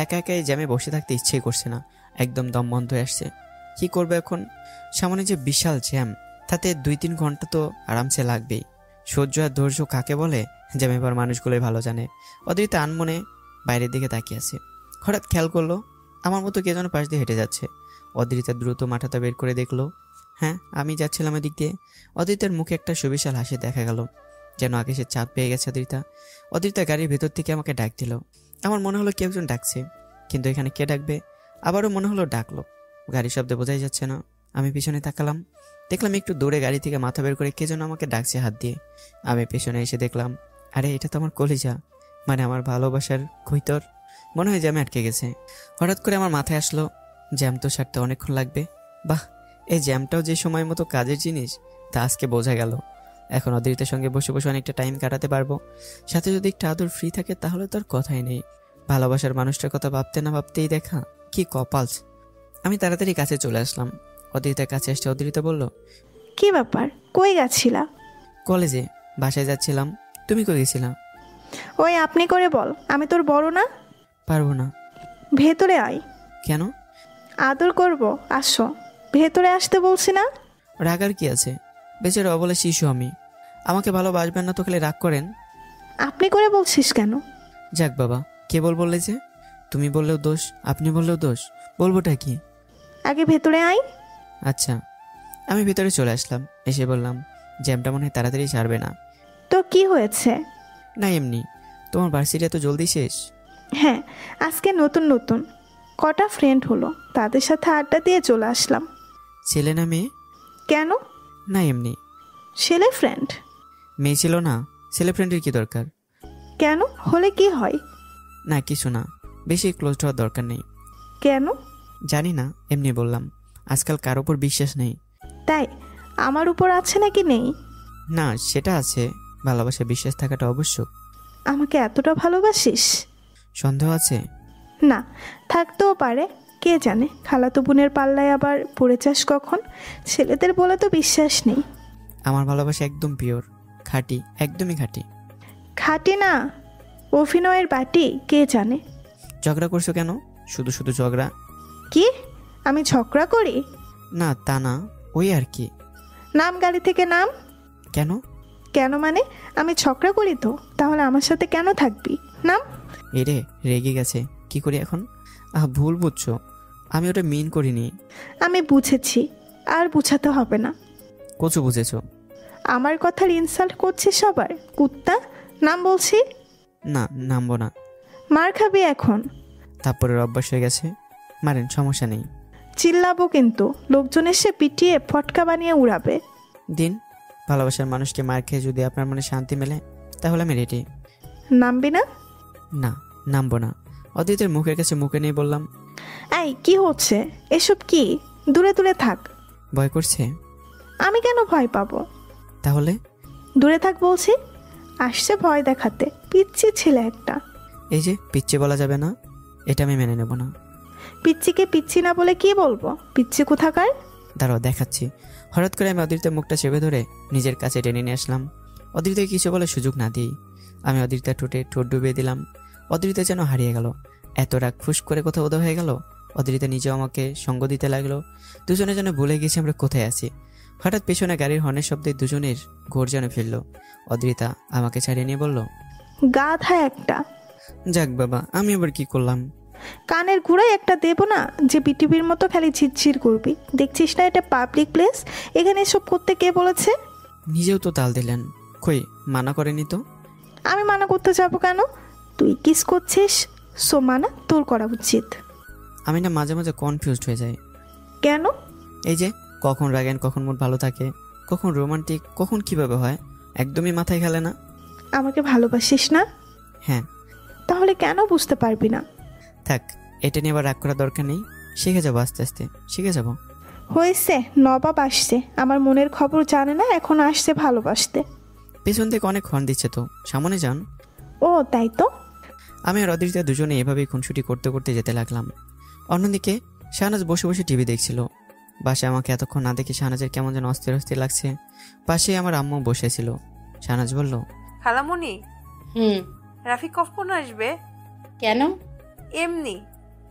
একা একাই জ্যামে বসে থাকতে ইচ্ছেই করছে না, একদম দম বন্ধ হয়ে আসছে। কি করবে এখন? সামনে যে বিশাল জ্যাম, তাতে 2-3 ঘন্টা তো আরামসে লাগবেই। সহ্য আর ধৈর্য কাকে বলে জ্যামে পর মানুষগুলোই ভালো জানে। অদ্রিতা আনমনে বাইরের দিকে তাকিয়ে আছে। হঠাৎ খেয়াল করলো আমার মতো কে যেন পাশ দিয়ে হেঁটে যাচ্ছে। অদ্রিতা দ্রুত মাথাটা বের করে দেখলো, হ্যাঁ আমি যাচ্ছিলাম এদিক দিয়ে। অদ্রিতার মুখে একটা সুবিশাল হাসি দেখা গেল, যেন আগে সে চাঁদ পেয়ে গেছে। অদ্রিতা গাড়ির ভেতর থেকে আমাকে ডাক দিল। আমার মনে হলো কেউ একজন ডাকছে, কিন্তু এখানে কে ডাকবে? আবারও মনে হলো ডাকলো। গাড়ির শব্দে বোঝাই যাচ্ছে না। আমি পিছনে তাকালাম, দেখলাম একটু দূরে গাড়ি থেকে মাথা বের করে কে যেন আমাকে ডাকছে হাত দিয়ে। আমি পেছনে এসে দেখলাম, আরে এটা তো আমার কলিজা, মানে আমার ভালোবাসার কৈতর। মনে হয় জ্যামে আটকে গেছে। হঠাৎ করে আমার মাথায় আসলো জ্যাম তো ছাড়তে অনেকক্ষণ লাগবে। বাহ, এই জ্যামটাও যে সময় মতো কাজের জিনিস তা আজকে বোঝা গেল। এখন অদ্রিতার সঙ্গে বসে বসে অনেকটা টাইম কাটাতে পারবো। সাথে যদি একটু আদর ফ্রি থাকে তাহলে তো আর কথাই নেই। ভালোবাসার মানুষটার কথা ভাবতে না ভাবতেই দেখা কি কপালস। আমি তাড়াতাড়ি কাছে চলে আসলাম। অদ্রিতার কাছে আসছে। অদ্রিতা বলল, কি ব্যাপার, কই গেছিলা? কলেজে, বাসায় যাচ্ছিলাম। তুমি কই গেছিলা? ওই আপনি করে বল, আমি তোর বড় না? পারবো না। ভেতরে আয়। কেন? আদর করব, আসো। ভেতরে আসতে বলছি না? রাগার কি আছে? বেচারা অবলা শিশু আমি। আমাকে ভালোবাসবেন না তো খালি রাগ করেন। আপনি করে বলছিস কেন? যাক বাবা, কে বললে যে? তুমি বললেও দোষ, আপনি বললেও দোষ, বলবোটা কি? আগে ভেতরে আয়। আচ্ছা। আমি ভেতরে চলে আসলাম। এসে বললাম, জ্যামটা মনে হয় তাড়াতাড়ি ছাড়বে না। তো কি হয়েছে? না এমনি। তোমার ভার্সিটি এত জলদি শেষ? হ্যাঁ, আজকে নতুন নতুন কটা ফ্রেন্ড হলো, তাদের সাথে আড্ডা দিয়ে চলে আসলাম। ছেলে না মেয়ে? কেন? না এমনি। ছেলে ফ্রেন্ড? মেয়ে ছিল না, ছেলে ফ্রেন্ডের কি দরকার? কেন, হলে কি হয়? না কিছু না, বেশি ক্লোজ হওয়ার দরকার নেই। কেন? জানি না, এমনি বললাম। আজকাল কার উপর বিশ্বাস নেই। তাই? আমার উপর আছে নাকি নেই? না সেটা আছে, ভালোবাসা বিশ্বাস থাকাটা আবশ্যক। আমাকে এতটা ভালোবাসিস? সন্দেহ আছে? না, থাকতেও পারে, কে জানে। খালাতো বোনের পাল্লায় আবার পড়ে যাস কখন। ছেলেদের বলে তো বিশ্বাস নেই। আমার ভালোবাসা একদম পিওর, খাঁটি, একদমই খাঁটি। খাটি না, অভিনয়ের বাটি কে জানে। ঝগড়া করছো কেন? শুধু শুধু ঝগড়া? কি আমি ঝগড়া করি? না তা না, ওই আর কি। নাম গাড়ি থেকে নাম। কেন? কেন মানে আমি ঝগড়া করি তো, তাহলে আমার সাথে কেন থাকবি? নাম। এরে রেগে গেছে, কি করি এখন? ভুল বুঝছো, আমি ওটা মিন করিনি। আমি বুঝেছি, আর বুঝাতে হবে না। কচু বুঝেছো? আমার কথার ইনসাল্ট করছিস সবার, কুত্তা। নাম বলছি। না নামবো না। মার খাবি এখন। তারপরের অভ্যাস হয়ে গেছে, মারেন, সমস্যা নেই। চিল্লাবো কিন্তু, লোকজন এসে পিটিয়ে ফটকা বানিয়ে উড়াবে। দিন, ভালোবাসার মানুষকে মার খেয়ে যদি আপনার মনে শান্তি মেলে তাহলে আমি রেডি। নামবি না? না নামবো না। অদিতের মুখের কাছে মুখে নিয়ে বললাম, এই কি হচ্ছে এসব? কি দূরে দূরে থাক। ভয় করছে? আমি কেন ভয় পাবো? তাহলে দূরে থাক বলছি। আসছে ভয় দেখাতে, পিচ্ছি ছেলে একটা। এই যে পিচ্ছি বলা যাবে না, এটা আমি মেনে নেব না। পিচ্ছিকে পিচ্ছি না বলে কি বলবো? পিচ্ছি কোথাকার। দাঁড়াও দেখাচ্ছি। হঠাৎ করে আমি অদিতের মুখটা চেপে ধরে নিজের কাছে টেনে নিয়ে আসলাম। অদিতে কিছু বলার সুযোগ না দিই আমি অদিতার ঠোঁটে ঠোঁট ডুবিয়ে দিলাম। অদিতা যেন হারিয়ে গেল, এত রাগ ফুস করে কোথাও উদয় হয়ে গেল। অদিতা নিজেও আমাকে সঙ্গ দিতে লাগলো। দুজনে যেন ভুলে গেছি আমরা কোথায় আছি। হঠাৎ পেছনে গাড়ির হর্নের শব্দে দুজনের ঘোর যেন ফিরল। অদ্রিতা আমাকে ছাড়িয়ে নিয়ে বলল, গাধা একটা। যাক বাবা, আমি আবার কি করলাম? কানের ঘুরাই একটা দেবো না যে বিটিভির মতো খালি ঝিরঝির করবি? দেখছিস না এটা পাবলিক প্লেস, এখানে এসব করতে কে বলেছে? নিজেও তো তাল দিলেন, কই মানা করেনি তো। আমি মানা করতে যাবো কেন? তুই কিস করছিস, সো মানা তোর করা উচিত। আমি না মাঝে মাঝে কনফিউজড হয়ে যাই। কেন? এই যে কখন রাগেন, কখন মুড ভালো থাকে, কখন রোমান্টিক, কখন কিভাবে হয়, একদমই মাথায় খেলে না। আমাকে ভালোবাসিস না? হ্যাঁ। তাহলে কেন বুঝতে পারবি না? থাক, এটা নিয়ে আবার রাগ করার দরকার নেই, শিখে যাবো, আস্তে আস্তে শিখে যাবো। হয়েছে, নবাব আসছে, আমার মনের খবর জানে না, এখন আসছে ভালোবাসতে। পেছন থেকে অনেক হর্ন দিচ্ছে তো, সামনে যান। ও তাই তো। আমি আর অদৃষ্টা দুজনে এভাবেই খুনসুটি করতে করতে যেতে লাগলাম। অন্যদিকে শাহনাজ বসে বসে টিভি দেখছিল। বাসায় আমাকে এতক্ষণ না দেখে শাহনাজের কেমন যেন অস্থির অস্থির লাগছে। পাশে আমার আম্মু বসেছিল। শাহনাজ বলল, খালামণি, রাফি কখন আসবে? কেন? এমনি,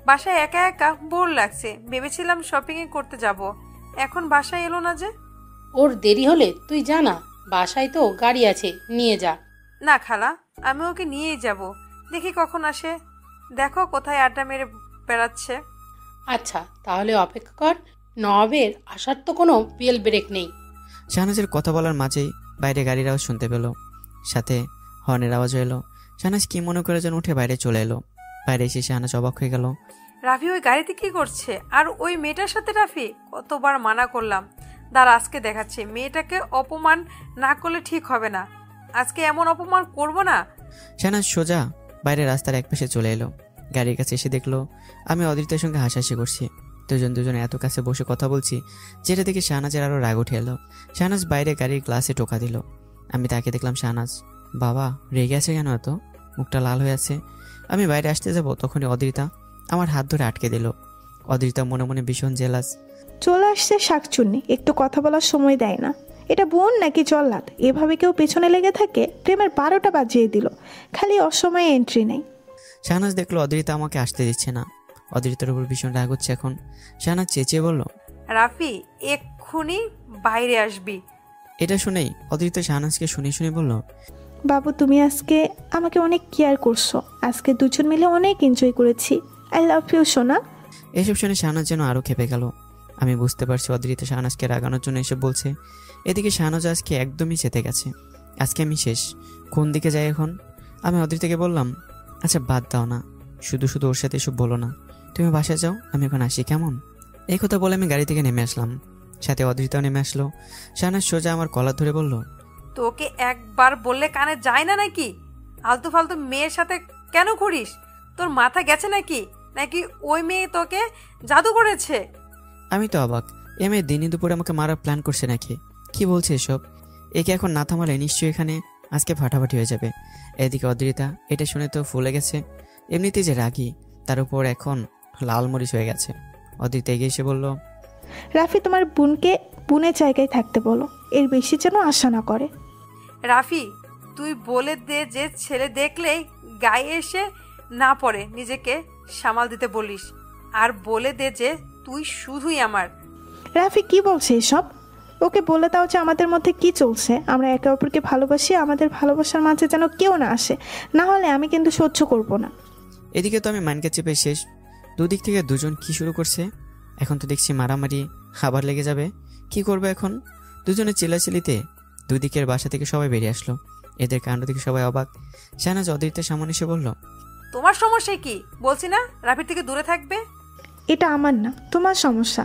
বাসায় একা একা বোর লাগছে, ভেবেছিলাম শপিং এ করতে যাব, এখন বাসায় এলো না যে। ওর দেরি হলে তুই জানা, বাসায় তো গাড়ি আছে, নিয়ে যা। না খালা, আমি ওকে নিয়েই যাব, দেখি কখন আসে। দেখো কোথায় আড্ডা মেরে বেড়াচ্ছে। আচ্ছা তাহলে অপেক্ষা কর, নবাবের আসার তো কোনো বেল ব্রেক নেই। শাহনাজের কথা বলার মাঝেই বাইরে গাড়ির আওয়াজ শুনতে পেল, সাথে হর্নের আওয়াজ এলো। শাহনাজ কি মনে করে যেন উঠে বাইরে চলে এলো। বাইরে এসে শাহনাজ অবাক হয়ে গেল। রাফি ওই গাড়িতে কি করছে? আর ওই মেয়েটার সাথে রাফি? কতবার মানা করলাম, দাঁড়া আজকে দেখাচ্ছে। মেয়েটাকে অপমান না করলে ঠিক হবে না, আজকে এমন অপমান করব না। শাহনাজ সোজা বাইরে রাস্তার একপাশে চলে এলো। গাড়ির কাছে এসে দেখলো আমি অদিতের সঙ্গে হাসাহাসি করছি। দুজনে এত কাছে বসে কথা বলছি, যেটা দেখে শাহনাজের আরো রাগ উঠে এলো। শাহনাজ বাইরে গাড়ির গ্লাসে টোকা দিল। আমি তাকে দেখলাম, শাহনাজ বাবা রেগে আছে কেন এত? মুখটা লাল হয়ে আছে। আমি বাইরে আসতে যাব, তখনই অদ্রিতা আমার হাত ধরে আটকে দিল। অদ্রিতা মনে মনে ভীষণ জেলাস। চলে আসছে শাকচুন্নি, একটু কথা বলার সময় দেয় না। এটা বোন নাকি জল্লাদ? এভাবে কেউ পেছনে লেগে থাকে? প্রেমের 12টা বাজিয়ে দিল, খালি অসময়ে এন্ট্রি নেই। শাহনাজ দেখলো অদ্রিতা আমাকে আসতে দিচ্ছে না। অদ্রিতার উপর ভীষণ রাগ হচ্ছে এখন। শাহনাজ চেঁচিয়ে বলল, রাফি এক্ষুনি বাইরে আসবি। এটা শুনেই অদ্রিতা শাহনাজকে শুনে শুনে বলল, বাবু তুমি আজকে আমাকে অনেক কেয়ার করছো, আজকে দুজন মিলে অনেক এনজয় করেছি, আই লাভ ইউ সোনা। এসব শুনে শাহনাজ যেন আরো খেপে গেল। আমি বুঝতে পারছি অদ্রিতা শাহনাজকে রাগানোর জন্য এসব বলছে। এদিকে শাহনাজ আজকে একদমই চেতে গেছে। আজকে আমি শেষ, কোন দিকে যাই এখন? আমি অদ্রিতাকে বললাম, আচ্ছা বাদ দাও না, শুধু শুধু ওর সাথে এসব বলো না, তুমি বাসায় যাও, আমি এখন আসি কেমন? এই কথা বলে আমি গাড়ি থেকে নেমে আসলাম, সাথে অদ্রিতাও নেমে আসলো। শাহনাজ সোজা আমার কলার ধরে বলল, তোকে একবার বললে কানে যায় না নাকি? আলতু ফালতু মেয়ের সাথে কেন ঘুরিস? তোর মাথা গেছে নাকি? নাকি ওই মেয়ে তোকে জাদু করেছে? আমি তো অবাক, এ মেয়ে দিনে দুপুরে আমাকে মারার প্ল্যান করছে নাকি? কি বলছে এসব? একে এখন না থামালে নিশ্চয়ই এখানে আজকে ফাটাফাটি হয়ে যাবে। এদিকে অদ্রিতা এটা শুনে তো ফুলে গেছে, এমনিতেই যে রাগী, তার উপর এখন লাল মরিচ হয়ে গেছে। অদ্রিতা এগিয়ে এসে বলল, রাফি তোমার বোনকে বোনের জায়গায় থাকতে বলো, এর বেশি যেন আশা না করে। রাফি, তুই বলে দে যে ছেলে দেখলেই গায়ে এসে না পড়ে নিজেকে সামাল দিতে বলিস, আর বলে দে যে তুই শুধুই আমার। রাফি কি বলছে এসব? ওকে বলে দাও যে আমাদের মধ্যে কি চলছে, আমরা একে অপরকে ভালোবাসি, আমাদের ভালোবাসার মাঝে যেন কেউ না আসে, না হলে আমি কিন্তু সহ্য করব না। এদিকে তো আমি মাইনকে চেপে শেষ। দুদিক থেকে দুজন কি শুরু করছে। এখন তো দেখছি মারামারি আবার লেগে যাবে। কি করবে এখন? দুজনে চিল্লাচিল্লিতে দুদিকের বাসা থেকে সবাই বেরিয়ে আসলো। এদের কাণ্ড থেকে সবাই অবাক। শাহনাজ অদ্রিতের সামনে এসে বলল, তোমার সমস্যা কি? বলছি না রাফির থেকে দূরে থাকবে। এটা আমার না, তোমার সমস্যা।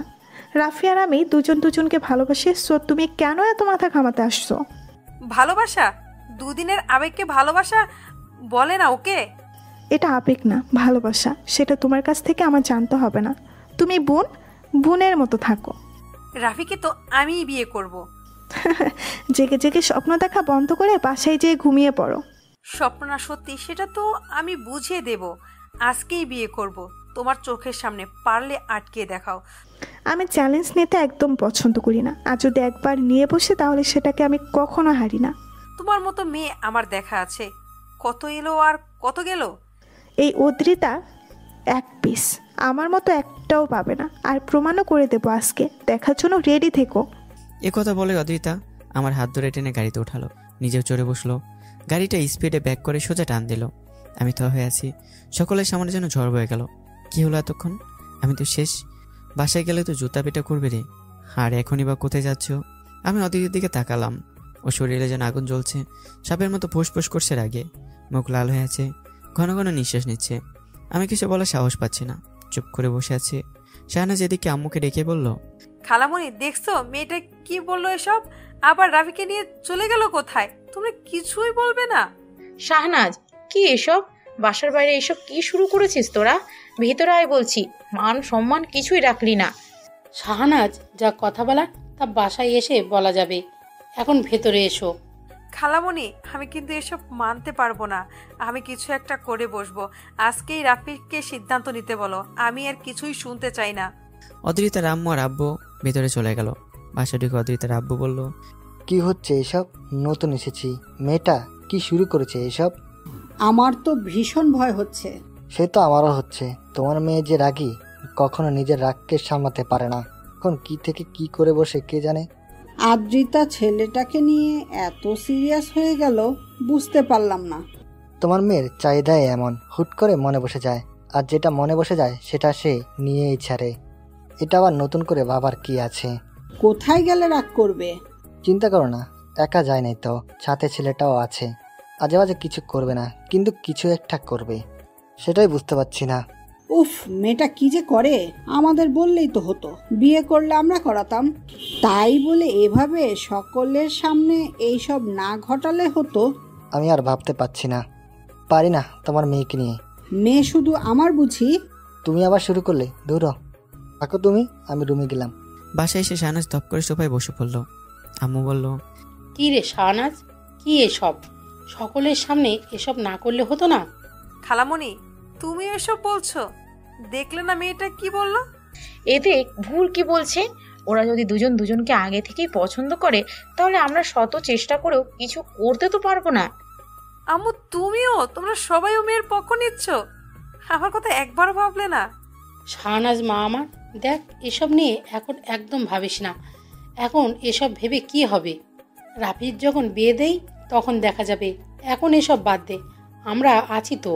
রাফি আর আমি দুজন দুজনকে ভালোবাসি, সো তুমি কেন এত মাথা ঘামাতে আসছো? ভালোবাসা? দুদিনের আবেগকে ভালোবাসা বলে না ওকে? এটা আবেগ না, ভালোবাসা। সেটা তোমার কাছ থেকে আমার জানতে হবে না। তুমি বোনের মতো থাকো। রাফিকে তো আমিই বিয়ে করব। জেগে জেগে স্বপ্ন দেখা বন্ধ করে বাসায় যেয়ে ঘুমিয়ে পড়ো। স্বপ্ন না সত্যি সেটা তো আমি বুঝিয়ে দেব। আজকেই বিয়ে করব, তোমার চোখের সামনে, পারলে আটকে দেখাও। আমি চ্যালেঞ্জ নিতে একদম পছন্দ করি না, আর যদি একবার নিয়ে বসে তাহলে সেটাকে আমি কখনো হারি না। তোমার মতো মেয়ে আমার দেখা আছে, কত এলো আর কত গেল। এই অদ্রিতা এক পিস, আমার মতো একটাও পাবে না, আর প্রমাণও করে দেবো আজকে। দেখার জন্য রেডি থেকো। কথা বলে অদ্রিতা আমার হাত ধরে টেনে গাড়িতে উঠালো, নিজেও চড়ে বসলো। গাড়িটা স্পিডে ব্যাক করে সোজা টান দিল। আমি তো হয়ে আছি, সকলের সামনে যেন ঝড় বয়ে গেল। কি হলো এতক্ষণ? আমি তো শেষ। বাসায় গেলে তো জুতা পেটা করবে রে। আর এখনই বা কোথায় যাচ্ছ? আমি অদ্রিতের দিকে তাকালাম। ও শরীরে যেন আগুন জ্বলছে, সাপের মতো ফুসফুস করছে রাগে, মুখ লাল হয়ে আছে, ঘন ঘন নিঃশ্বাস নিচ্ছে। আমি কিছু বলার সাহস পাচ্ছি না, চুপ করে বসে আছি। শাহনাজ এদিকে আম্মুকে ডেকে বলল, খালামণি দেখছো মেয়েটা কি বললো এসব? আবার রাফিকে নিয়ে চলে গেল কোথায়? তুমি কিছুই বলবে না? শাহনাজ, কি এসব? বাসার বাইরে এসব কি শুরু করেছিস তোরা? ভেতরে আয় বলছি, মান সম্মান কিছুই রাখলি না। শাহনাজ, যা কথা বলার তা বাসায় এসে বলা যাবে, এখন ভেতরে এসো। খালামণি, আমি কিন্তু এসব মানতে পারবো না। আমি কিছু একটা করে বসবো। আজকেই রাফিকে সিদ্ধান্ত নিতে বলো, আমি আর কিছুই শুনতে চাই না। অদ্রিতার আম্মু আর আব্বু ভেতরে চলে গেল। বাসা ঢুকে অদ্রিতার আব্বু বলল, কি হচ্ছে এসব? নতুন এসেছি, মেয়েটা কি শুরু করেছে এসব? আমার তো ভীষণ ভয় হচ্ছে। সে তো আমারও হচ্ছে। তোমার মেয়ে যে রাগী, কখনো নিজের রাগকে সামলাতে পারে না। এখন কি থেকে কি করে বসে কে জানে। আদ্রিতা ছেলেটাকে নিয়ে এত সিরিয়াস হয়ে গেল, বুঝতে পারলাম না। তোমার মেয়ের চাহিদাই এমন, হুট করে মনে বসে যায়, আর যেটা মনে বসে যায় সেটা সে নিয়েই ছাড়ে। এটা আবার নতুন করে ভাবার কি আছে? কোথায় গেলে রাগ করবে? চিন্তা করো না, একা যায় নাই তো, সাথে ছেলেটাও আছে। আজে বাজে কিছু করবে না, কিন্তু কিছু একটা করবে, সেটাই বুঝতে পারছি না। উফ, মেয়েটা কি যে করে! আমাদের বললেই তো হতো, বিয়ে করলে আমরা করাতাম। তাই বলে এভাবে সকলের সামনে এইসব না ঘটালে হতো। আমি আর ভাবতে পারছি না, পারি না তোমার মেয়েকে নিয়ে। মেয়ে শুধু আমার বুঝি? তুমি আবার শুরু করলে, দূর থাকো তুমি, আমি রুমে গেলাম। বাসায় এসে শাহনাজ ধপ করে সোফায় বসে পড়ল। আম্মু বলল, কি রে শাহনাজ, কি এসব? সকলের সামনে এসব না করলে হতো না? খালামণি, তুমি এসব বলছো? দেখলে না মেয়েটা কি বললো? এতে ভুল কি বলছে? ওরা যদি দুজন দুজনকে আগে থেকেই পছন্দ করে, তাহলে আমরা শত চেষ্টা করেও কিছু করতে তো পারবো না। আম্মু, তুমিও, তোমরা সবাই ও মেয়ের পক্ষ নিচ্ছ? আমার কথা একবারও ভাবলে না? শাহনাজ মা আমার, দেখ এসব নিয়ে এখন একদম ভাবিস না। এখন এসব ভেবে কি হবে? রাফির যখন বিয়ে দেই তখন দেখা যাবে, এখন এসব বাদ দে, আমরা আছি তো।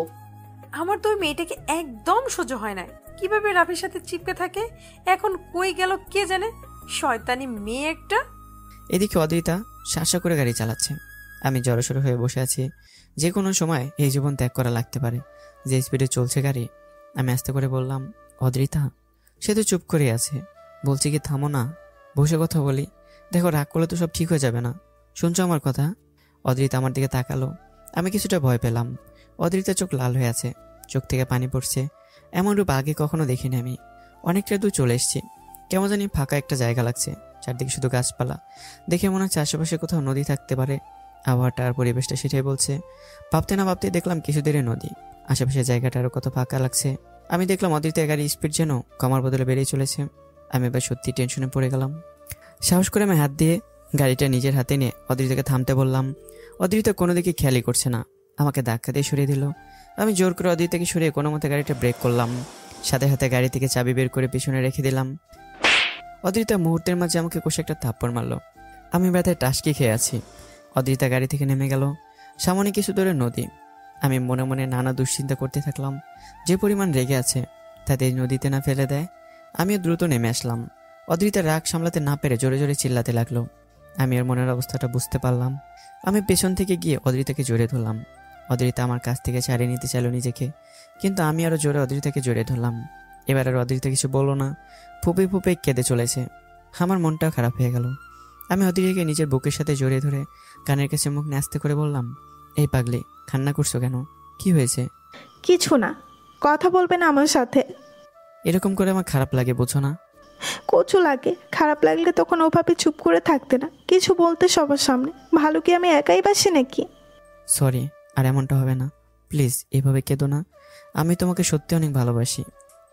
আমার তো ওই মেয়েটাকে একদম সহ্য হয় না, কিভাবে রাফির সাথে চিপকে থাকে। এখন কই গেল কে জানে, শয়তানি মেয়ে একটা। এদিকে অদ্রিতা শাসা করে গাড়ি চালাচ্ছে। আমি জড়সড় হয়ে বসে আছি। যে কোনো সময় এই জীবন ত্যাগ করা লাগতে পারে, যে স্পিডে চলছে গাড়ি। আমি আস্তে করে বললাম, অদ্রিতা। সে তো চুপ করে আছে। বলছি কি, থামো না, বসে কথা বলি। দেখো, রাগ করলে তো সব ঠিক হয়ে যাবে না। শুনছো আমার কথা? অদ্রিতা আমার দিকে তাকালো। আমি কিছুটা ভয় পেলাম। অদ্রিতা চোখ লাল হয়ে আছে, চোখ থেকে পানি পড়ছে। এমন রূপ আগে কখনো দেখিনি আমি। অনেকটা দূর চলে এসেছি, কেমন জানি ফাঁকা একটা জায়গা লাগছে। চারদিকে শুধু গাছপালা, দেখে মনে হচ্ছে আশেপাশে কোথাও নদী থাকতে পারে। আবহাওয়াটা আর পরিবেশটা সেটাই বলছে। ভাবতে না ভাবতে দেখলাম কিছু দূরে নদী, আশেপাশে জায়গাটা আরো কত ফাঁকা লাগছে। আমি দেখলাম অদ্রিতা গাড়ির স্পিড যেন কমার বদলে বেড়েই চলেছে। আমি এবার সত্যি টেনশনে পড়ে গেলাম। সাহস করে আমি হাত দিয়ে গাড়িটা নিজের হাতে নিয়ে অদ্রিতাকে থামতে বললাম। অদ্রিতা কোনো দিকে খেয়ালই করছে না, আমাকে ধাক্কা দিয়ে সরিয়ে দিল। আমি জোর করে অদ্রিতাকে সরিয়ে কোনো মতে গাড়িটা ব্রেক করলাম। সাথে সাথে গাড়ি থেকে চাবি বের করে পিছনে রেখে দিলাম। অদ্রিতা মুহূর্তের মাঝে আমাকে কষে একটা থাপ্পড় মারল। আমি ব্যথায় টাসকি খেয়ে আছি। অদ্রিতা গাড়ি থেকে নেমে গেল। সামনে কিছু দূরে নদী। আমি মনে মনে নানা দুশ্চিন্তা করতে থাকলাম। যে পরিমাণ রেগে আছে তাতে নদীতে না ফেলে দেয়। আমিও দ্রুত নেমে আসলাম। অদ্রিতা রাগ সামলাতে না পেরে জোরে জোরে চিল্লাতে লাগলো। আমি ওর মনের অবস্থাটা বুঝতে পারলাম। আমি পেছন থেকে গিয়ে অদ্রিতাকে জড়িয়ে ধরলাম। অদ্রিতা আমার কাছ থেকে ছাড়িয়ে নিতে চাইল নিজেকে, কিন্তু আমি আরও জোরে অদ্রিতাকে জড়িয়ে ধরলাম। এবার আর অদ্রিতা কিছু বললো না, ফুপে ফুপে কেঁদে চলেছে। আমার মনটাও খারাপ হয়ে গেল। আমি অদ্রিতাকে নিজের বুকের সাথে জড়িয়ে ধরে কানের কাছে মুখ নিয়ে আস্তে করে বললাম, এই পাগলি, কান্না করছো কেন? কি হয়েছে? কিছু না, কথা বলবে না আমার সাথে? এরকম করে আমার খারাপ লাগে, বুঝো না? কচু লাগে। খারাপ লাগলে তখন ওভাবে চুপ করে থাকতে না, কিছু বলতে সবার সামনে। ভালো কি আমি একাই বাসি নাকি? সরি, আর এমনটা হবে না। প্লিজ এভাবে কেঁদো না। আমি তোমাকে সত্যি অনেক ভালোবাসি।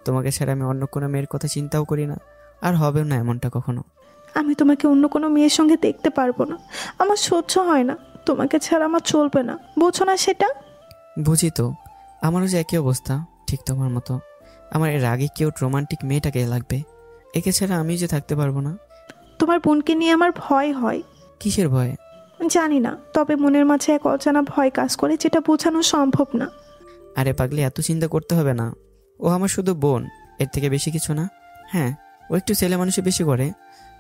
তোমাকে ছাড়া আমি অন্য কোনো মেয়ের কথা চিন্তাও করি না, আর হবেও না এমনটা কখনো। আমি তোমাকে অন্য কোনো মেয়ের সঙ্গে দেখতে পারবো না, আমার সহ্য হয় না। তোমাকে ছাড়া আমার চলবে না, বোঝো না সেটা? বুঝি তো, আমারও যে একই অবস্থা, ঠিক তোমার মতো। আমার এর আগে কেউ রোমান্টিক মেয়েটাকে লাগবে, একে ছাড়া আমি যে থাকতে পারবো না। তোমার বোনকে নিয়ে আমার ভয় হয়। কিসের ভয়? জানি না, তবে মনের মাঝে এক অজানা ভয় কাজ করে, যেটা বোঝানো সম্ভব না। আরে পাগলি, এত চিন্তা করতে হবে না। ও আমার শুধু বোন, এর থেকে বেশি কিছু না। হ্যাঁ, ও একটু ছেলে মানুষে বেশি করে।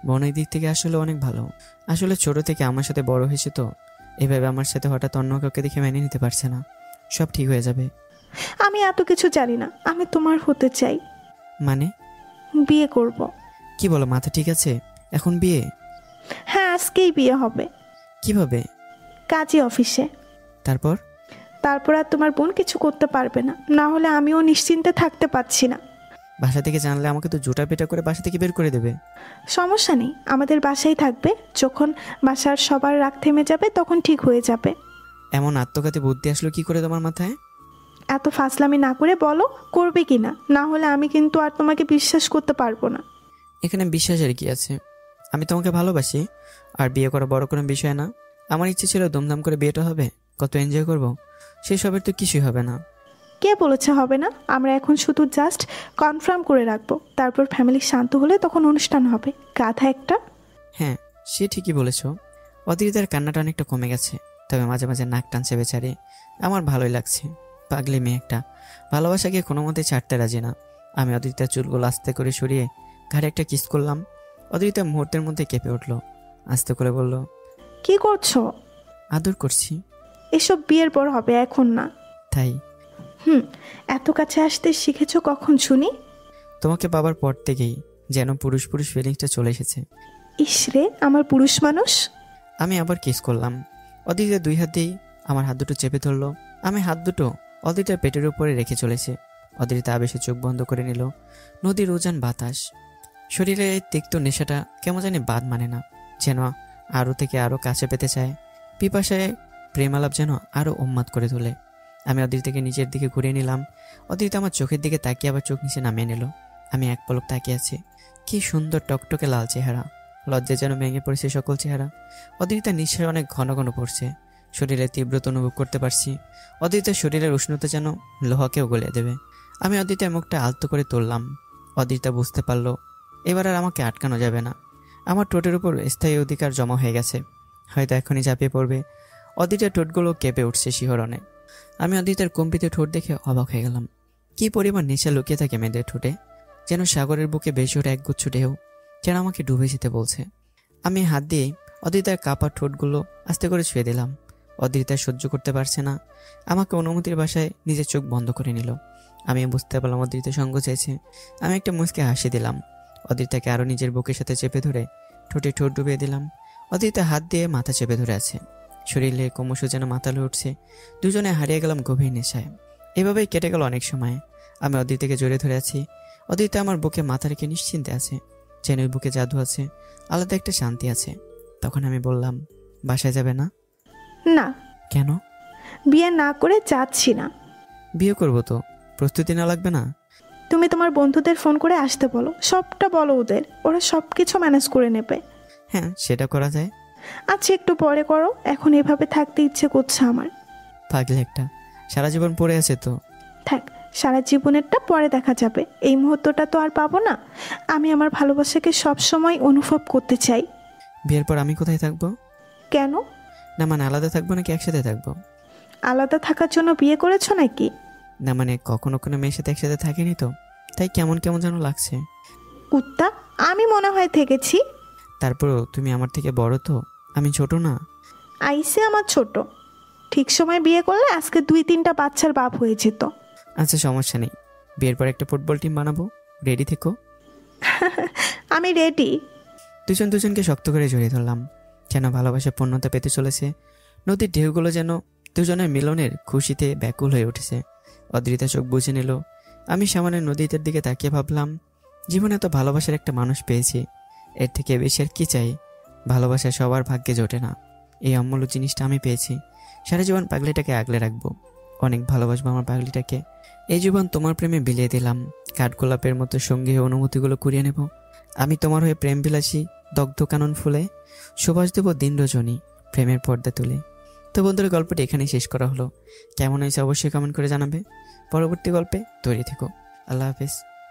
বোনের দিক থেকে আসলে অনেক ভালো। আসলে ছোট থেকে আমার সাথে বড় হয়েছে তো, এভাবে আমার সাথে হঠাৎ অন্য কাউকে দেখে মেনে নিতে পারছে না। সব ঠিক হয়ে যাবে। আমি এত কিছু জানি না, আমি তোমার হতে চাই। মানে? বিয়ে করব। কি বলো, মাথা ঠিক আছে? এখন বিয়ে? হ্যাঁ, আজকেই বিয়ে হবে। কিভাবে? কাজী অফিসে। তারপর? তারপর আর তোমার বোন কিছু করতে পারবে না, না হলে আমিও নিশ্চিন্তে থাকতে পারছি না। বাসা থেকে জানলে আমাকে তো জোটা পেটা করে বাসা থেকে বের করে দেবে। সমস্যা নেই, আমাদের বাসায় থাকবে। যখন বাসার সবার রাগ থেমে যাবে তখন ঠিক হয়ে যাবে। এমন আত্মঘাতী বুদ্ধি আসলো কি করে তোমার মাথায়? এত ফাজলামি না করে বলো, করবে কি না? না হলে আমি কিন্তু আর তোমাকে বিশ্বাস করতে পারবো না। এখানে বিশ্বাসের কি আছে? আমি তোমাকে ভালোবাসি, আর বিয়ে করা বড় কোনো বিষয় না। আমার ইচ্ছে ছিল ধুমধাম করে বিয়েটা হবে, কত এনজয় করব। সেই সবের তো কিছুই হবে না। কে বলেছে হবে না? আমরা এখন শুধু জাস্ট কনফার্ম করে রাখবো, তারপর ফ্যামিলি শান্ত হলে তখন অনুষ্ঠান হবে। গাধা একটা। হ্যাঁ, সে ঠিকই বলেছ। অদ্রিতার কান্নাটা অনেকটা কমে গেছে, তবে মাঝে মাঝে নাক টানছে বেচারি। আমার ভালোই লাগছে। পাগলি মেয়ে একটা, ভালোবাসাকে কোনো মতে ছাড়তে রাজি না। আমি অদ্রিতার চুলগুলো আস্তে করে সরিয়ে ঘাড়ে একটা কিস করলাম। অদ্রিতা মুহূর্তের মধ্যে কেঁপে উঠল, আস্তে করে বলল, কি করছো? আদর করছি। এসব বিয়ের পর হবে, এখন না। তাই? এত কাছে আসতে শিখেছো কখন শুনি? তোমাকে পাবার পর থেকেই যেন পুরুষ পুরুষ ফিলিংসটা চলে এসেছে। ইসরে, আমার পুরুষ মানুষ। আমি আবার কিস করলাম। অদ্রিতা দুই হাত দিয়েই আমার হাত দুটো চেপে ধরলো। আমি হাত দুটো অদ্রিতার পেটের উপরে রেখে চলেছে। অদ্রিতা আবেশে চোখ বন্ধ করে নিল। নদীর উজান বাতাস, শরীরে এই তিক্ত নেশাটা কেমন জানি বাদ মানে না, যেন আরও থেকে আরও কাছে পেতে চায়। পিপাসায় প্রেমালাপ যেন আরও উন্মাদ করে তোলে। আমি অদ্রিতাকে নিজের দিকে ঘুরিয়ে নিলাম। অদ্রিতা আমার চোখের দিকে তাকিয়ে আবার চোখ নিচে নামিয়ে নিল। আমি এক পলক তাকিয়ে আছি। কি সুন্দর টকটকে লাল চেহারা, লজ্জায় যেন ভেঙে পড়েছে সকল চেহারা। অদ্রিতার নিঃশ্বাস অনেক ঘন ঘন পড়ছে, শরীরের তীব্রতা অনুভব করতে পারছি। অদ্রিতার শরীরের উষ্ণতা যেন লোহাকেও গলিয়ে দেবে। আমি অদ্রিতার মুখটা আলতো করে তুললাম। অদ্রিতা বুঝতে পারলো এবার আর আমাকে আটকানো যাবে না। আমার ঠোঁটের উপর স্থায়ী অধিকার জমা হয়ে গেছে, হয়তো এখনই ঝাঁপিয়ে পড়বে। অদ্রিতার ঠোঁটগুলো কেঁপে উঠছে শিহরণে। আমি অদ্রিতার কম্পিত ঠোঁট দেখে অবাক হয়ে গেলাম। কি পরিমাণ নেশা লুকিয়ে থাকে মেয়েদের ঠোঁটে, যেন সাগরের বুকে বেশি ওঠা একগুচ্ছ ঢেউ, যেন আমাকে ডুবে যেতে বলছে। আমি হাত দিয়ে অদ্রিতার কাপা ঠোঁটগুলো আস্তে করে ছুঁয়ে দিলাম। অদ্রিতা সহ্য করতে পারছে না, আমাকে অনুমতির বাসায় নিজের চোখ বন্ধ করে নিল। আমি বুঝতে পারলাম অদ্রিতা সঙ্গ চাইছে। আমি একটা মুচকে হাসি দিলাম। অদ্রিতাকে আরও নিজের বুকের সাথে চেপে ধরে ঠোঁটে ঠোঁট ডুবিয়ে দিলাম। অদ্রিতা হাত দিয়ে মাথা চেপে ধরে আছে, শরীরে ক্রমশ যেন মাতালে উঠছে। দুজনে হারিয়ে গেলাম গভীর নেশায়। এভাবেই কেটে গেল অনেক সময়। আমি অদ্রিতাকে জড়িয়ে ধরে আছি। অদ্রিতা আমার বুকে মাথা রেখে নিশ্চিন্তে আছে, যেন ওই বুকে জাদু আছে, আলাদা একটা শান্তি আছে। তখন আমি বললাম, বাসায় যাবে না? না। কেন? বিয়ে না করে যাচ্ছি না। বিয়ে করবো তো, প্রস্তুতি না লাগবে না? তুমি তোমার বন্ধুদের ফোন করে আসতে বলো, সবটা বলো ওদের, ওরা সব কিছু ম্যানেজ করে নেবে। হ্যাঁ, সেটা করা যায়। আচ্ছা, একটু পরে করো, এখন এভাবে থাকতে ইচ্ছে করছে আমার। পাগলি একটা, সারা জীবন পড়ে আছে তো। থাক, সারা জীবনেরটা পরে দেখা যাবে, এই মুহূর্তটা তো আর পাবো না। আমি আমার ভালোবাসাকে সব সময় অনুভব করতে চাই। বিয়ের পর আমি কোথায় থাকবো? কেন? না মানে আলাদা থাকবো নাকি একসাথে থাকবো? আলাদা থাকার জন্য বিয়ে করেছো নাকি? না মানে কখনো কোনো মেয়ের সাথে একসাথে থাকেনি তো, তাই কেমন কেমন যেন লাগছে। কুত্তা, আমি মনে হয় থেকেছি। তারপরও তুমি আমার থেকে বড় তো, আমি ছোট না। আইসে আমার ছোট, ঠিক সময় বিয়ে করলে আজকে 2-3টা বাচ্চার বাপ হয়ে যেত। আচ্ছা সমস্যা নেই, বিয়ের পর একটা ফুটবল টিম বানাবো, রেডি থেকো। আমি রেডি। দুজন দুজনকে শক্ত করে জড়িয়ে ধরলাম, যেন ভালোবাসা পূর্ণতা পেতে চলেছে। নদীর ঢেউগুলো যেন দুজনের মিলনের খুশিতে ব্যাকুল হয়ে উঠেছে। অদ্রিতা চোখ বুঝে নিল। আমি সামনের নদীটার দিকে তাকিয়ে ভাবলাম, জীবনে এত ভালোবাসার একটা মানুষ পেয়েছি, এর থেকে বেশি আর কি চাই? ভালোবাসা সবার ভাগ্যে জোটে না, এই অমূল্য জিনিসটা আমি পেয়েছি। সারা জীবন পাগলিটাকে আগলে রাখবো, অনেক ভালোবাসবো আমার পাগলিটাকে। এই জীবন তোমার প্রেমে বিলিয়ে দিলাম, কাঠগোলাপের মতো সঙ্গে অনুভূতিগুলো কুড়িয়ে নেব। আমি তোমার হয়ে প্রেম বিলাসী, দগ্ধ কানন ফুলে সুবাস দেব দিন রজনী, প্রেমের পর্দা তুলে। তো বন্ধুরা, গল্পটি এখানেই শেষ করা হলো। কেমন হয়েছে অবশ্যই কমেন্ট করে জানাবে। পরবর্তী গল্পে তৈরি থেকো। আল্লাহ হাফেজ।